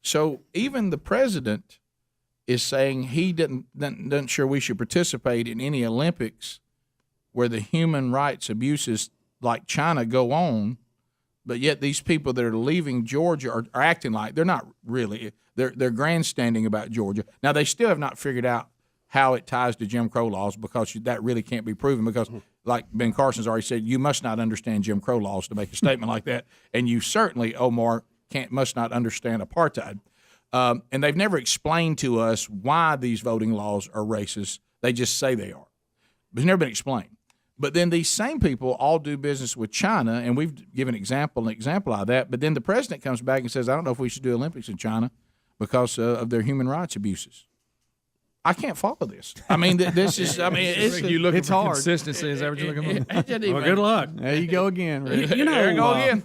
So even the president is saying he doesn't sure we should participate in any Olympics where the human rights abuses like China go on, but yet these people that are leaving Georgia are acting like they're not really. They're grandstanding about Georgia. Now, they still have not figured out how it ties to Jim Crow laws because that really can't be proven because, like Ben Carson's already said, you must not understand Jim Crow laws to make a statement like that, and you certainly, Omar, must not understand apartheid. And they've never explained to us why these voting laws are racist. They just say they are. But it's never been explained. But then these same people all do business with China, and we've given an example out of that. But then the president comes back and says, I don't know if we should do Olympics in China because of their human rights abuses. I can't follow this. I mean, this is. I mean, it's hard. Consistency is that what you're looking for? Well, good luck. There you go again. Rick. You know, there you go again.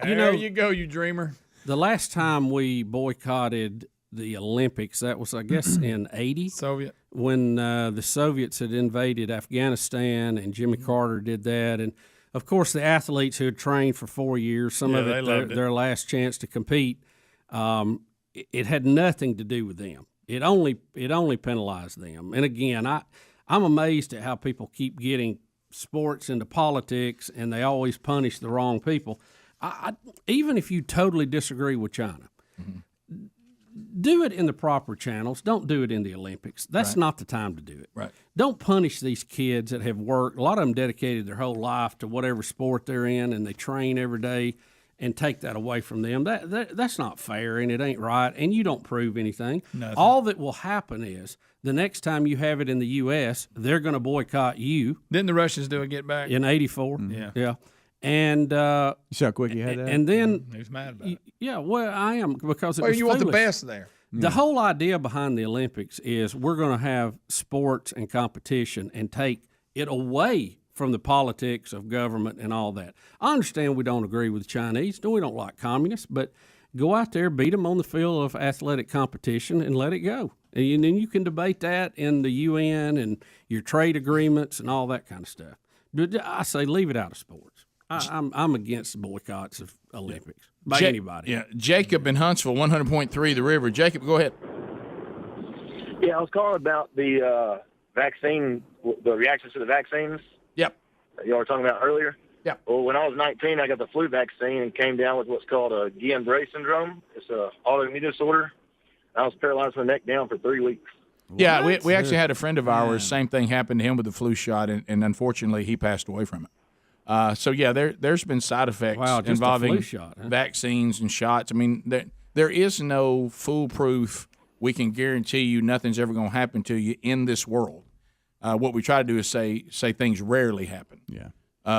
There you go, you dreamer. The last time we boycotted the Olympics, that was, I guess, in '80. Soviet. When the Soviets had invaded Afghanistan, and Jimmy Carter did that, and of course the athletes who had trained for 4 years, some of it their last chance to compete. It had nothing to do with them. It only penalized them. And again, I'm amazed at how people keep getting sports into politics, and they always punish the wrong people. Even if you totally disagree with China, do it in the proper channels. Don't do it in the Olympics. That's not the time to do it. Right. Don't punish these kids that have worked. A lot of them dedicated their whole life to whatever sport they're in, and they train every day, and take that away from them. That's not fair, and it ain't right, and you don't prove anything. Nothing. All that will happen is the next time you have it in the U.S., they're going to boycott you. Didn't the Russians do a get back? In 84. Yeah. And you see how quick you had that? And then he was mad about it. Yeah, well, I am, because it was you want the foolish. best there. The whole idea behind the Olympics is we're going to have sports and competition and take it away from the politics of government and all that. I understand we don't agree with the Chinese. No, we don't like communists, but go out there, beat them on the field of athletic competition, and let it go. And then you can debate that in the UN and your trade agreements and all that kind of stuff. I say leave it out of sports. I'm against the boycotts of Olympics by anybody. Yeah, Jacob in Huntsville, 100.3 The River. Jacob, go ahead. Yeah, I was calling about the vaccine, the reactions to the vaccines. Yep. That y'all were talking about earlier. Yep. Well, when I was 19, I got the flu vaccine and came down with what's called a Guillain-Barré syndrome. It's an autoimmune disorder. I was paralyzed from the neck down for 3 weeks. Yeah, we actually had a friend of ours, same thing happened to him with the flu shot, and unfortunately he passed away from it. So, yeah, there's been side effects involving flu shot, huh? vaccines and shots. I mean, there is no foolproof, we can guarantee you nothing's ever going to happen to you in this world. What we try to do is say things rarely happen. Yeah.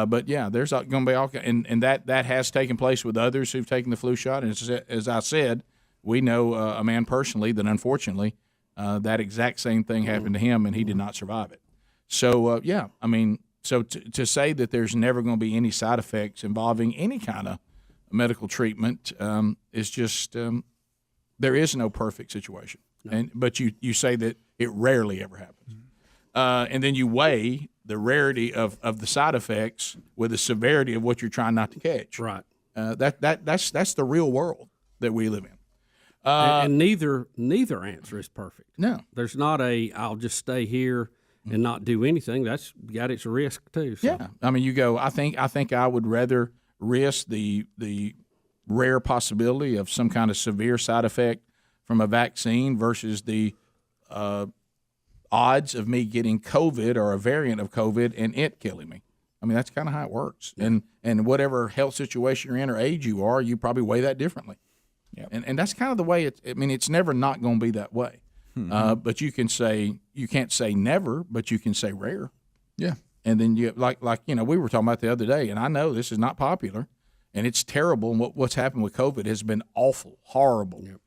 But, yeah, there's going to be all – and that has taken place with others who've taken the flu shot. And as I said, we know a man personally that unfortunately that exact same thing happened to him, and he did not survive it. So, yeah, I mean – so to say that there's never going to be any side effects involving any kind of medical treatment is just there is no perfect situation. No. But you say that it rarely ever happens. And then you weigh the rarity of the side effects with the severity of what you're trying not to catch. Right. That's the real world that we live in. And neither answer is perfect. No. There's not I'll just stay here and not do anything. That's got its risk too. So. Yeah, I mean, you go. I think I would rather risk the rare possibility of some kind of severe side effect from a vaccine versus the odds of me getting COVID or a variant of COVID and it killing me. I mean, that's kind of how it works. Yeah. And whatever health situation you're in or age you are, you probably weigh that differently. Yeah. And that's kind of the way it's never not going to be that way. Mm-hmm. But you can't say never, but you can say rare. Yeah. And then you like we were talking about the other day, and I know this is not popular, and it's terrible. And what's happened with COVID has been awful, horrible. Yep.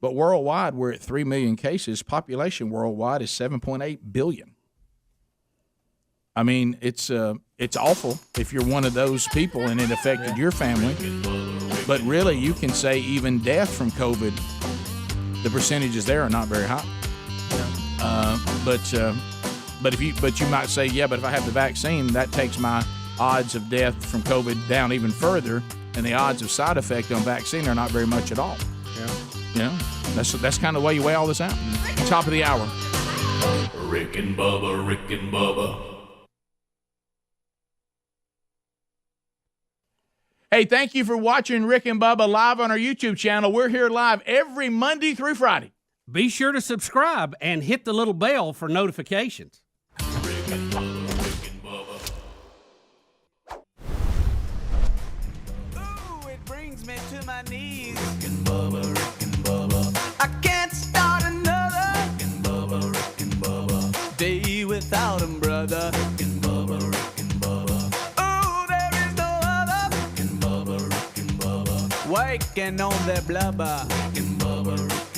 But worldwide, we're at 3 million cases. Population worldwide is 7.8 billion. I mean, it's awful if you're one of those people and it affected your family. But really, you can say even death from COVID, the percentages there are not very high. But you might say, yeah, but if I have the vaccine, that takes my odds of death from COVID down even further, and the odds of side effect on vaccine are not very much at all. Yeah. You know, that's kind of the way you weigh all this out. Top of the hour. Rick and Bubba, Rick and Bubba. Hey, thank you for watching Rick and Bubba live on our YouTube channel. We're here live every Monday through Friday. Be sure to subscribe and hit the little bell for notifications. Rick and Bubba, Rick and Bubba. Ooh, it brings me to my knees. Rick and Bubba, Rick and Bubba. I can't start another Rick and Bubba, Rick and Bubba. day without him, brother. Rick and Bubba, Rick and Bubba. Ooh, there is no other Rick and Bubba, Rick and Bubba. waking on their blubber. Rick and Bubba, Rick